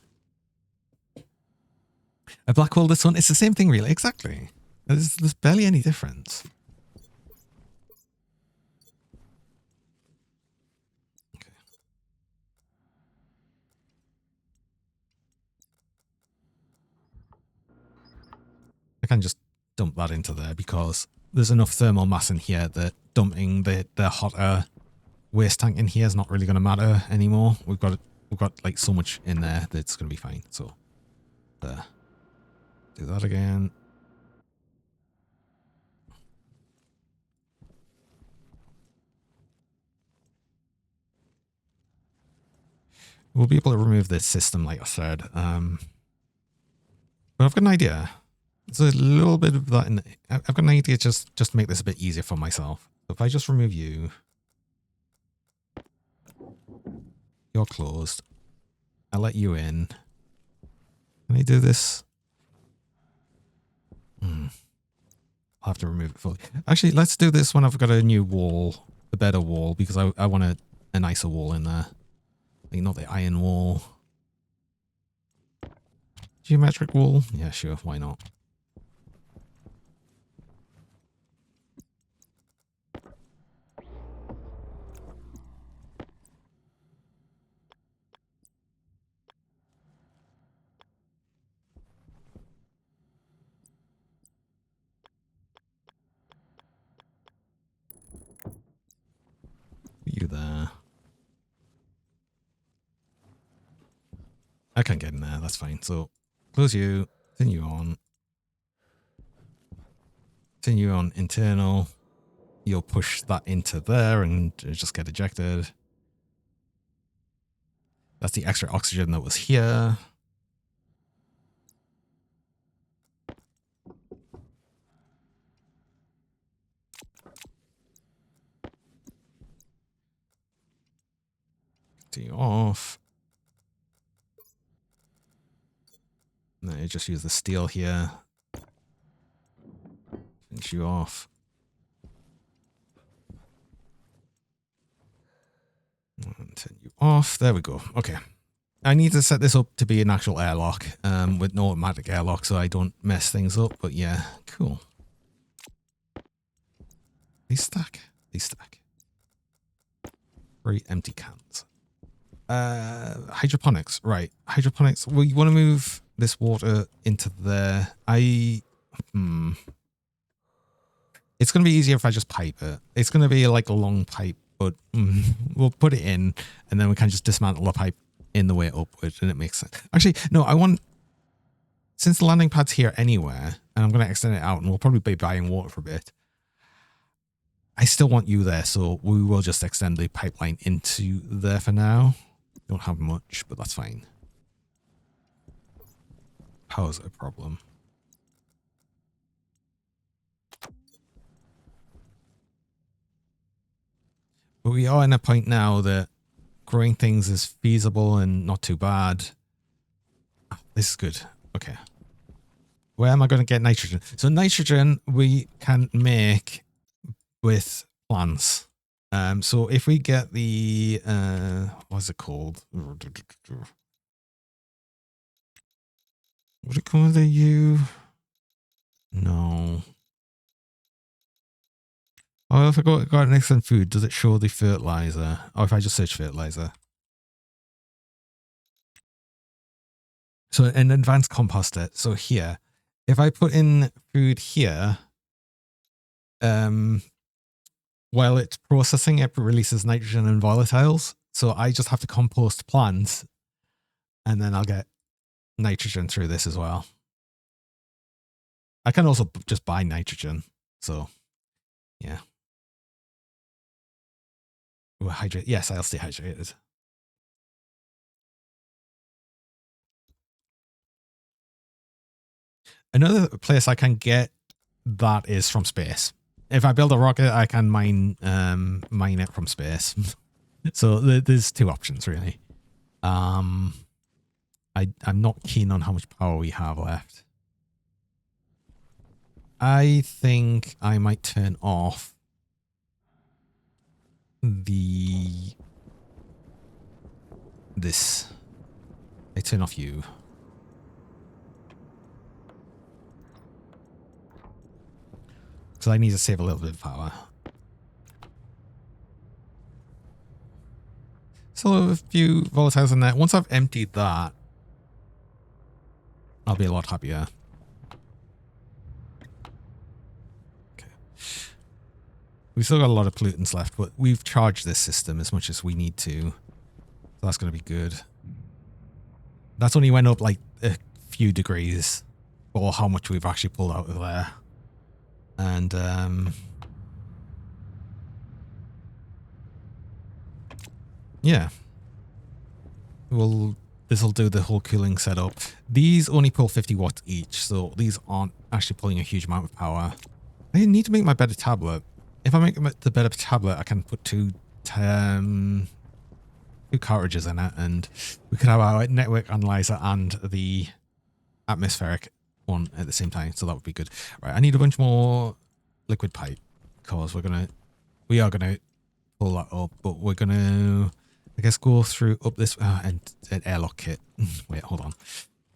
A black hole, this one, it's the same thing really. Exactly. There's barely any difference. Okay. I can just dump that into there because there's enough thermal mass in here that dumping the hotter waste tank in here is not really going to matter anymore. We've got like so much in there that it's going to be fine. So there. Do that again. We'll be able to remove this system, like I said. But I've got an idea. There's a little bit of that in. I've got an idea just to make this a bit easier for myself. So if I just remove you, you're closed. I let you in. Can I do this? I'll have to remove it fully. Actually, let's do this when I've got a new wall, a better wall, because I want a nicer wall in there. Like not the iron wall. Geometric wall? Yeah, sure. Why not? You there. I can't get in there. That's fine. So close you. Continue on. Continue on internal. You'll push that into there and just get ejected. That's the extra oxygen that was here. Continue off. And then you just use the steel here. Finish you off. And turn you off. There we go. Okay. I need to set this up to be an actual airlock with no automatic airlock so I don't mess things up. But yeah, cool. These stack. 3 empty cans. Hydroponics. Right. Hydroponics. Well, you want to move this water into there. It's going to be easier if I just pipe it. It's going to be like a long pipe, but we'll put it in and then we can just dismantle the pipe in the way upward and it makes sense. Actually, no, I want since the landing pad's here anywhere, and I'm going to extend it out, and we'll probably be buying water for a bit, I still want you there, so we will just extend the pipeline into there for now. Don't have much, but that's fine. Power's a problem. But we are in a point now that growing things is feasible and not too bad. This is good. Okay. Where am I going to get nitrogen? So nitrogen we can make with plants. So if we get the, what's it called? Would it come with a U? No. Oh, if I got an excellent food, does it show the fertilizer? Oh, if I just search fertilizer. So an advanced composter. So here, if I put in food here, while it's processing, it releases nitrogen and volatiles. So I just have to compost plants, and then I'll get nitrogen through this as well. I can also just buy nitrogen. So, yeah. We'll hydrate. Yes, I'll stay hydrated. Another place I can get that is from space. If I build a rocket, I can mine it from space. So there's two options really. I'm not keen on how much power we have left. I think I might turn off this. I turn off you. So I need to save a little bit of power. So a few volatiles in there. Once I've emptied that, I'll be a lot happier. Okay. We've still got a lot of pollutants left, but we've charged this system as much as we need to. So that's going to be good. That's only went up like a few degrees for how much we've actually pulled out of there. And yeah, this will do the whole cooling setup. These only pull 50 watts each, so these aren't actually pulling a huge amount of power. I need to make my better tablet. If I make the better tablet, I can put two cartridges in it, and we could have our network analyzer and the atmospheric one at the same time, so that would be good. Right, I need a bunch more liquid pipe because we are gonna pull that up, but we're gonna, I guess, go through up this and an airlock kit. Wait, hold on.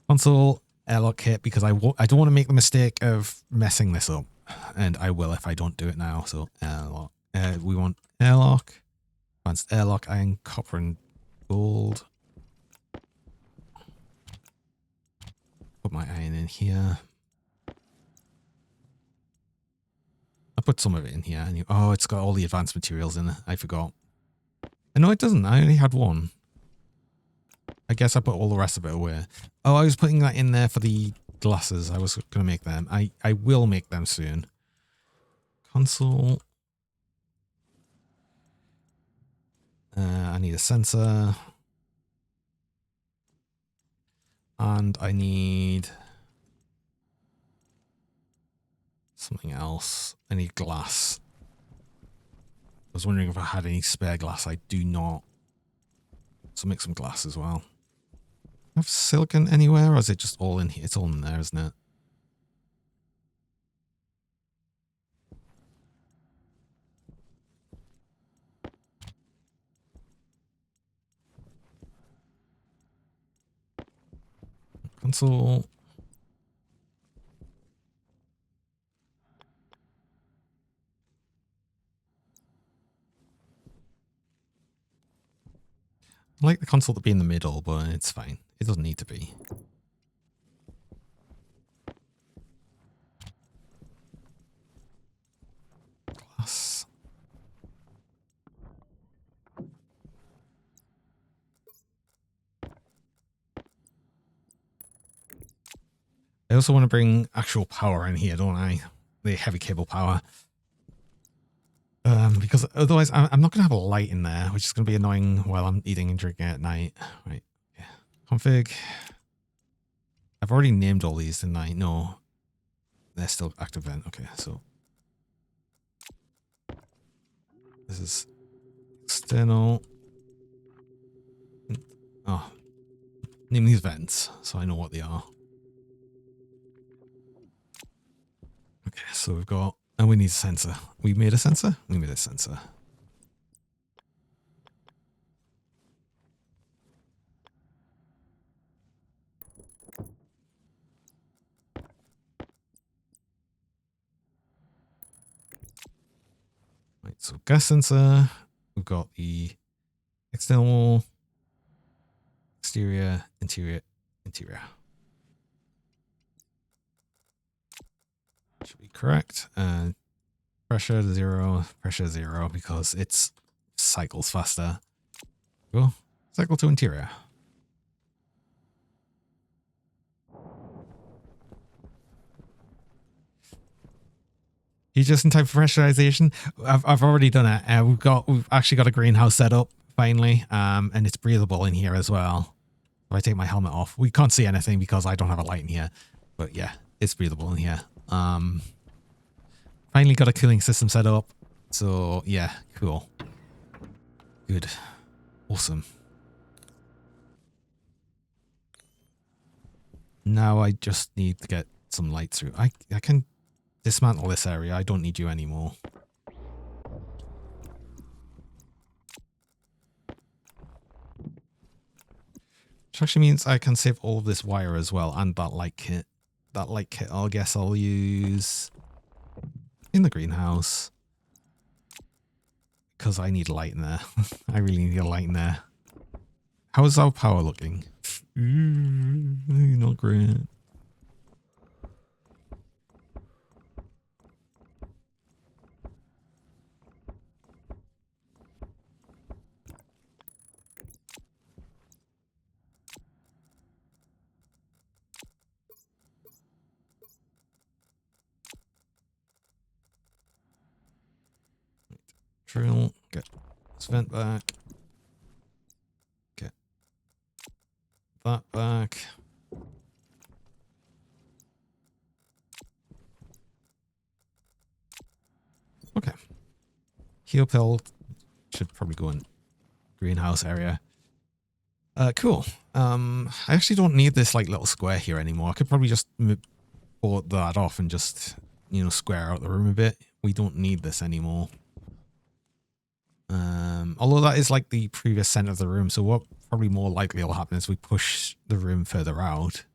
Console airlock kit, because I don't want to make the mistake of messing this up, and I will if I don't do it now. So airlock. We want airlock, advanced airlock, iron, copper, and gold. Put my iron in here. I put some of it in here. And oh, it's got all the advanced materials in it. I forgot. No, it doesn't. I only had one. I guess I put all the rest of it away. Oh, I was putting that in there for the glasses. I was going to make them. I will make them soon. Console. I need a sensor. And I need something else. I need glass. I was wondering if I had any spare glass. I do not. So make some glass as well. Have silicon anywhere, or is it just all in here? It's all in there, isn't it? Console. I like the console to be in the middle, but it's fine. It doesn't need to be. Glass. I also want to bring actual power in here, don't I? The heavy cable power. Because otherwise I'm not going to have a light in there, which is going to be annoying while I'm eating and drinking at night. Right. Yeah. Config. I've already named all these, didn't I? No. They're still active then. Okay, so this is external. Oh, name these vents so I know what they are. Okay, so we've got, and we need a sensor. We made a sensor? We made a sensor. Right, so gas sensor. We've got the external, exterior, interior, interior. Should be correct. And pressure 0 because it's cycles faster. Go. Cycle to interior. You just in time for pressurization. I've already done it. We've actually got a greenhouse set up finally, and it's breathable in here as well. If I take my helmet off, we can't see anything because I don't have a light in here. But yeah, it's breathable in here. Finally got a cooling system set up. So yeah, cool. Good. Awesome. Now I just need to get some light through. I can dismantle this area. I don't need you anymore. Which actually means I can save all of this wire as well and that light kit. That light kit I guess I'll use in the greenhouse. Because I need light in there. I really need a light in there. How is our power looking? Not great. Drill. Get this vent back. Get that back. Okay. Heal pill should probably go in greenhouse area. Cool. I actually don't need this like little square here anymore. I could probably just pull that off and just, you know, square out the room a bit. We don't need this anymore. Although that is like the previous center of the room, so what probably more likely will happen is we push the room further out,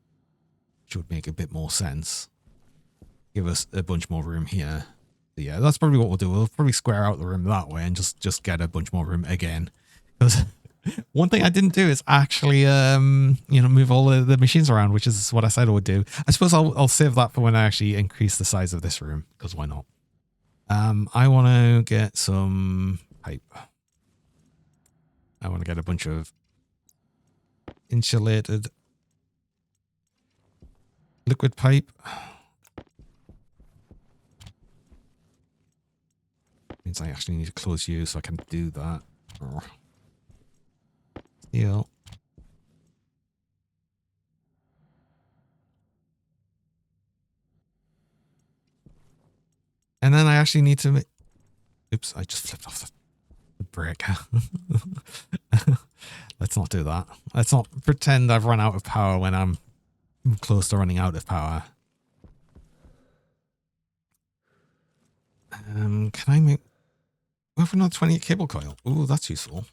which would make a bit more sense. Give us a bunch more room here. So yeah, that's probably what we'll do. We'll probably square out the room that way and just get a bunch more room again. Because one thing I didn't do is actually, you know, move all the machines around, which is what I said I would do. I suppose I'll save that for when I actually increase the size of this room, because why not? I want to get some pipe. I want to get a bunch of insulated liquid pipe. Means I actually need to close you so I can do that. Steel. And then I actually need to make... Oops, I just flipped off the brick. Let's not do that. Let's not pretend I've run out of power when I'm close to running out of power. Can I make... We have another 28 cable coil. Ooh, that's useful.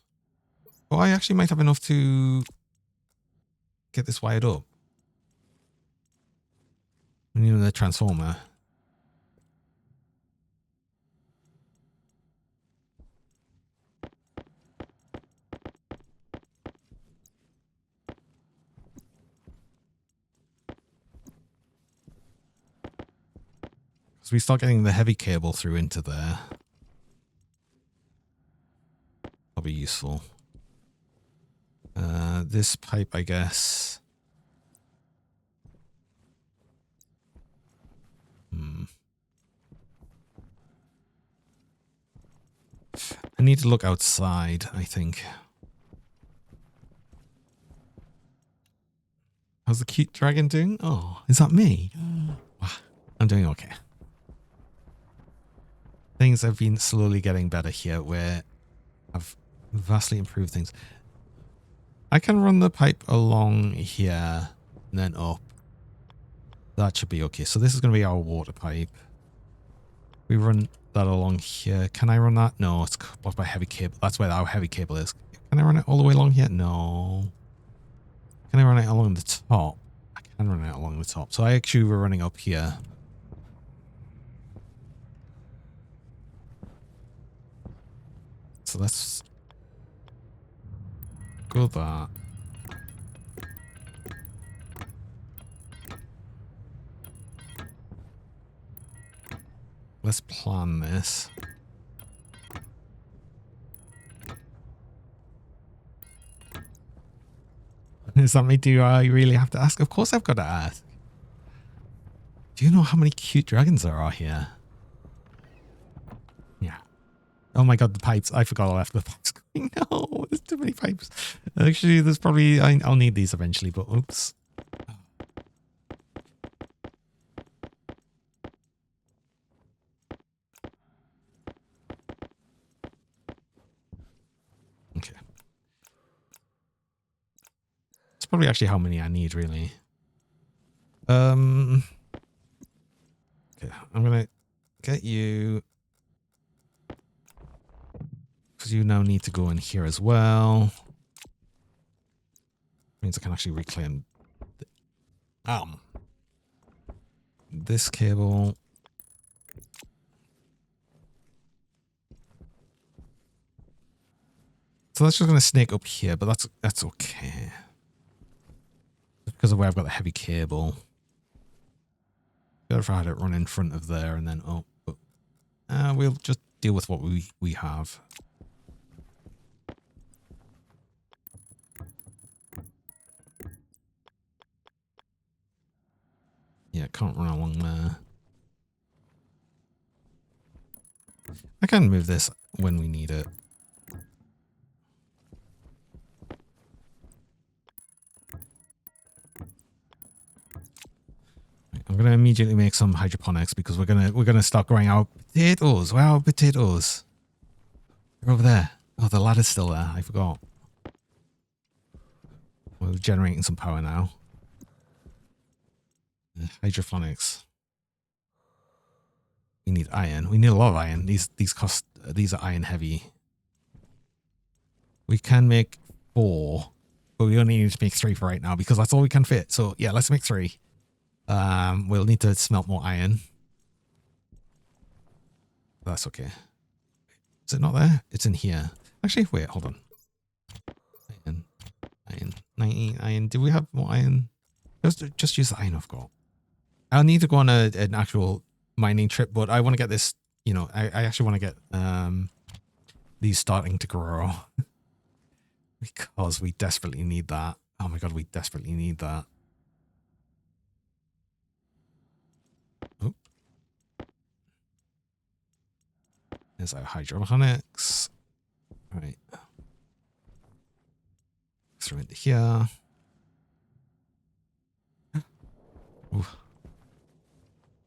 Oh, I actually might have enough to get this wired up. We need the transformer. So we start getting the heavy cable through into there. That'll be useful. This pipe, I guess. I need to look outside, I think. How's the cute dragon doing? Oh, is that me? Wow, I'm doing okay. Things have been slowly getting better here where I've vastly improved things. I can run the pipe along here and then up. That should be okay. So this is going to be our water pipe. We run that along here. Can I run that? No, it's blocked by heavy cable. That's where our heavy cable is. Can I run it all the way along here? No. Can I run it along the top? I can run it along the top. So I actually were running up here. So let's go that. Let's plan this. Is that me? Do I really have to ask? Of course I've got to ask. Do you know how many cute dragons there are here? Yeah. Oh my god, the pipes. I forgot I left the pipes going. No, there's too many pipes. Actually, there's probably... I'll need these eventually, but oops. Okay. It's probably actually how many I need, really. Okay, I'm gonna get you... because you now need to go in here as well. Means I can actually reclaim this cable. So that's just going to snake up here, but that's okay. Because of where I've got the heavy cable. Better if I had it run in front of there and then up. But we'll just deal with what we have. Yeah, can't run along there. I can move this when we need it. I'm gonna immediately make some hydroponics because we're gonna start growing our potatoes. Wow, potatoes. They're over there. Oh, the ladder's still there. I forgot. We're generating some power now. Hydroponics. We need iron. We need a lot of iron. These are iron heavy. We can make 4, but we only need to make 3 for right now because that's all we can fit. So yeah, let's make 3. We'll need to smelt more iron. That's okay. Is it not there? It's in here. Actually, wait, hold on. Iron. 19 iron. Do we have more iron? Just use the iron I've got. I'll need to go on an actual mining trip, but I want to get this, you know, I actually want to get these starting to grow. Because we desperately need that. Oh my god, we desperately need that. Oh. There's our hydroponics. All right. Throw into here. Ooh.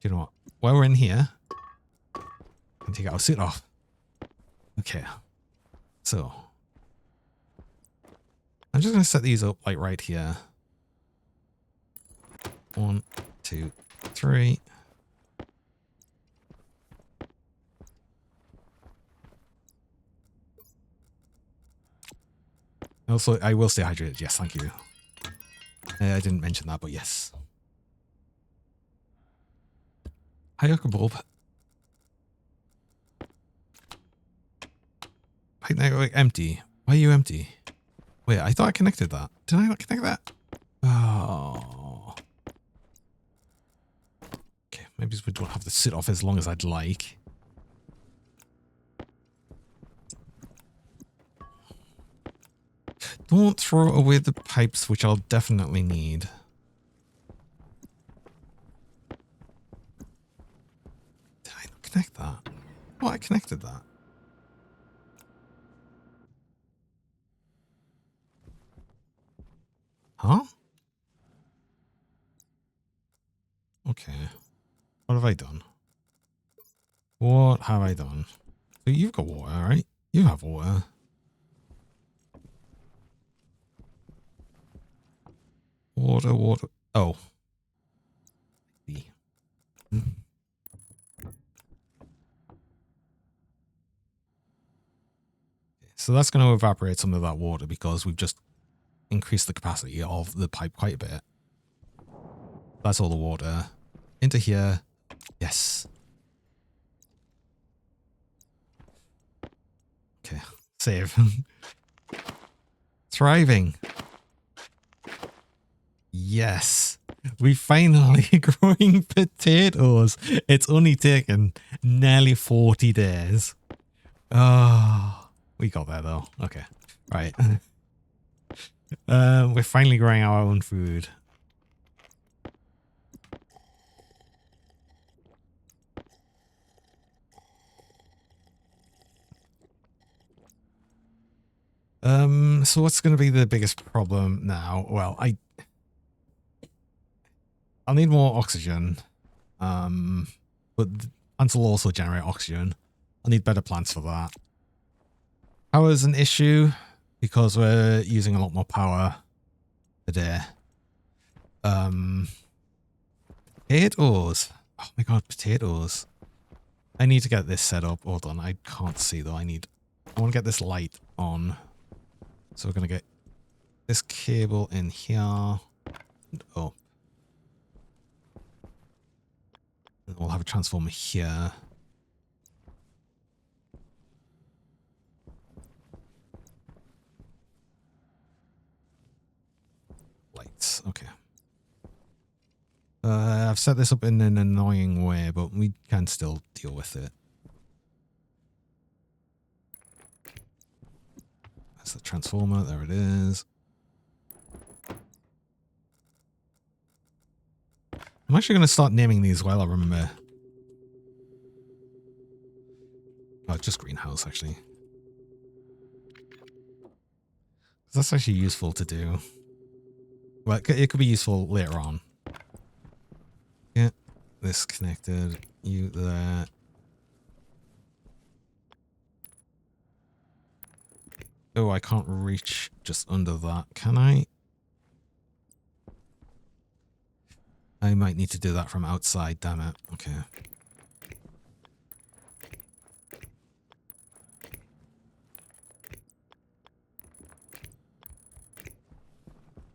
You know what? While we're in here, I can take our suit off. Okay. So I'm just gonna set these up like right here. 1, 2, 3. Also, I will stay hydrated. Yes, thank you. I didn't mention that, but yes. Hi, Uncle Bob. Pipe network empty. Why are you empty? Wait, I thought I connected that. Did I not connect that? Oh. Okay, maybe we don't have to sit off as long as I'd like. Don't throw away the pipes, which I'll definitely need. Did I not connect that? Oh, I connected that. What have I done? What have I done? So you've got water, right? You have water. Water, water. Oh. So that's going to evaporate some of that water because we've just increased the capacity of the pipe quite a bit. That's all the water. Into here. Yes. Okay. Save. Thriving. Yes. We finally growing potatoes. It's only taken nearly 40 days. Oh, we got there though. Okay. Right. We're finally growing our own food. So what's going to be the biggest problem now? Well, I'll need more oxygen. But plants will also generate oxygen. I'll need better plants for that. Power is an issue because we're using a lot more power today. Potatoes. Oh my god, potatoes. I need to get this set up. Hold on, I can't see though. I want to get this light on. So we're going to get this cable in here. Oh. And we'll have a transformer here. Lights. Okay. I've set this up in an annoying way, but we can still deal with it. That's the transformer. There it is. I'm actually going to start naming these while I remember. Oh, just greenhouse, actually. That's actually useful to do. Well, it could be useful later on. Yeah, this connected. You there. Oh, I can't reach just under that, can I? I might need to do that from outside, damn it. Okay.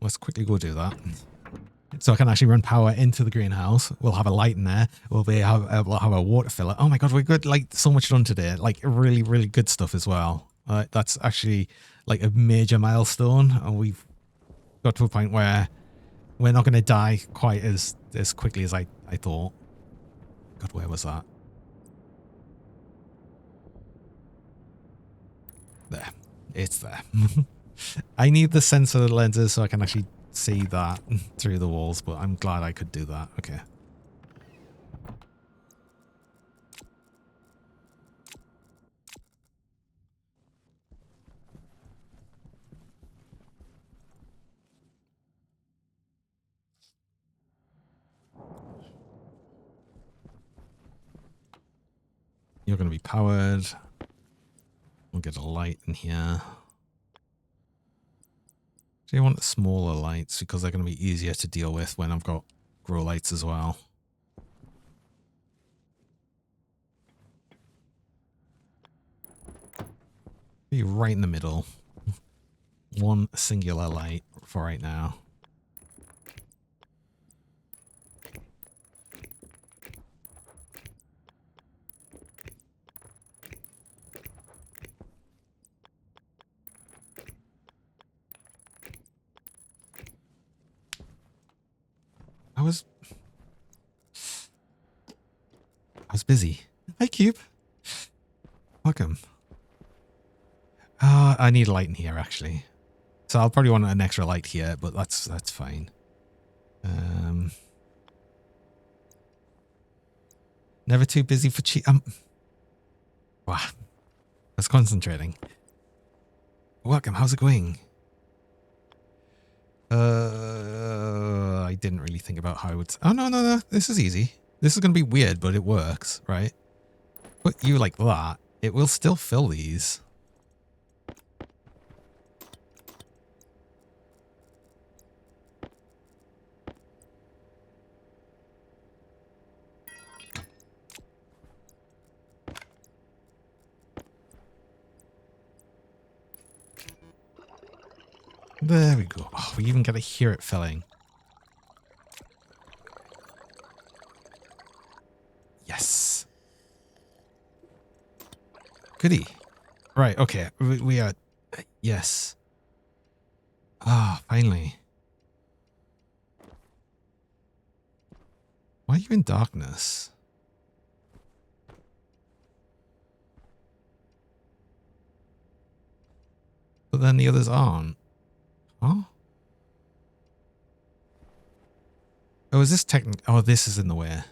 Let's quickly go do that. So I can actually run power into the greenhouse. We'll have a light in there. We'll have a water filler. Oh my god, we've got like so much done today. Like really, really good stuff as well. That's actually like a major milestone, and we've got to a point where we're not going to die quite as quickly as I thought. God, where was that? There. It's there. I need the sensor lenses so I can actually see that through the walls, but I'm glad I could do that. Okay. You're going to be powered. We'll get a light in here. Do you want the smaller lights because they're going to be easier to deal with when I've got grow lights as well? Be right in the middle. One singular light for right now. I was busy. Hi, Cube. Welcome. I need a light in here, actually. So I'll probably want an extra light here, but that's fine. Never too busy for wow. I was concentrating. Welcome. How's it going? I didn't really think about how I would. Oh no. This is easy. This is going to be weird, but it works, right? Put you like that. It will still fill these. There we go. Oh, we even get to hear it filling. Yes. Goody. Right, okay. We are... Yes. Ah, finally. Why are you in darkness? But then the others aren't. Huh? Oh, is this technical? Oh, this is in the way.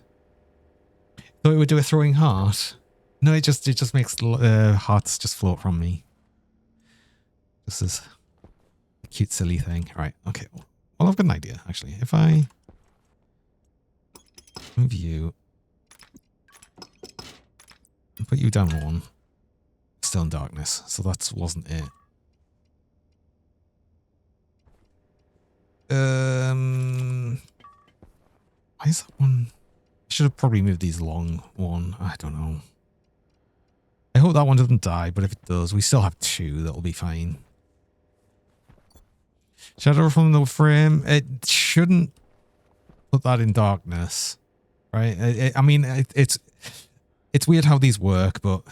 Thought it would do a throwing heart. No, it just makes hearts just float from me. This is a cute, silly thing. All right, okay. Well, I've got an idea, actually. If I move you and put you down one, still in darkness. So that wasn't it. Why is that one? I should have probably moved these along one. I don't know. I hope that one doesn't die, but if it does, we still have two. That'll be fine. Shadow from the frame. It shouldn't put that in darkness, right? I mean, it's weird how these work, but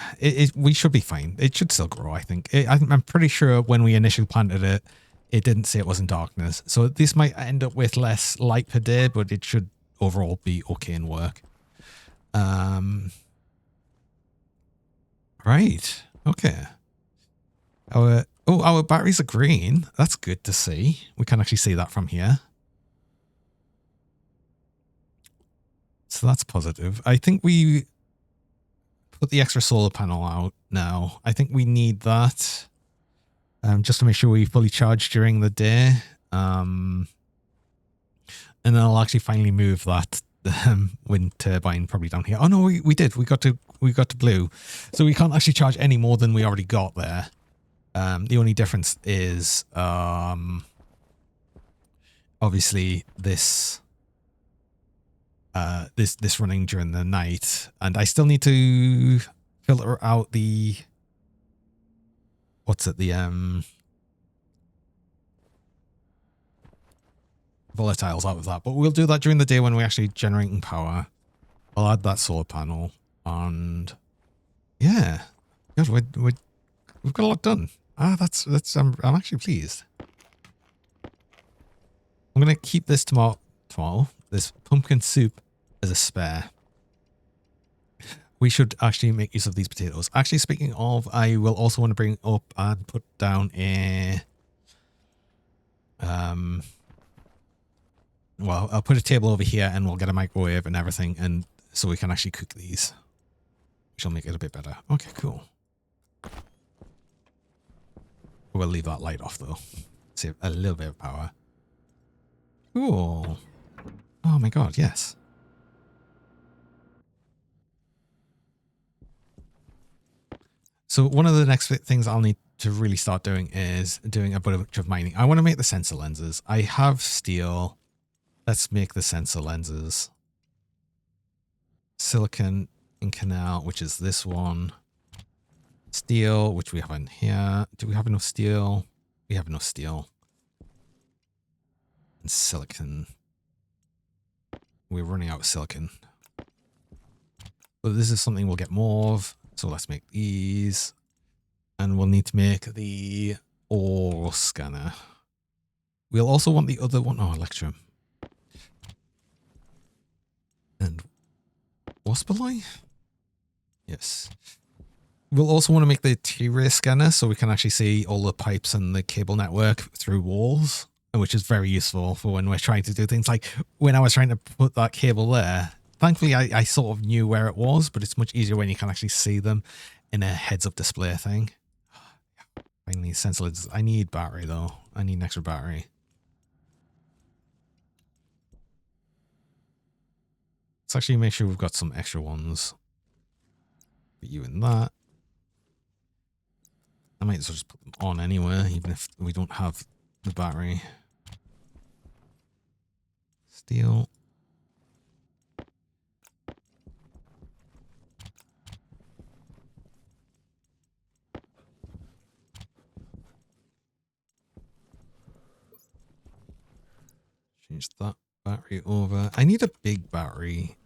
we should be fine. It should still grow, I think. I'm pretty sure when we initially planted it, it didn't say it was in darkness. So this might end up with less light per day, but it should overall be okay and work. Right. Okay. Our batteries are green. That's good to see. We can actually see that from here. So that's positive. I think we put the extra solar panel out now. I think we need that just to make sure we fully charge during the day. And then I'll actually finally move that wind turbine probably down here. Oh no, we did. We got to blue. So we can't actually charge any more than we already got there. The only difference is obviously this this running during the night, and I still need to filter out the volatiles out of that, but we'll do that during the day when we're actually generating power. I'll add that solar panel, and yeah, good. We've got a lot done. That's I'm actually pleased. I'm gonna keep this tomorrow. This pumpkin soup as a spare. We should actually make use of these potatoes. Actually, speaking of, I will also want to bring up and put down a well, I'll put a table over here and we'll get a microwave and everything, and so we can actually cook these, which will make it a bit better. Okay, cool. We'll leave that light off though. Save a little bit of power. Cool. Oh my god, yes. So one of the next things I'll need to really start doing is doing a bunch of mining. I want to make the sensor lenses. I have steel. Let's make the sensor lenses. Silicon in canal, which is this one. Steel, which we have in here. Do we have enough steel? We have enough steel. And silicon. We're running out of silicon. But this is something we'll get more of. So let's make these. And we'll need to make the ore scanner. We'll also want the other one. Oh, Electrum. And Waspaloi? Yes. We'll also want to make the T-ray scanner so we can actually see all the pipes and the cable network through walls, which is very useful for when we're trying to do things like when I was trying to put that cable there. Thankfully, I sort of knew where it was, but it's much easier when you can actually see them in a heads-up display thing. Finally, sensor lenses. I need battery, though. I need an extra battery. Let's actually make sure we've got some extra ones. Put you in that. I might as well just put them on anywhere, even if we don't have the battery. Steel. Change that battery over. I need a big battery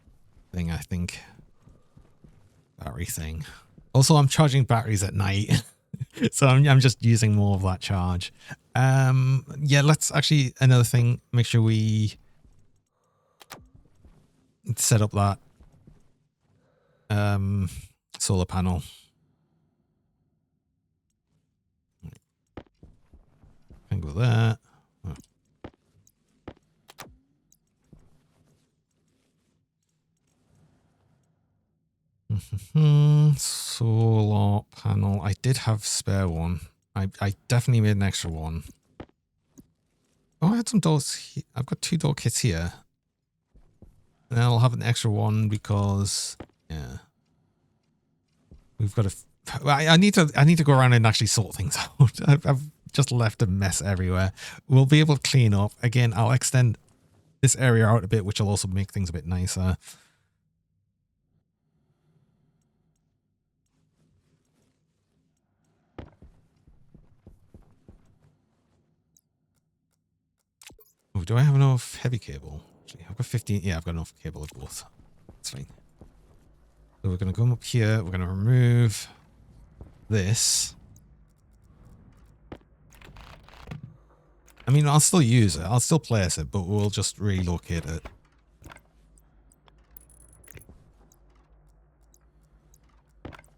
thing, I think. Battery thing. Also, I'm charging batteries at night. So I'm just using more of that charge. Yeah, let's actually, another thing, make sure we set up that solar panel. Can go there. Solar panel. I did have spare one. I definitely made an extra one. Oh, I had some doors. I've got 2 door kits here. And I'll have an extra one because, yeah, we've got to. I need to go around and actually sort things out. I've just left a mess everywhere. We'll be able to clean up again. I'll extend this area out a bit, which will also make things a bit nicer. Oh, do I have enough heavy cable? Actually, I've got 15. Yeah, I've got enough cable of both. That's fine. So we're going to come up here. We're going to remove this. I mean, I'll still use it. I'll still place it, but we'll just relocate it.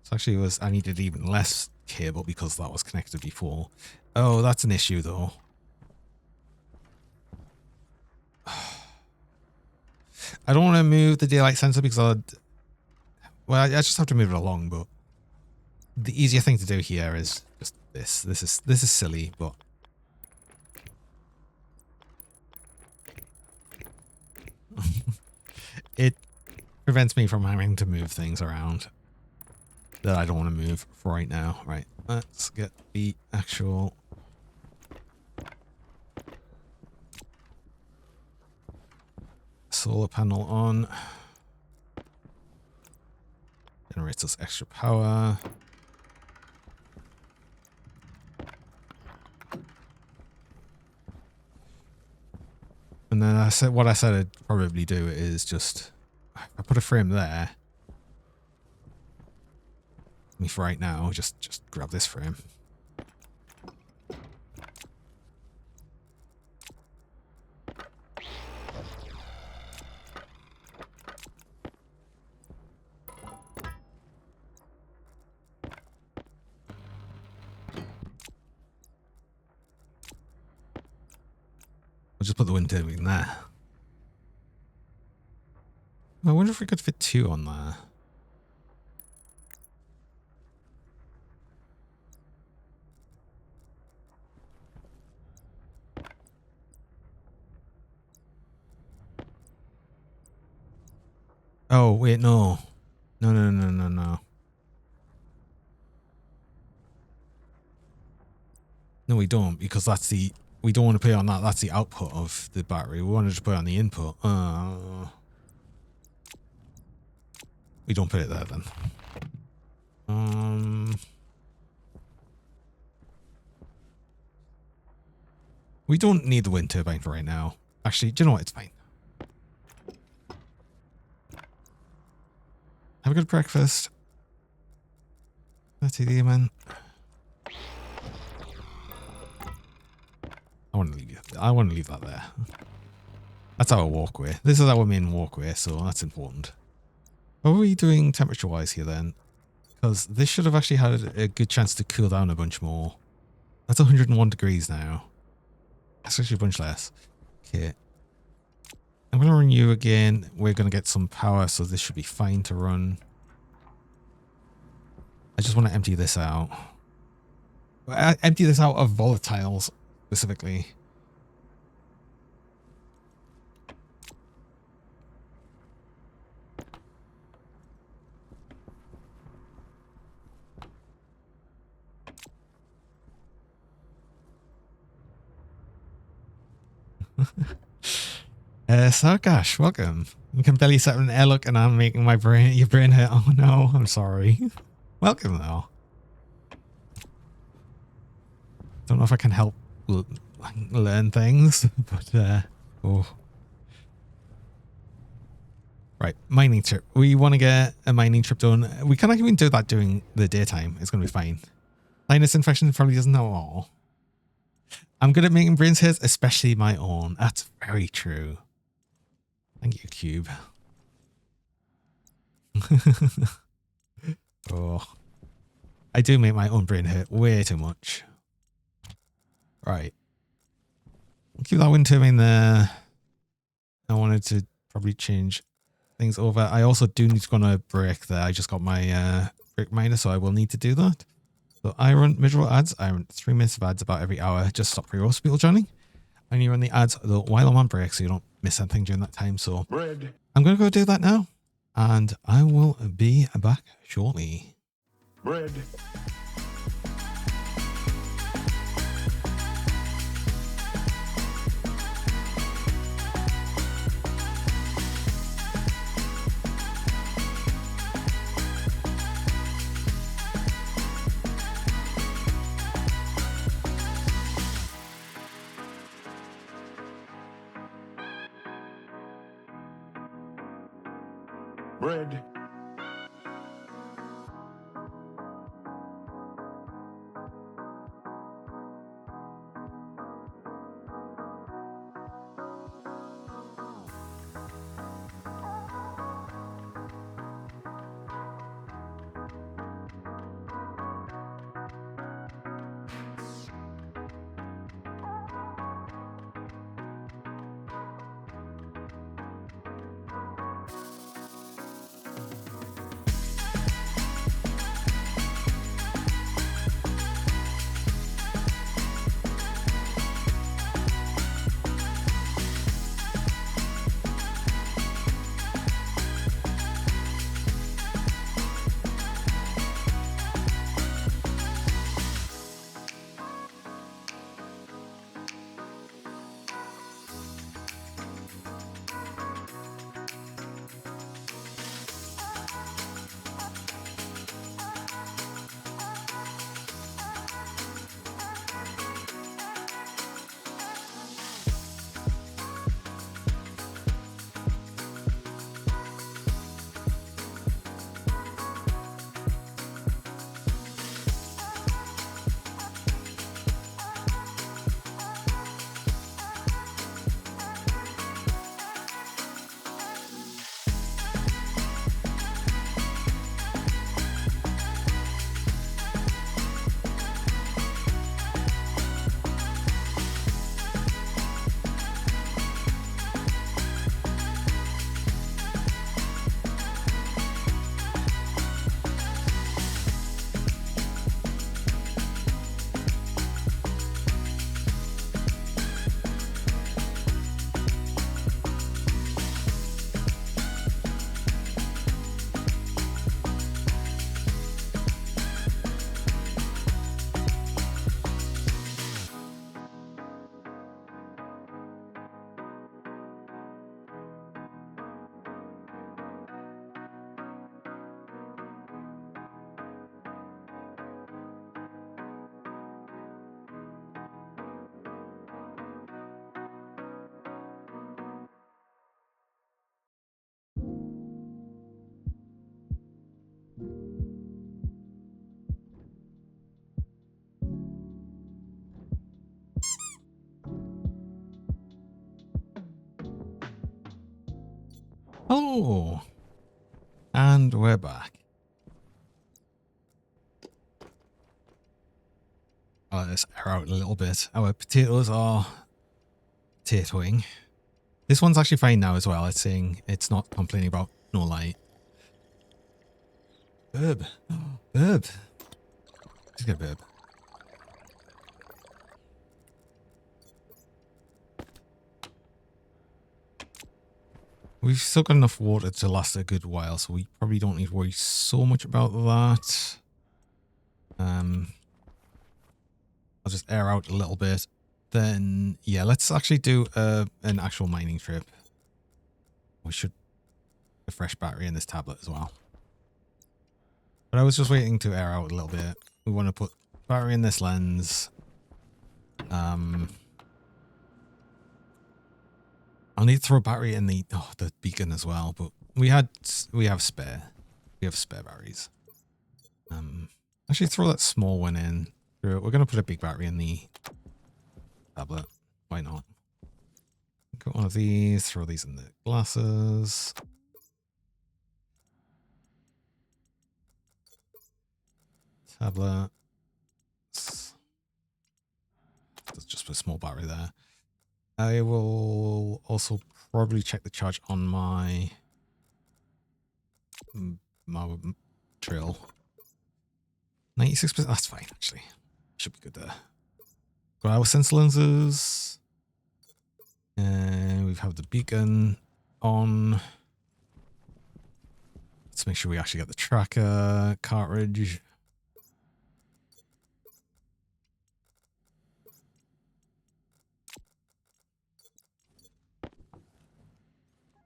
So actually, I needed even less cable because that was connected before. Oh, that's an issue, though. I don't want to move the daylight sensor because well, I just have to move it along, but the easier thing to do here is just this. This is silly, but it prevents me from having to move things around that I don't want to move for right now. Right, let's get the actual solar panel on. Generates us extra power. And then what I said I'd probably do is just, I put a frame there. I mean, for right now, just grab this frame. I'll just put the wind turbine there. I wonder if we could fit 2 on there. Oh, wait, no. No. No, we don't, because we don't want to put it on that. That's the output of the battery. We wanted to put it on the input. We don't put it there then. We don't need the wind turbine for right now. Actually, do you know what? It's fine. Have a good breakfast. That's it, man. I want to leave that there. That's our walkway. This is our main walkway, so that's important. What are we doing temperature-wise here then? Because this should have actually had a good chance to cool down a bunch more. That's 101 degrees now. That's actually a bunch less. Okay. I'm going to run you again. We're going to get some power, so this should be fine to run. I just want to empty this out. Empty this out of volatiles, specifically. Sarkash, welcome. You can barely set an air look and I'm making your brain hurt. Oh no, I'm sorry. Welcome though. Don't know if I can help learn things, but oh. Right, mining trip. We want to get a mining trip done. We can even do that during the daytime. It's going to be fine. Sinus infection probably doesn't know all. I'm good at making brains hairs, especially my own. That's very true. Thank you, Cube. Oh, I do make my own brain hurt way too much. Right. Keep that wind turbine there. I wanted to probably change things over. I also do need to go on a break there. I just got my brick miner, so I will need to do that. So I run miserable ads. I run 3 minutes of ads about every hour. Just stop pre-roast people joining. And you run the ads though while I'm on break, so you don't miss anything during that time. So I'm going to go do that now. And I will be back shortly. Bread. Bread. Oh, and we're back. Let's air out a little bit. Our potatoes are potatoing. This one's actually fine now as well. It's saying it's not complaining about no light. Burb. Burb. Just get a burb. We've still got enough water to last a good while, so we probably don't need to worry so much about that. I'll just air out a little bit. Then, yeah, let's actually do an actual mining trip. We should put a fresh battery in this tablet as well. But I was just waiting to air out a little bit. We want to put battery in this lens. I'll need to throw battery in the beacon as well, but we have spare. We have spare batteries. Actually throw that small one in. We're gonna put a big battery in the tablet. Why not? Got one of these, throw these in the glasses. Tablet. Let's just put a small battery there. I will also probably check the charge on my drill. 96%, that's fine actually. Should be good there. Got our sensor lenses. And we have the beacon on. Let's make sure we actually get the tracker cartridge.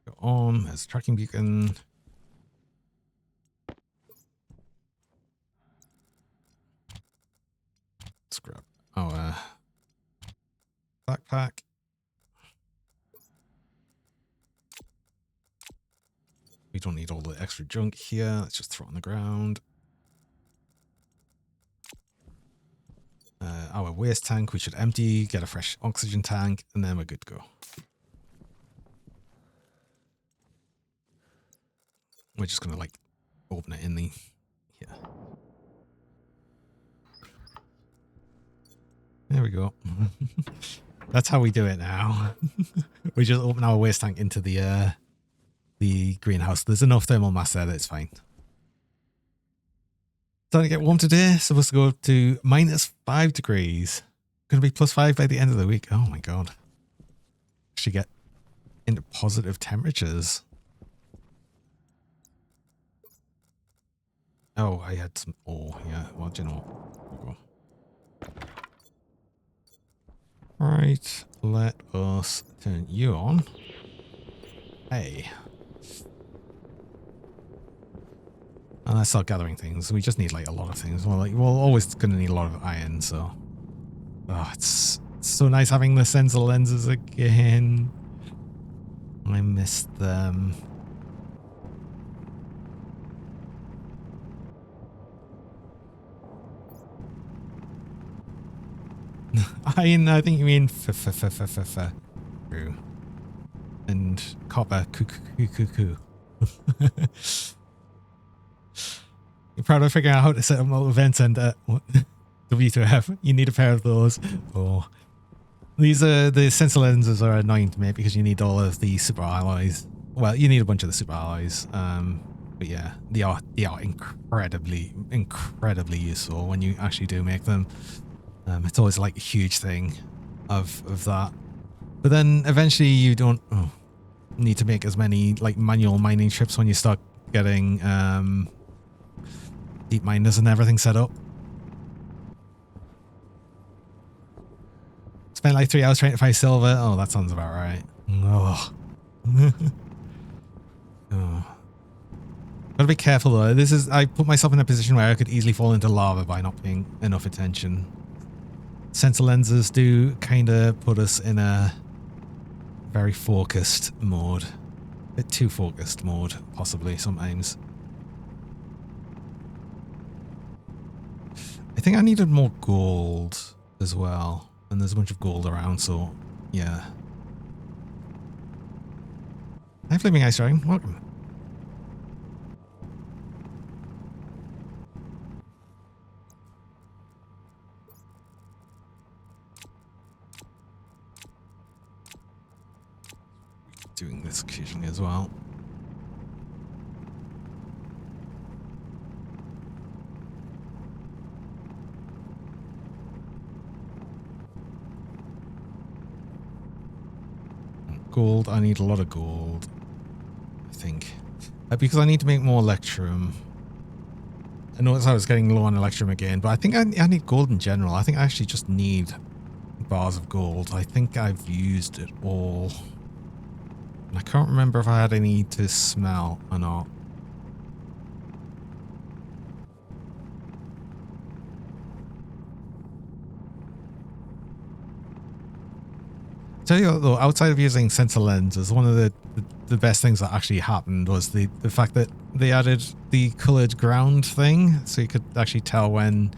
Go on, there's a tracking beacon. Let's grab our backpack. We don't need all the extra junk here. Let's just throw it on the ground. Our waste tank we should empty, get a fresh oxygen tank, and then we're good to go. We're just gonna like open it in the here. There we go. That's how we do it now. We just open our waste tank into the greenhouse. There's enough thermal mass there that it's fine. Starting to get warm today. Supposed to go to -5 degrees. Going to be +5 by the end of the week. Oh my god. Actually get into positive temperatures. Oh, I had some. Oh, yeah. Well, do you know what? Right. Let us turn you on. Hey. And let's start gathering things. We just need like a lot of things. Well, like we're always going to need a lot of iron. So, oh, it's so nice having the sensor lenses again. I missed them. Iron, I think you mean and copper. You're proud of figuring out how to set up multiple events and W2F. You need a pair of those. Oh, these are the sensor lenses are annoying to me because you need all of the super alloys. Well, you need a bunch of the super alloys. But yeah, they are incredibly useful when you actually do make them. It's always like a huge thing of that. But then eventually you don't need to make as many like manual mining trips when you start getting deep miners and everything set up. Spent like 3 hours trying to find silver. Oh, that sounds about right. Oh. Oh. Gotta be careful though. I put myself in a position where I could easily fall into lava by not paying enough attention. Sensor lenses do kind of put us in a very focused mode. A bit too focused mode, possibly, sometimes. I think I needed more gold as well. And there's a bunch of gold around, so yeah. Hi, Flaming Ice Dragon. Welcome. Doing this occasionally as well. Gold. I need a lot of gold, I think. Because I need to make more electrum. I noticed I was getting low on electrum again, but I think I need gold in general. I think I actually just need bars of gold. I think I've used it all. And I can't remember if I had any to smell or not. Tell you what, though, outside of using sensor lenses, one of the best things that actually happened was the fact that they added the colored ground thing, so you could actually tell when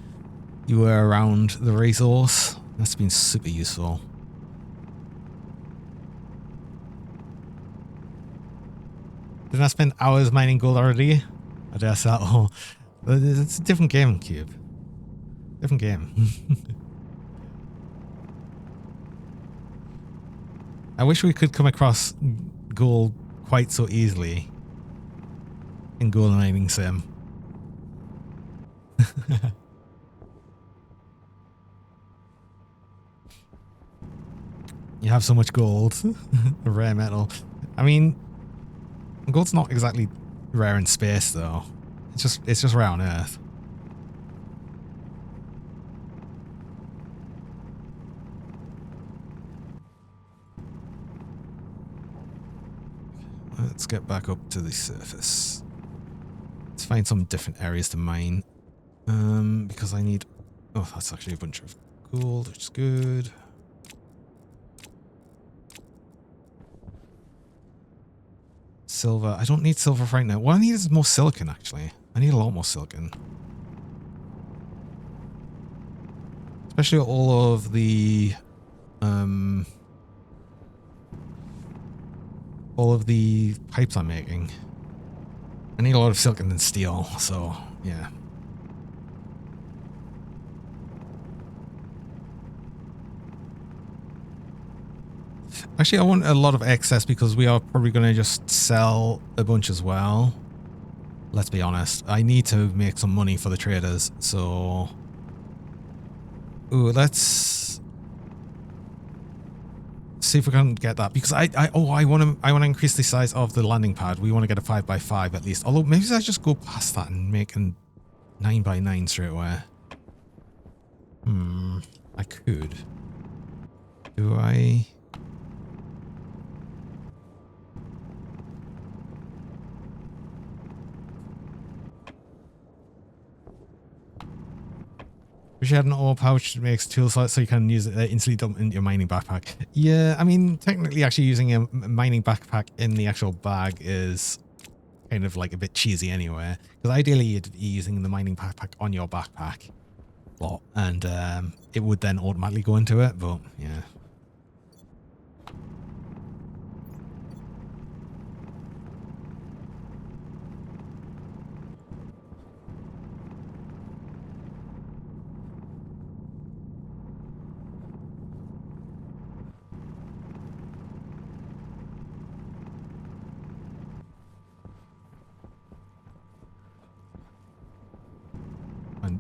you were around the resource. That's been super useful. Didn't I spend hours mining gold already? I guess that all. It's a different game, Cube. Different game. I wish we could come across gold quite so easily in gold mining sim. You have so much gold, rare metal. I mean, gold's not exactly rare in space though. It's just rare on Earth. Let's get back up to the surface. Let's find some different areas to mine. Because I need... Oh, that's actually a bunch of gold, which is good. Silver. I don't need silver right now. What I need is more silicon, actually. I need a lot more silicon. Especially all of the... all of the pipes I'm making. I need a lot of silicon and steel, so yeah. Actually, I want a lot of excess because we are probably going to just sell a bunch as well. Let's be honest. I need to make some money for the traders, so... Ooh, let's... see if we can get that, because I want to increase the size of the landing pad. We want to get a 5x5 at least. Although maybe I just go past that and make a 9x9 straight away. I could. Do I? Wish you had an ore pouch that makes tool slots so you can use it instantly dump into your mining backpack. Yeah, I mean, technically actually using a mining backpack in the actual bag is kind of like a bit cheesy anyway. Because ideally you'd be using the mining backpack on your backpack. Well, and it would then automatically go into it, but yeah.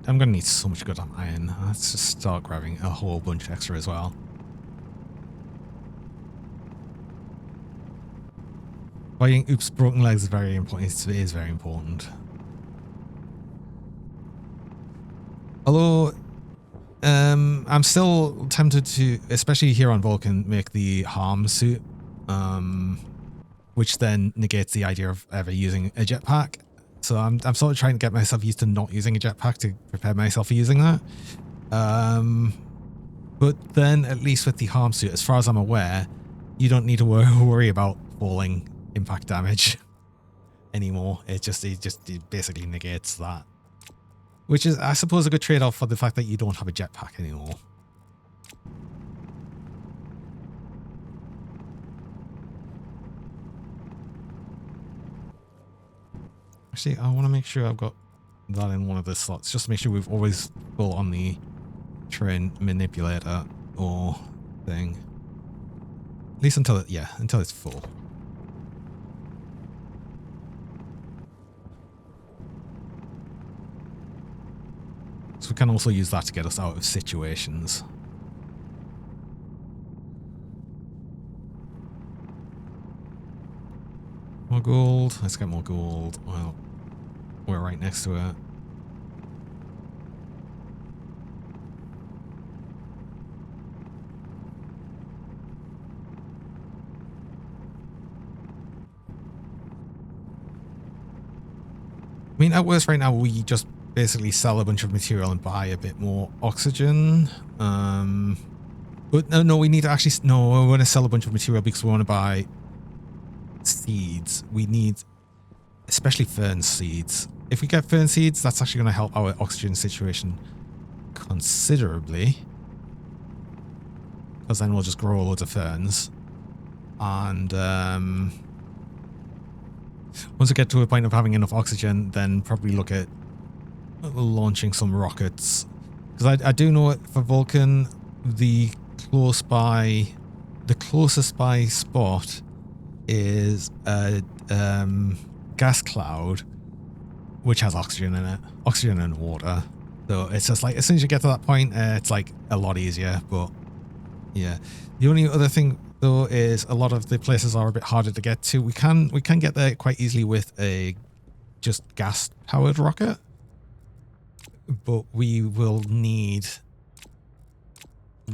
I'm going to need so much good iron. Let's just start grabbing a whole bunch extra as well. Fighting oops broken legs is very important. It is very important. Although, I'm still tempted to, especially here on Vulcan, make the harm suit, which then negates the idea of ever using a jetpack. So I'm sort of trying to get myself used to not using a jetpack to prepare myself for using that. But then at least with the harm suit, as far as I'm aware, you don't need to worry about falling impact damage anymore. It basically negates that. Which is, I suppose, a good trade-off for the fact that you don't have a jetpack anymore. Actually, I want to make sure I've got that in one of the slots, just to make sure we've always full on the train manipulator or thing. At least until it, yeah, until it's full. So we can also use that to get us out of situations. More gold. Let's get more gold. Well, we're right next to it. mean, at worst right now, we just basically sell a bunch of material and buy a bit more oxygen. But no, we need to actually... No, we want to sell a bunch of material because we want to buy seeds. We need... especially fern seeds. If we get fern seeds, that's actually going to help our oxygen situation considerably. Because then we'll just grow loads of ferns. And once we get to a point of having enough oxygen, then probably look at launching some rockets. Because I do know for Vulcan, the closest by spot is a gas cloud, which has oxygen in it. Oxygen and water. So it's just like, as soon as you get to that point, it's like a lot easier. But yeah, the only other thing though is a lot of the places are a bit harder to get to. We can get there quite easily with a just gas powered rocket, but we will need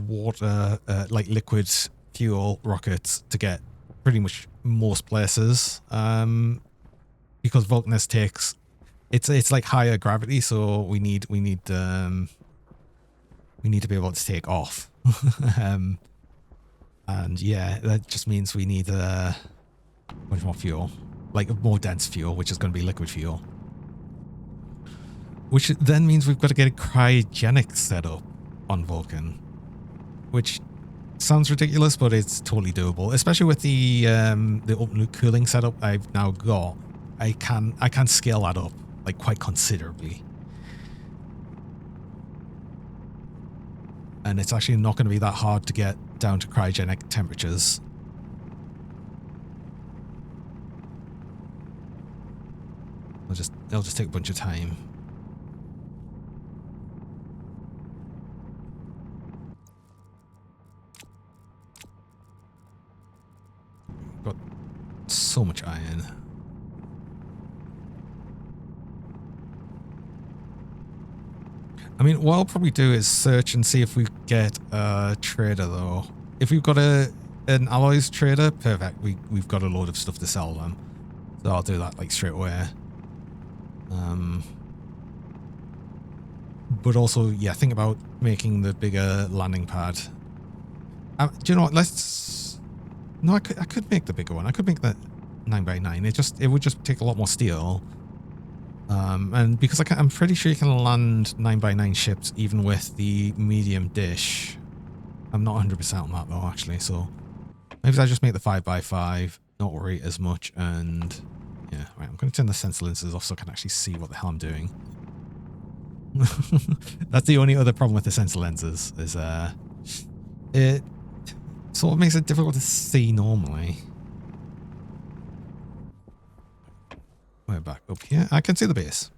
water, like liquid fuel rockets to get pretty much most places. Because Vulcanus takes, it's like higher gravity, so we need to be able to take off. And yeah, that just means we need a bunch more fuel, like more dense fuel, which is going to be liquid fuel. Which then means we've got to get a cryogenic setup on Vulcan, which sounds ridiculous, but it's totally doable, especially with the open loop cooling setup I've now got. I can scale that up like quite considerably. And it's actually not going to be that hard to get down to cryogenic temperatures. It'll just take a bunch of time. Got so much iron. I mean, what I'll probably do is search and see if we get a trader, though. If we've got an alloys trader, perfect. We've got a load of stuff to sell them. So I'll do that, like, straight away. But also, yeah, think about making the bigger landing pad. Do you know what? Let's... No, I could make the bigger one. I could make the 9x9. It would just take a lot more steel. And because I'm pretty sure you can land 9x9 ships even with the medium dish. I'm not 100% on that though, actually. So maybe I just make the 5x5, not worry as much. And yeah, right. I'm going to turn the sensor lenses off so I can actually see what the hell I'm doing. That's the only other problem with the sensor lenses is it sort of makes it difficult to see normally. We're back up here. I can see the base.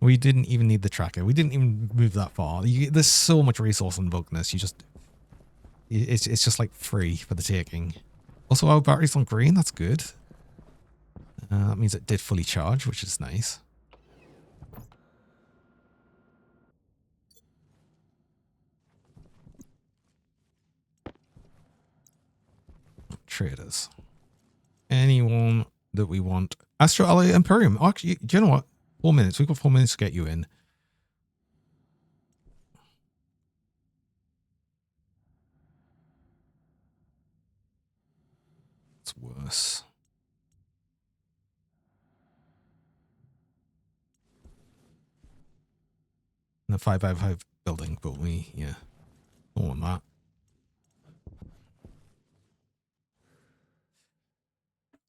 We didn't even need the tracker. We didn't even move that far. There's so much resource on Vulcanus. It's just like free for the taking. Also, our battery's on green. That's good. That means it did fully charge, which is nice. Traders. Anyone that we want. Astro Alloy Imperium. Oh, actually, do you know what? 4 minutes. We've got 4 minutes to get you in. It's worse. In the 5x5 building, but yeah, don't want that.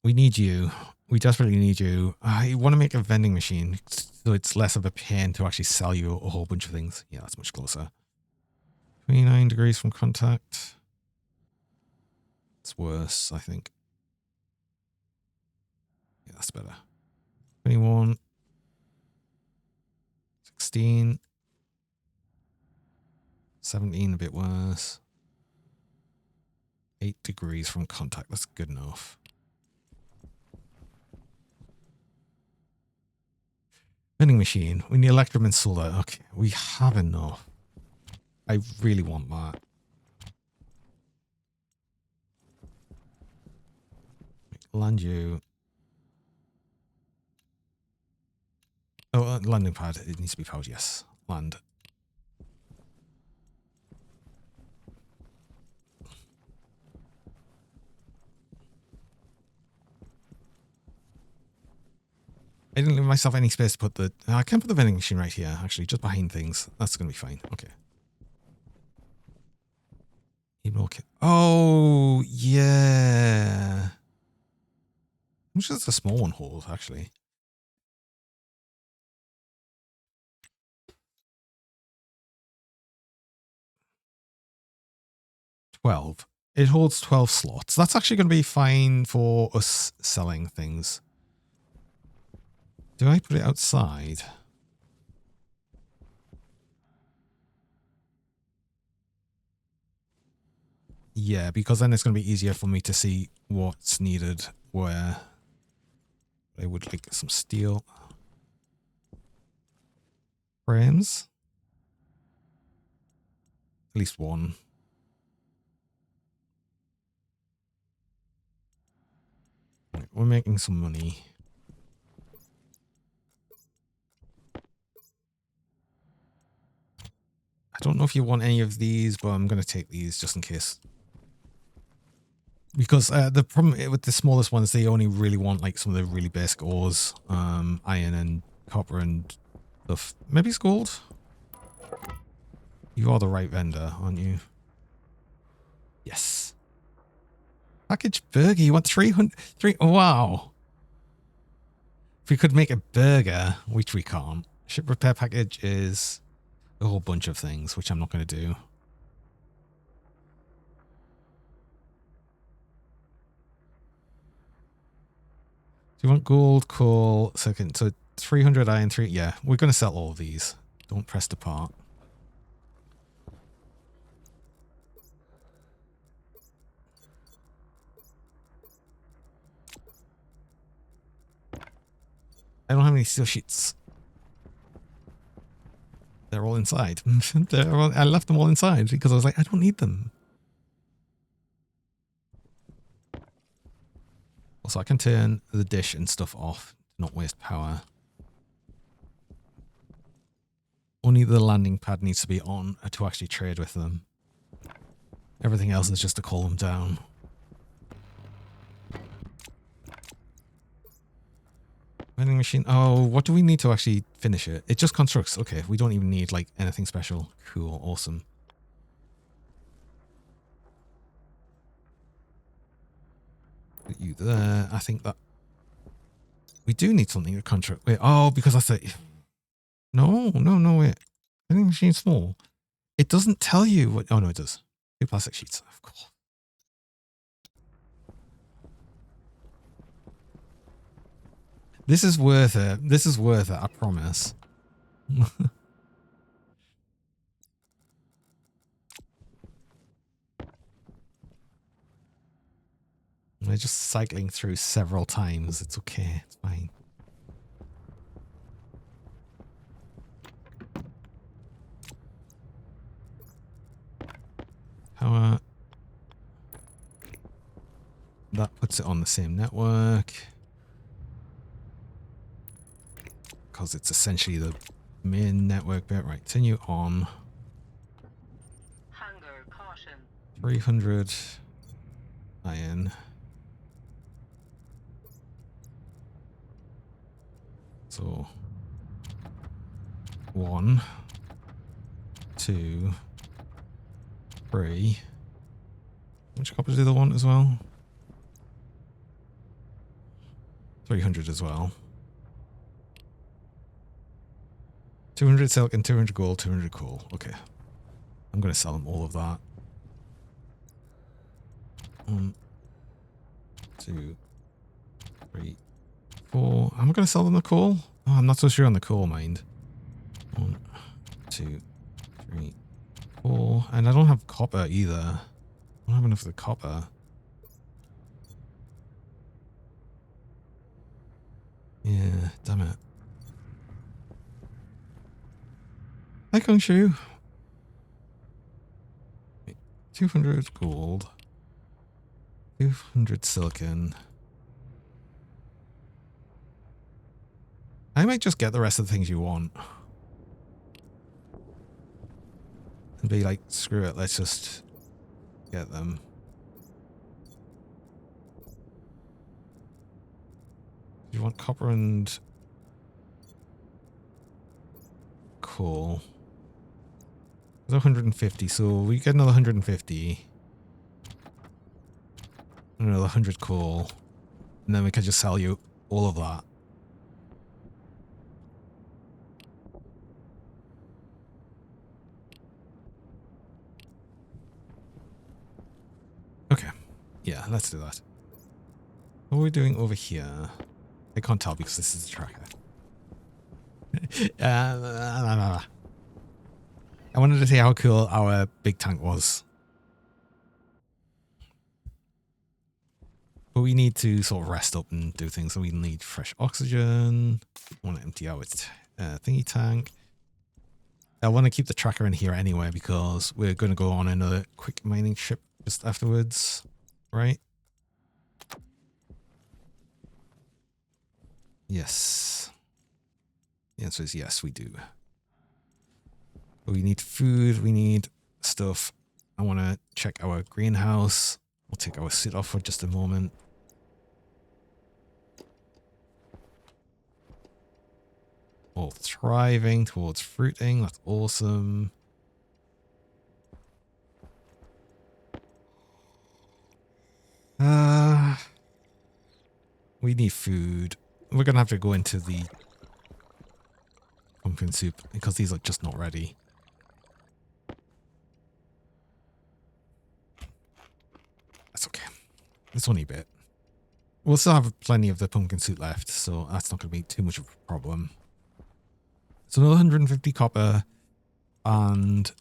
We need you. We desperately need you. I want to make a vending machine so it's less of a pain to actually sell you a whole bunch of things. Yeah, that's much closer. 29 degrees from contact. It's worse, I think. Yeah, that's better. 21. 16. 17, a bit worse. 8 degrees from contact. That's good enough. Vending machine. We need electrum and solar. Okay, we have enough. I really want that. Land you. Oh, landing pad. It needs to be powered. Yes. Land. I didn't leave myself any space to put the... I can put the vending machine right here, actually, just behind things. That's going to be fine. Okay. Oh, yeah. How much does the small one hold, actually? 12. It holds 12 slots. That's actually going to be fine for us selling things. Do I put it outside? Yeah, because then it's going to be easier for me to see what's needed where. I would like some steel frames. At least one. Right, we're making some money. I don't know if you want any of these, but I'm going to take these just in case. Because the problem with the smallest ones, they only really want like some of the really basic ores, iron and copper and stuff. Maybe it's gold. You are the right vendor, aren't you? Yes. Packaged burger. You want 300? Oh, wow. If we could make a burger, which we can't. Ship repair package is a whole bunch of things, which I'm not going to do. Do you want gold, coal, second? So 300 iron, 3. Yeah, we're going to sell all of these. Don't press depart. I don't have any steel sheets. They're all inside. I left them all inside because I was like, I don't need them. Also, I can turn the dish and stuff off to not waste power. Only the landing pad needs to be on to actually trade with them. Everything else is just to call them down. Vending machine. Oh, what do we need to actually finish it? It just constructs. Okay, we don't even need like anything special. Cool, awesome. Put you there. I think that we do need something to construct. Wait, oh, because I said no, wait. Vending machine small. It doesn't tell you what. Oh no, it does. 2 plastic sheets, of course. This is worth it. This is worth it, I promise. We're just cycling through several times. It's okay. It's fine. Power. That puts it on the same network. Because it's essentially the main network bit. Right, continue on. Hunger caution. 300 iron. So 1, 2, 3. How much copper do they want as well? 300 as well. 200 silk and 200 gold, 200 coal. Okay. I'm going to sell them all of that. 1, 2, 3, 4. Am I going to sell them the coal? Oh, I'm not so sure on the coal, mind. 1, 2, 3, 4. And I don't have copper either. I don't have enough of the copper. Yeah, damn it. Hi, Kung Shu. 200 gold. 200 silicon. I might just get the rest of the things you want. And be like, screw it, let's just get them. You want copper and coal. There's 150, so we get another 150. Another 100 coal. And then we can just sell you all of that. Okay. Yeah, let's do that. What are we doing over here? I can't tell because this is the tracker. I wanted to see how cool our big tank was. But we need to sort of rest up and do things. So we need fresh oxygen. I want to empty out its thingy tank. I want to keep the tracker in here anyway because we're going to go on another quick mining trip just afterwards. Right? Yes. The answer is yes, we do. But we need food. We need stuff. I want to check our greenhouse. We'll take our sit off for just a moment. All thriving towards fruiting. That's awesome. We need food. We're going to have to go into the pumpkin soup because these are just not ready. That's okay. It's only a bit. We'll still have plenty of the pumpkin soup left, so that's not going to be too much of a problem. So another 150 copper and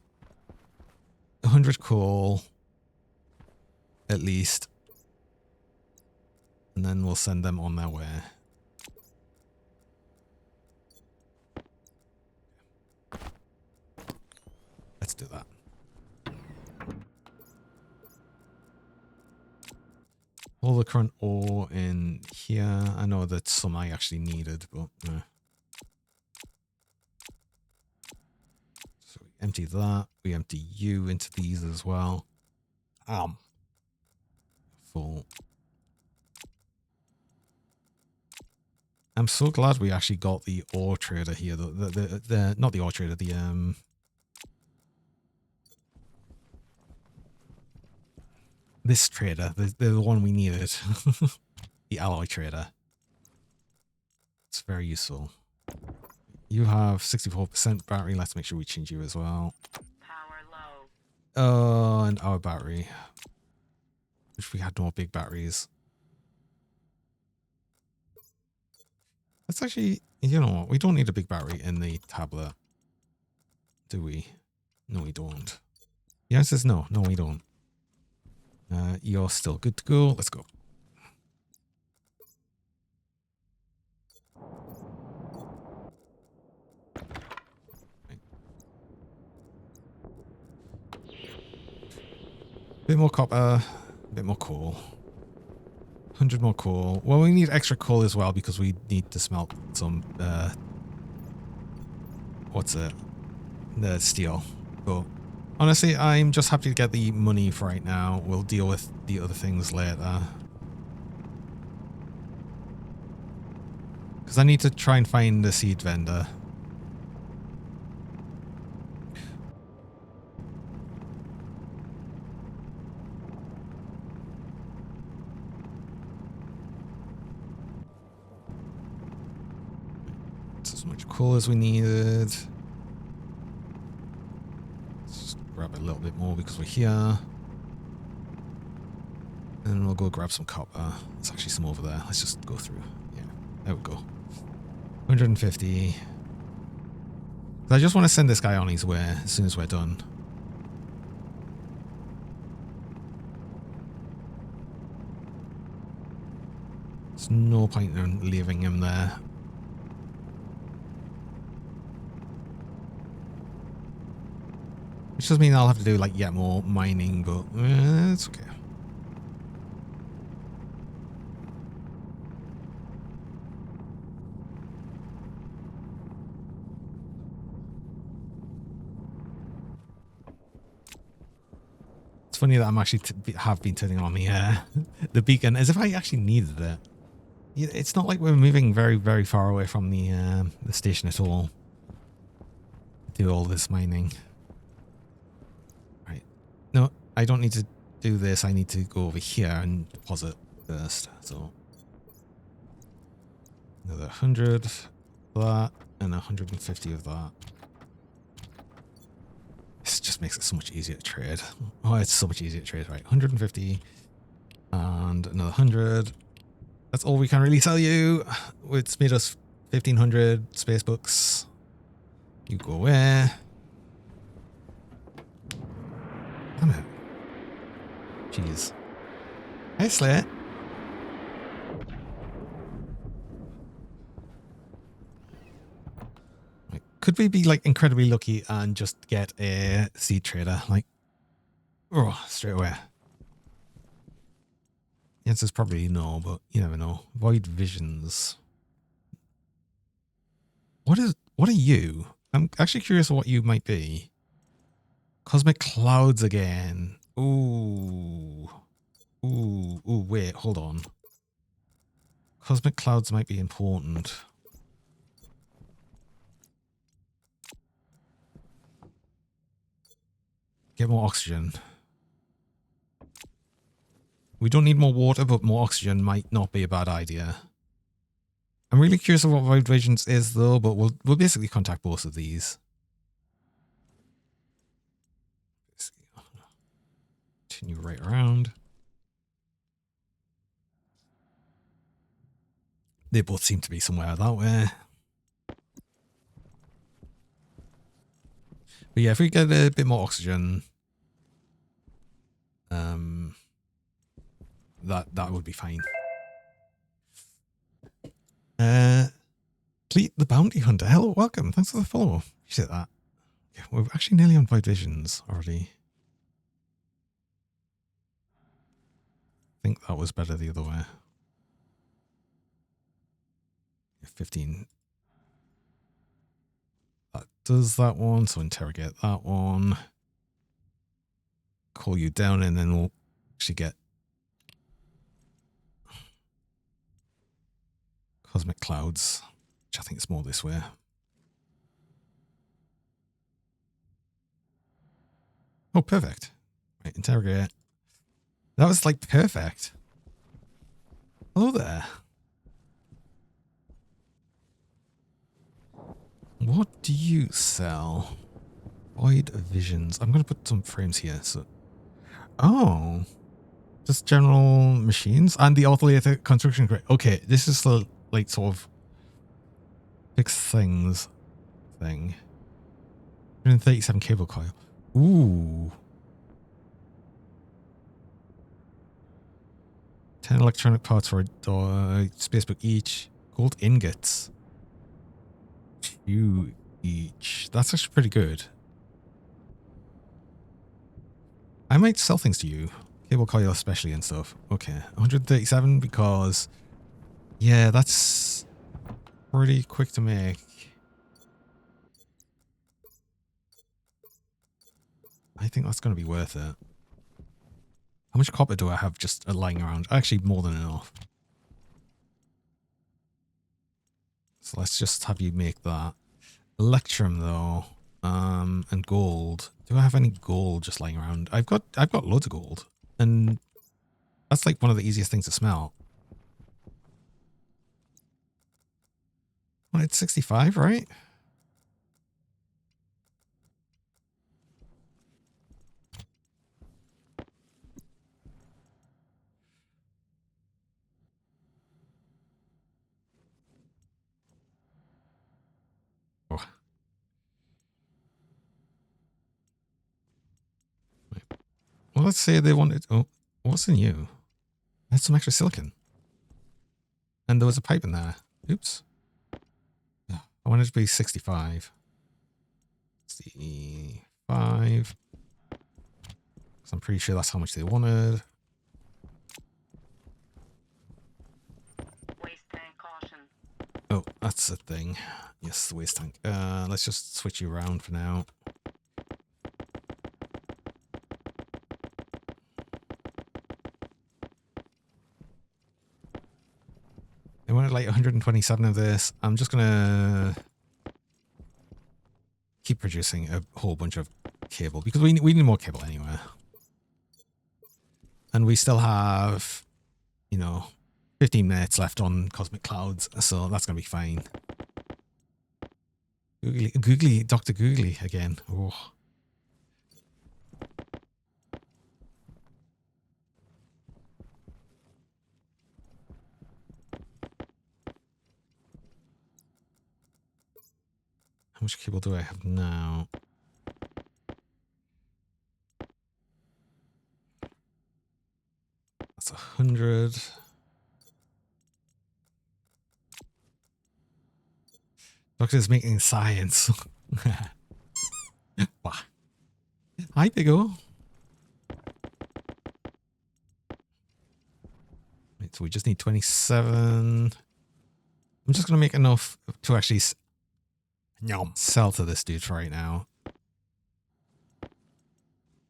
100 coal at least. And then we'll send them on their way. Let's do that. All the current ore in here. I know that some I actually needed, but so we empty that. We empty you into these as well. Full. I'm so glad we actually got the ore trader here. The not the ore trader. This trader, the one we needed. The alloy trader. It's very useful. You have 64% battery. Let's make sure we change you as well. Power low. Oh, and our battery. Wish we had more big batteries. That's actually, you know what? We don't need a big battery in the tablet. Do we? No, we don't. The answer is no. No, we don't. You're still good to go. Let's go. Bit more copper, a bit more coal. 100 more coal. Well, we need extra coal as well because we need to smelt some, what's it? The steel. But honestly, I'm just happy to get the money for right now. We'll deal with the other things later. Because I need to try and find the seed vendor. As much coal as we needed. Let's just grab a little bit more because we're here. And we'll go grab some copper. There's actually some over there. Let's just go through. Yeah, there we go. 150. I just want to send this guy on his way as soon as we're done. There's no point in leaving him there. Which does mean I'll have to do like yet more mining, but it's okay. funny that I'm actually have been turning on the the beacon as if I actually needed it. It's not like we're moving very, very far away from the station at all. Do all this mining. Right. No, I don't need to do this. I need to go over here and deposit first. So another 100 of that and 150 of that. This just makes it so much easier to trade. Oh, it's so much easier to trade. Right, 150 and another 100. That's all we can really sell you. It's made us 1,500 space books. You go away. Damn it. Jeez. Hey, Slate. Right. Could we be like incredibly lucky and just get a seed trader? Like, oh, straight away. The answer's probably no, but you never know. Void visions. What are you? I'm actually curious what you might be. Cosmic clouds again. Ooh. Ooh, wait, hold on. Cosmic clouds might be important. Get more oxygen. We don't need more water, but more oxygen might not be a bad idea. I'm really curious of what Void Visions is, though, but we'll basically contact both of these. Continue right around. They both seem to be somewhere that way. But yeah, if we get a bit more oxygen, that would be fine. Fleet the Bounty Hunter. Hello, welcome. Thanks for the follow. Appreciate that. Yeah, we're actually nearly on Void Visions already. I think that was better the other way. 15. That does that one, so interrogate that one. Call you down and then we'll actually get Cosmic Clouds, which I think is more this way. Oh, perfect. Right, interrogate. That was like perfect. Hello there. What do you sell? Void Visions. I'm going to put some frames here. So, oh, just general machines and the automated construction crate. Okay, this is the like sort of fix things thing. 137 cable coil. Ooh. 10 electronic parts for a spacebook each. Gold ingots. 2 each. That's actually pretty good. I might sell things to you. Cable coil especially and stuff. Okay. 137 because... yeah, that's pretty quick to make. I think that's going to be worth it. How much copper do I have just lying around? Actually, more than enough. So let's just have you make that. Electrum though, and gold. Do I have any gold just lying around? I've got loads of gold, and that's like one of the easiest things to smelt. Well, it's 65, right? Oh. Well, let's say they wanted... oh, what's in you? I had some extra silicon. And there was a pipe in there. Oops. I wanted it to be 65. 65. So I'm pretty sure that's how much they wanted. Waste tank caution. Oh, that's a thing. Yes, the waste tank. Let's just switch you around for now. wanted like 127 of this. I'm just gonna keep producing a whole bunch of cable because we need more cable anyway. And we still have, you know, 15 minutes left on Cosmic Clouds, so that's gonna be fine. Googly, Dr. Googly again. Oh. How much cable do I have now? That's 100. Doctor's making science. Wow. Hi, Big O. Right, so we just need 27. I'm just going to make enough to actually sell to this dude right now.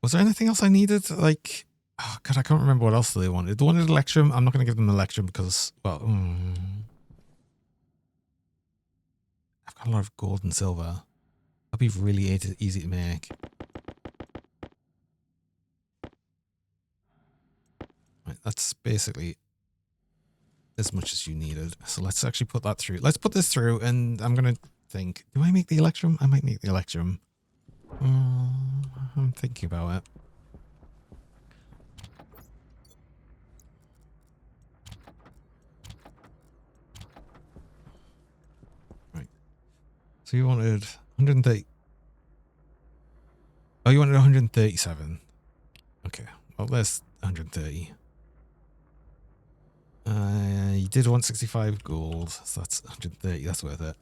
Was there anything else I needed? Like, oh God, I can't remember what else they wanted. They wanted Electrum. I'm not going to give them Electrum because, well, I've got a lot of gold and silver. That'd be really easy to make. Right, that's basically as much as you needed. So let's actually put that through. Let's put this through, and I'm going to think, do I make the Electrum? I might make the Electrum. I'm thinking about it. Right. So you wanted 130. Oh, you wanted 137. Okay. Well, there's 130. You did 165 gold, so that's 130. That's worth it.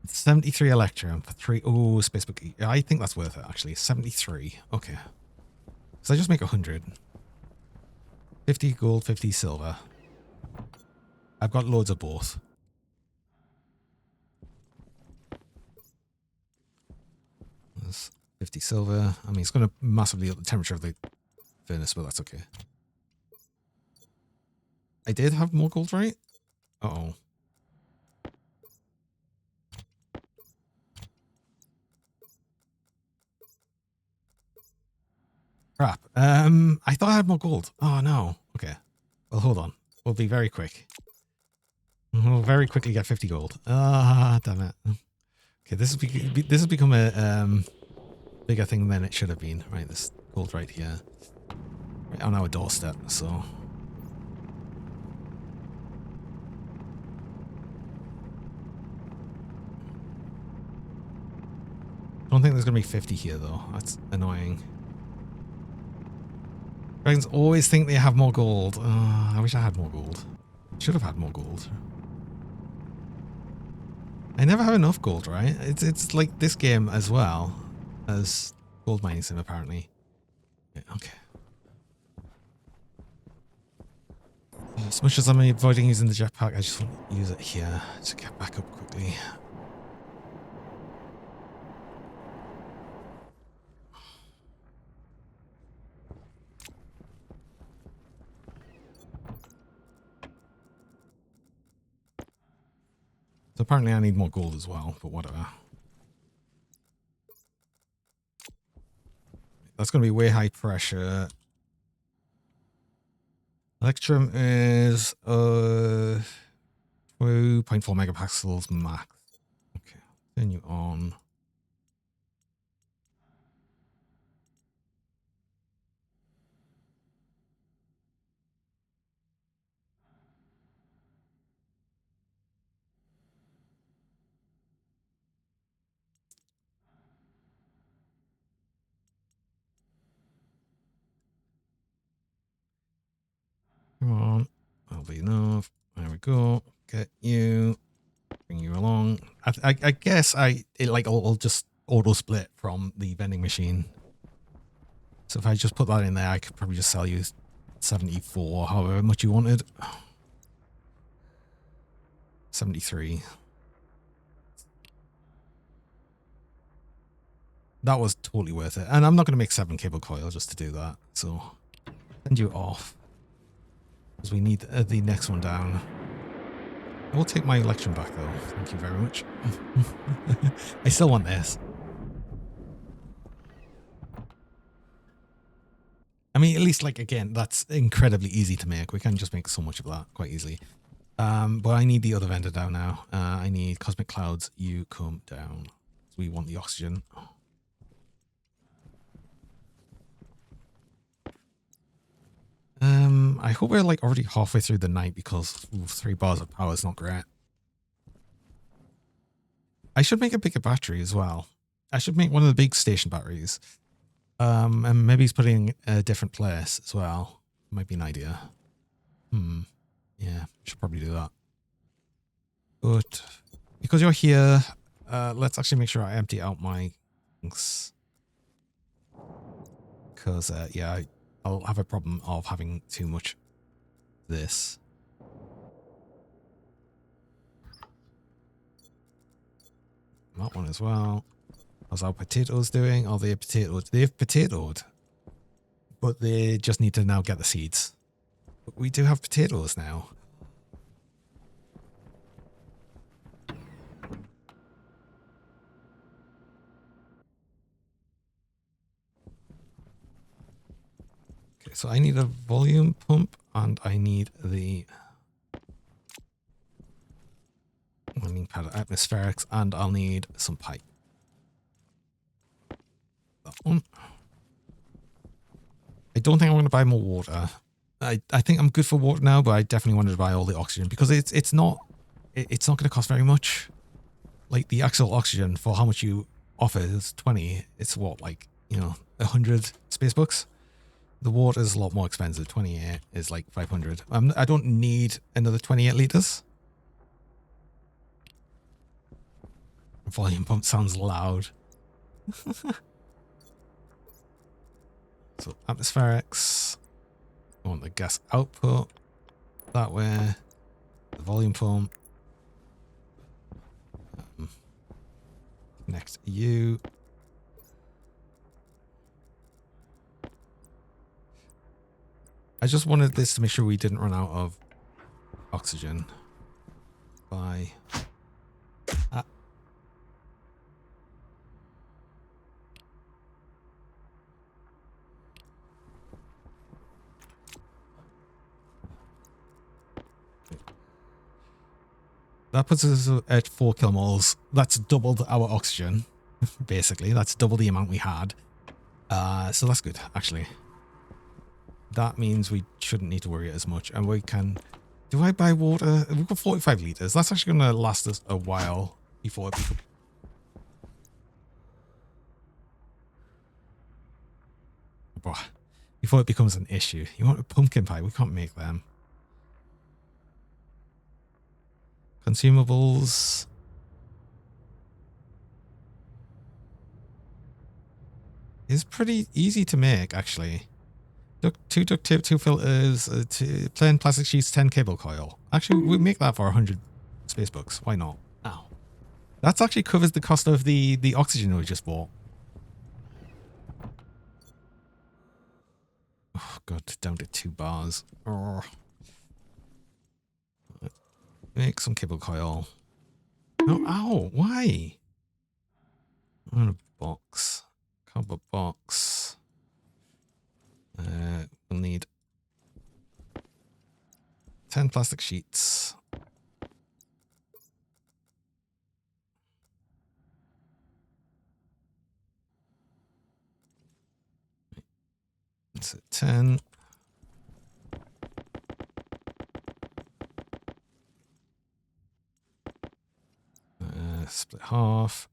73 Electrum for 3. Oh, Spacebook. I think that's worth it, actually. 73. Okay. So I just make 100. 50 gold, 50 silver. I've got loads of both. There's 50 silver. I mean, it's going to massively up the temperature of the furnace, but that's okay. I did have more gold, right? Uh-oh. Crap. I thought I had more gold. Oh, no. Okay. Well, hold on. We'll be very quick. We'll very quickly get 50 gold. Ah, damn it. Okay, this has become a bigger thing than it should have been. Right, this gold right here. Right on our doorstep, so... I don't think there's going to be 50 here, though. That's annoying. Dragons always think they have more gold. I wish I had more gold. Should have had more gold. I never have enough gold, right? It's like this game as well as gold mining sim, apparently. Yeah, okay. As much as I'm avoiding using the jetpack, I just want to use it here to get back up quickly. So apparently I need more gold as well, but whatever. That's going to be way high pressure. Electrum is 2.4 megapascals max. Okay, continue on. Come on. That'll be enough. There we go. Get you. Bring you along. I guess it'll just auto split from the vending machine. So if I just put that in there, I could probably just sell you 74, however much you wanted. 73. That was totally worth it. And I'm not going to make 7 cable coil just to do that. So send you off. Because we need the next one down. I will take my election back though. Thank you very much. I still want this. I mean, at least, like, again, that's incredibly easy to make. We can just make so much of that quite easily. But I need the other vendor down now. I need Cosmic Clouds. You come down. We want the oxygen. I hope we're, like, already halfway through the night because 3 bars of power is not great. I should make a bigger battery as well. I should make one of the big station batteries. And maybe he's putting a different place as well. Might be an idea. Yeah, should probably do that. But because you're here, let's actually make sure I empty out my things. Because, yeah, I'll have a problem of having too much of this. That one as well. How's our potatoes doing? Are they potatoed? They've potatoed. But they just need to now get the seeds. But we do have potatoes now. Okay, so I need a volume pump and I need the landing pad atmospherics and I'll need some pipe. That one. I don't think I'm going to buy more water. I think I'm good for water now, but I definitely wanted to buy all the oxygen because it's not going to cost very much. Like the actual oxygen for how much you offer is 20. It's what, like, you know, 100 space bucks. The water is a lot more expensive. 28 is like 500. I don't need another 28 liters. Volume pump sounds loud. So atmospherics. I want the gas output that way. The volume pump. Next you. I just wanted this to make sure we didn't run out of oxygen by that puts us at 4 kilomoles. That's doubled our oxygen, basically. That's double the amount we had. So that's good, actually. That means we shouldn't need to worry as much. And we can... Do I buy water? We've got 45 liters. That's actually going to last us a while before it becomes... Before it becomes an issue. You want a pumpkin pie? We can't make them. Consumables. It's pretty easy to make, actually. 2 duct tape, 2 filters, 2 plain plastic sheets, 10 cable coil. Actually, we make that for 100 space bucks. Why not? Ow. That actually covers the cost of the oxygen we just bought. Oh, God, down to 2 bars. Oh. Make some cable coil. Oh, ow, why? I'm in a box. Cardboard box. We'll need 10 plastic sheets. So 10. Split half.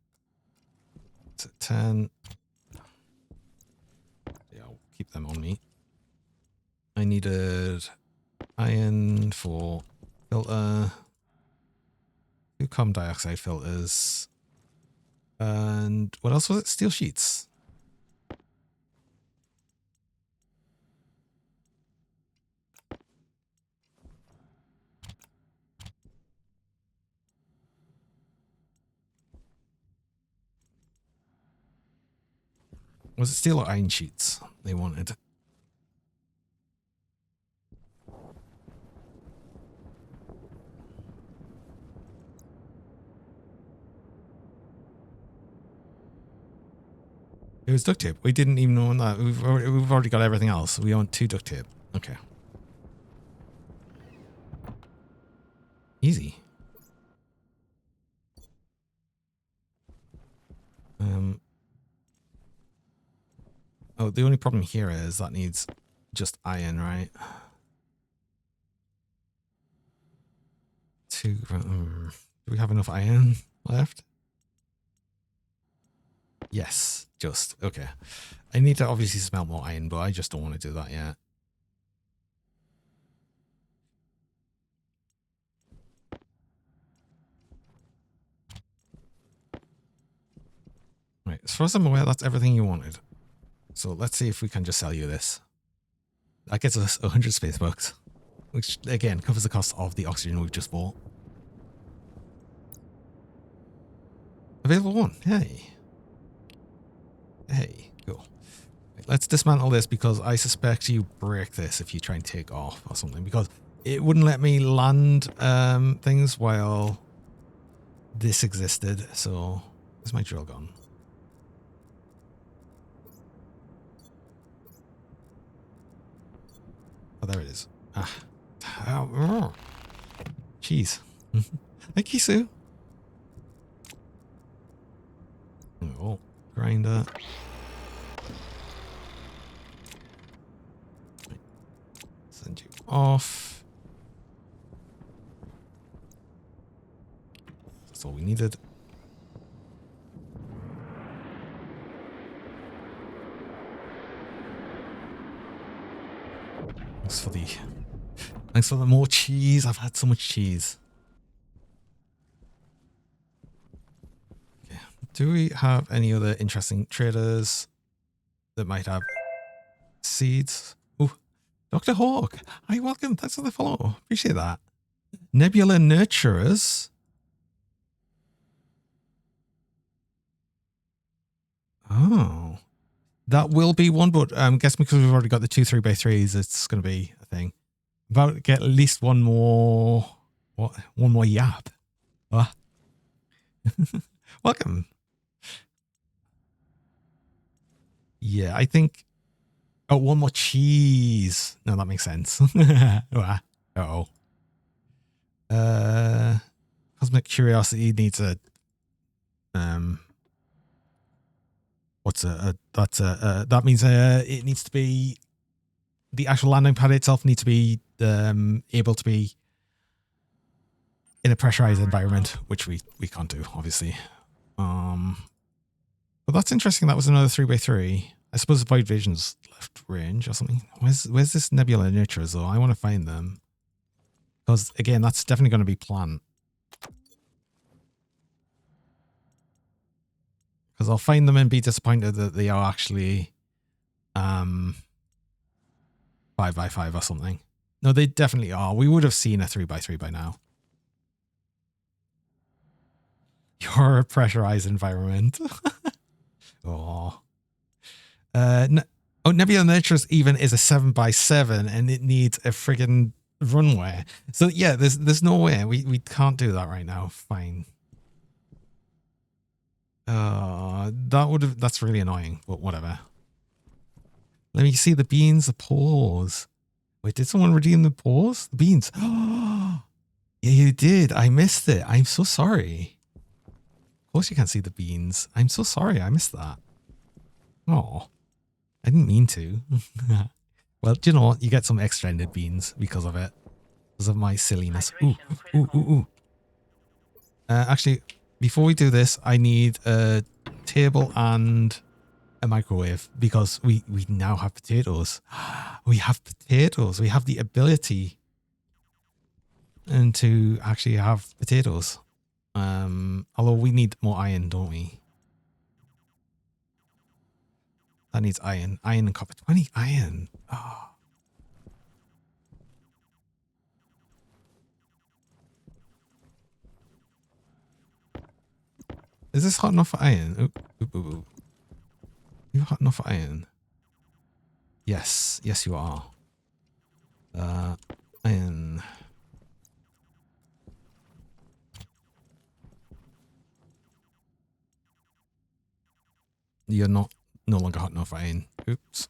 So 10. Yeah, I'll keep them on me. I needed iron for filter. 2 carbon dioxide filters. And what else was it? Steel sheets. Was it steel or iron sheets they wanted? It was duct tape. We didn't even own that. We've already got everything else. We own 2 duct tape. Okay. Easy. Oh, the only problem here is that needs just iron, right? 2. Do we have enough iron left? Yes, just. Okay. I need to obviously smelt more iron, but I just don't want to do that yet. Right, as far as I'm aware, that's everything you wanted. So let's see if we can just sell you this. That gets us 100 space bucks, which again covers the cost of the oxygen we've just bought. Available 1. Hey. Hey, cool. Right, let's dismantle this because I suspect you break this if you try and take off or something, because it wouldn't let me land things while this existed. So where's my drill gun? Oh, there it is. Ah. Oh, jeez. Thank you, Sue. Oh, grinder. Send you off. That's all we needed. Thanks for the more cheese. I've had so much cheese. Okay. Do we have any other interesting traders that might have seeds? Oh, Dr. Hawk. Hi, welcome. Thanks for the follow. Appreciate that. Nebula Nurturers. Oh. That will be one, but I'm guessing because we've already got the 2 3x3s, it's going to be a thing. About to get at least one more. What? One more yap. What? Welcome. Yeah, I think. Oh, one more cheese. No, that makes sense. Uh-oh. Cosmic Curiosity needs a. That means it needs to be. The actual landing pad itself needs to be able to be in a pressurized environment, which we can't do, obviously. But that's interesting. That was another 3x3. I suppose the Void Vision's left range or something. Where's this Nebula Nurture though? I want to find them. Because again, that's definitely going to be plant. Because I'll find them and be disappointed that they are actually 5x5 or something. No, they definitely are. We would have seen a 3x3 by now. You're a pressurized environment. Oh. Nebula Nurturers even is a 7x7 and it needs a friggin' runway. So yeah, there's no way. We can't do that right now. Fine. That's really annoying, but whatever. Let me see the beans, the paws. Wait, did someone redeem the paws? The beans. Oh, yeah, you did. I missed it. I'm so sorry. Of course you can't see the beans. I'm so sorry. I missed that. Oh, I didn't mean to. Well, do you know what? You get some extra ended beans because of it. Because of my silliness. Ooh, ooh, ooh, ooh. Actually, before we do this, I need a table and a microwave because we now have potatoes. We have potatoes. We have the ability and to actually have potatoes. Although we need more iron, don't we? That needs iron. Iron and copper. 20 iron. Oh. Is this hot enough for iron? Oop, oop, oop, oop. You hot enough for iron? Yes. Yes, you are. Iron. You're not no longer hot enough iron. Oops.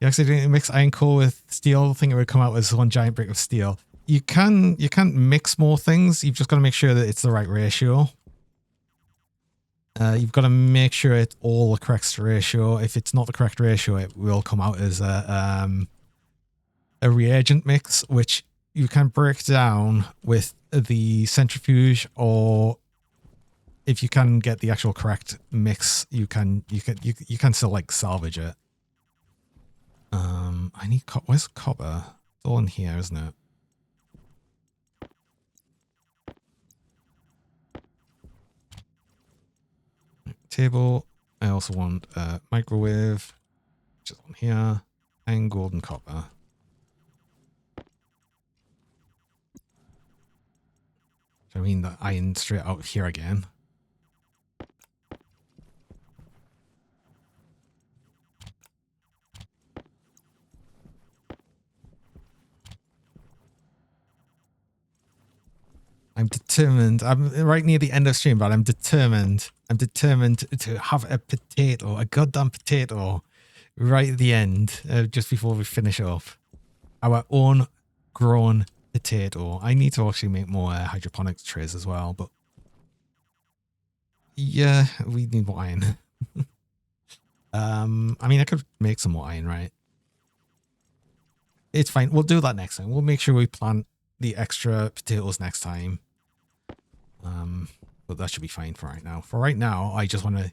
You accidentally mix iron core with steel, think it would come out as one giant brick of steel. You can't mix more things. You've just got to make sure that it's the right ratio. You've got to make sure it's all the correct ratio. If it's not the correct ratio, it will come out as a reagent mix, which you can break down with the centrifuge, or if you can get the actual correct mix, you can still like salvage it. I need where's copper? It's all in here, isn't it? Table. I also want a microwave, which is on here, and gold and copper. I mean the iron straight out here again. I'm determined. I'm right near the end of stream, but I'm determined. I'm determined to have a potato, a goddamn potato, right at the end, just before we finish up. Our own grown potato. I need to actually make more hydroponics trays as well, but yeah, we need more iron. I mean, I could make some more iron, right? It's fine. We'll do that next time. We'll make sure we plant the extra potatoes next time. But that should be fine for right now. For right now, I just want to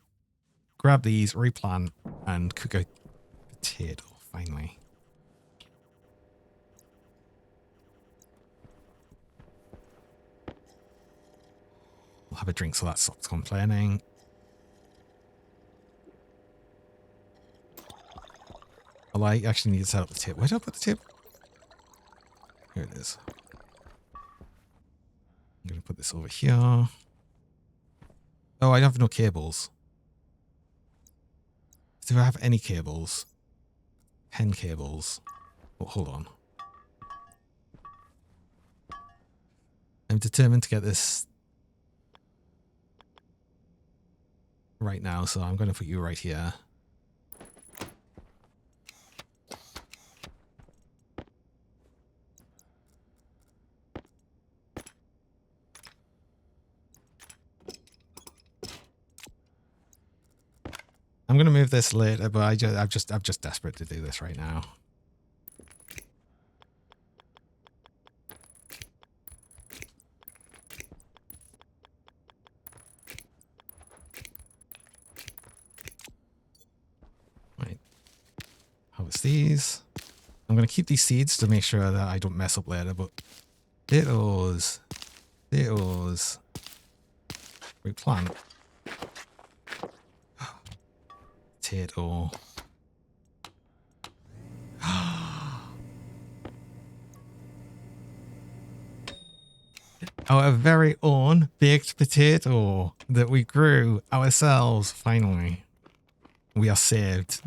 grab these, replant, and cook a potato, finally. We'll have a drink so that stops complaining. Well, I actually need to set up the table. Where did I put the table? Here it is. I'm going to put this over here. Oh, I don't have no cables. Do I have any cables? 10 cables. Oh, hold on. I'm determined to get this right now, so I'm going to put you right here. I'm going to move this later, but I'm just desperate to do this right now. Right. Harvest these. I'm going to keep these seeds to make sure that I don't mess up later, but potatoes. Potatoes. Replant. Potato. Our very own baked potato that we grew ourselves, finally. We are saved.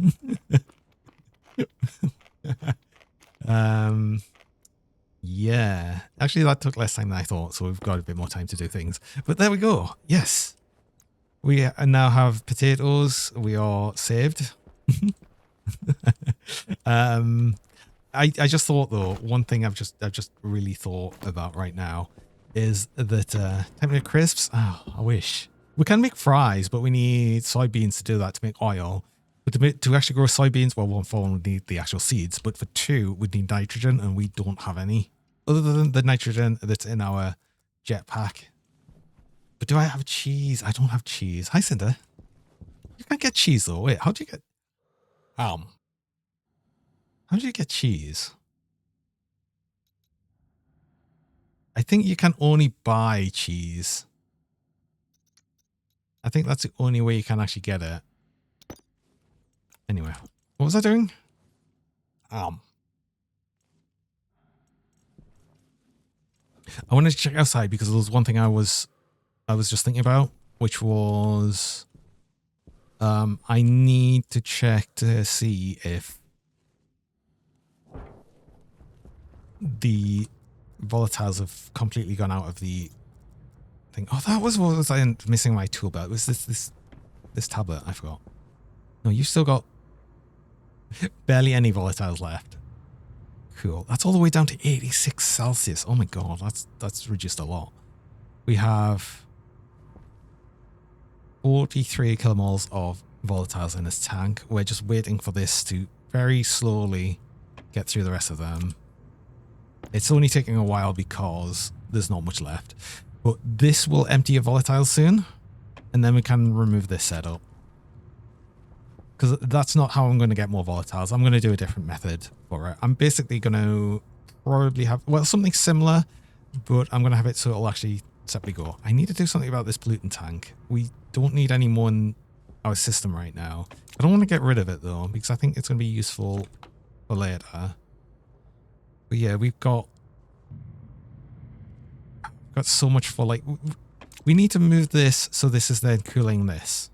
Yeah. Actually, that took less time than I thought, so we've got a bit more time to do things. But there we go. Yes. We now have potatoes. We are saved. I just thought though, one thing I've just really thought about right now is that temperature crisps. Oh, I wish we can make fries, but we need soybeans to do that to make oil. But to actually grow soybeans, well, for one, we need the actual seeds, but for two, we need nitrogen, and we don't have any other than the nitrogen that's in our jetpack. But do I have cheese? I don't have cheese. Hi, Cinder. You can't get cheese though. Wait, how do you get? How do you get cheese? I think you can only buy cheese. I think that's the only way you can actually get it. Anyway, what was I doing? I wanted to check outside because there was one thing I was just thinking about, which was I need to check to see if the volatiles have completely gone out of the thing. Oh, that was what was I missing my tool belt. It was this tablet. I forgot. No, you've still got barely any volatiles left. Cool. That's all the way down to 86 Celsius. Oh my god, that's reduced a lot. We have 43 kilomoles of volatiles in this tank. We're just waiting for this to very slowly get through the rest of them. It's only taking a while because there's not much left. But this will empty your volatiles soon, and then we can remove this setup. Because that's not how I'm going to get more volatiles. I'm going to do a different method for it. I'm basically going to probably have, well, something similar, but I'm going to have it so it'll actually separately go. I need to do something about this pollutant tank. We don't need any more in our system right now. I don't want to get rid of it though, because I think it's going to be useful for later. But yeah, we've got so much for like, we need to move this so this is then cooling this.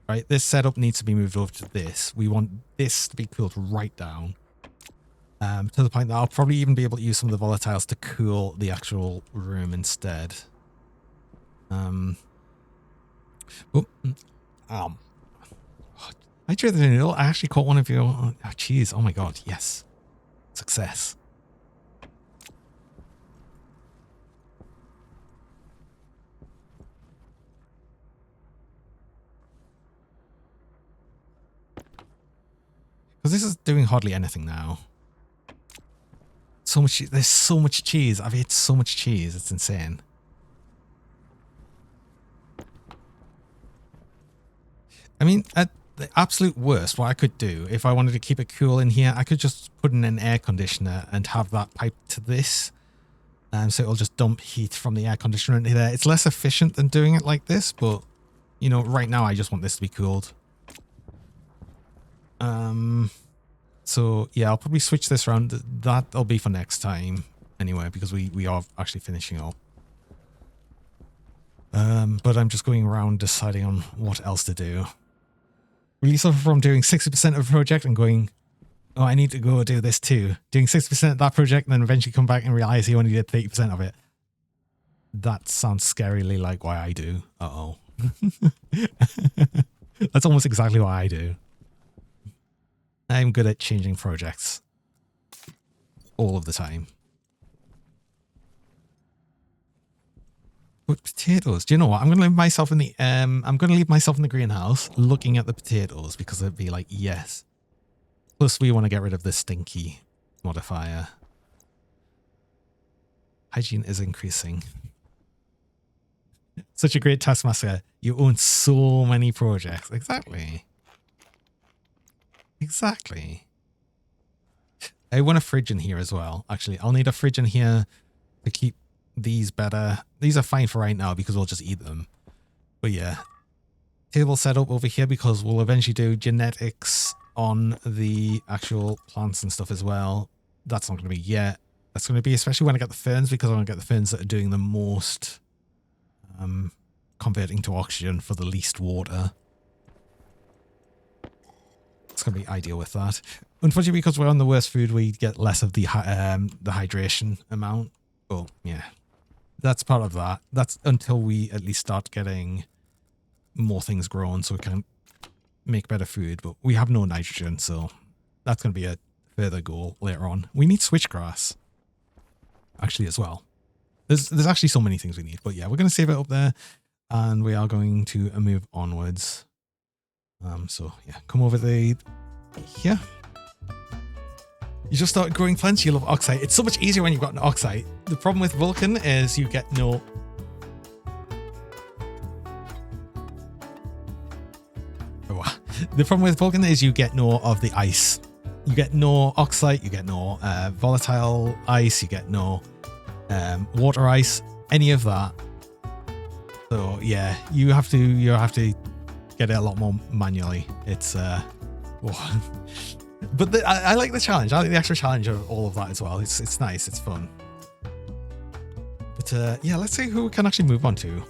Right, this setup needs to be moved over to this. We want this to be cooled right down. To the point that I'll probably even be able to use some of the volatiles to cool the actual room instead. I drew the needle. I actually caught one of your... Oh, jeez. Oh my god. Yes. Success. Because this is doing hardly anything now. So much. There's so much cheese. I've ate so much cheese. It's insane. I mean, at the absolute worst, what I could do, if I wanted to keep it cool in here, I could just put in an air conditioner and have that piped to this. So it'll just dump heat from the air conditioner into there. It's less efficient than doing it like this, but, you know, right now I just want this to be cooled. So yeah, I'll probably switch this around. That'll be for next time anyway, because we are actually finishing up. But I'm just going around deciding on what else to do. Really suffer from doing 60% of a project and going, oh, I need to go do this too. Doing 60% of that project and then eventually come back and realize you only did 30% of it. That sounds scarily like why I do. Uh-oh. That's almost exactly what I do. I'm good at changing projects all of the time. But potatoes, do you know what? I'm going to leave myself in the greenhouse looking at the potatoes because it'd be like, yes. Plus we want to get rid of this stinky modifier. Hygiene is increasing. Such a great taskmaster. You own so many projects. Exactly. Exactly. I want a fridge in here as well. Actually, I'll need a fridge in here to keep these better. These are fine for right now because we'll just eat them. But yeah. Table setup over here because we'll eventually do genetics on the actual plants and stuff as well. That's not going to be yet. That's going to be especially when I get the ferns because I want to get the ferns that are doing the most converting to oxygen for the least water. It's going to be ideal with that. Unfortunately, because we're on the worst food, we get less of the hydration amount. But yeah, that's part of that. That's until we at least start getting more things grown so we can make better food. But we have no nitrogen, so that's going to be a further goal later on. We need switchgrass, actually, as well. There's actually so many things we need. But yeah, we're going to save it up there, and we are going to move onwards. So yeah, come over there. Here. You just start growing plants, you love oxide. It's so much easier when you've got an oxide. The problem with Vulcan is you get no... Oh, the problem with Vulcan is you get no of the ice. You get no oxide, you get no volatile ice, you get no water ice, any of that. So yeah, you have to get it a lot more manually. It's but I like the challenge. I like the extra challenge of all of that as well. It's nice. It's fun. But yeah, let's see who we can actually move on to.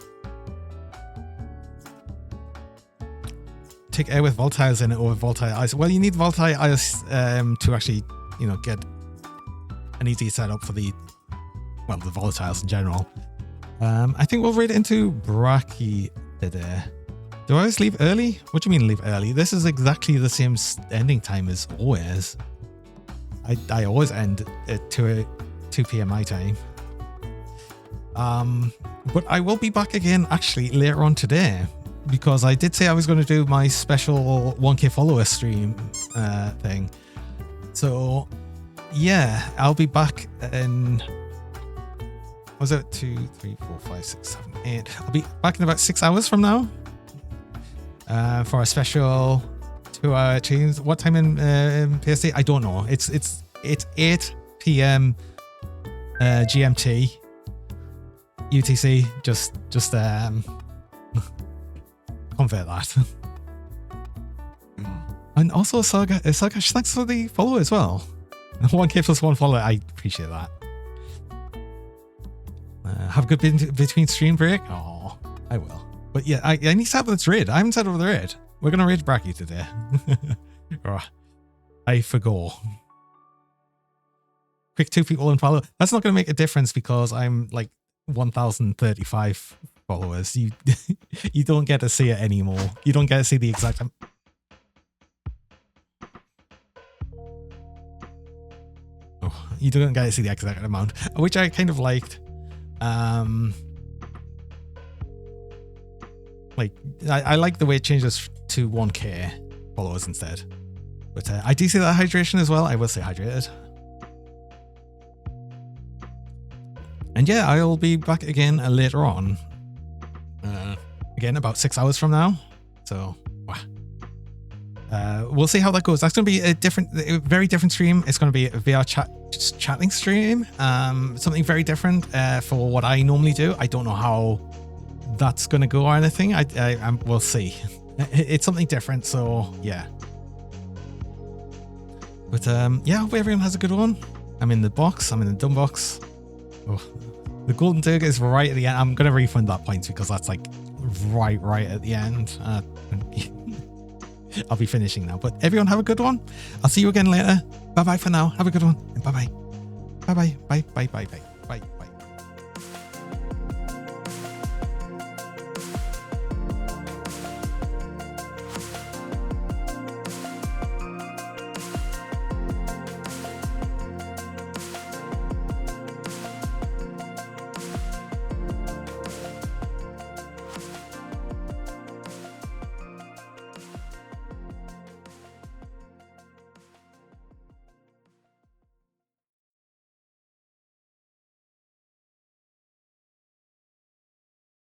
Take air with volatiles in it over volatile ice. Well, you need volatile ice to actually, you know, get an easy setup for the volatiles in general. I think we'll raid into Brachy today. Do I always leave early? What do you mean leave early? This is exactly the same ending time as always. I always end at 2 p.m. my time. But I will be back again actually later on today, because I did say I was going to do my special 1K follower stream thing. So yeah, I'll be back in, was it 2, 3, 4, 5, 6, 7, 8? I'll be back in about 6 hours from now for a special 2-hour change. What time in PST? I don't know. It's 8 p.m. GMT. UTC, just convert that. And also Sargash, thanks for the follow as well. 1K plus 1 follower, I appreciate that. Have a good between stream break. Oh, I will. But yeah, I need to set up this raid. I haven't set up the raid. We're gonna raid Brachy today. I forgot. Quick 2 people and follow. That's not gonna make a difference because I'm like 1,035 followers. You don't get to see it anymore. You don't get to see the exact you don't get to see the exact amount, which I kind of liked. Like I like the way it changes to 1K followers instead. But I do see that hydration as well. I will stay hydrated. And yeah, I'll be back again later on. Again, about 6 hours from now. So, we'll see how that goes. That's going to be a very different stream. It's going to be a VR chatting stream. Something very different for what I normally do. I don't know how that's going to go or anything. We'll see. It's something different. So, yeah. But yeah, I hope everyone has a good one. I'm in the box. I'm in the dumb box. Oh, the golden digger is right at the end. I'm going to refund that point because that's like right at the end. I'll be finishing now. But everyone have a good one. I'll see you again later. Bye bye for now. Have a good one. Bye bye. Bye bye. Bye bye. Bye bye. Bye.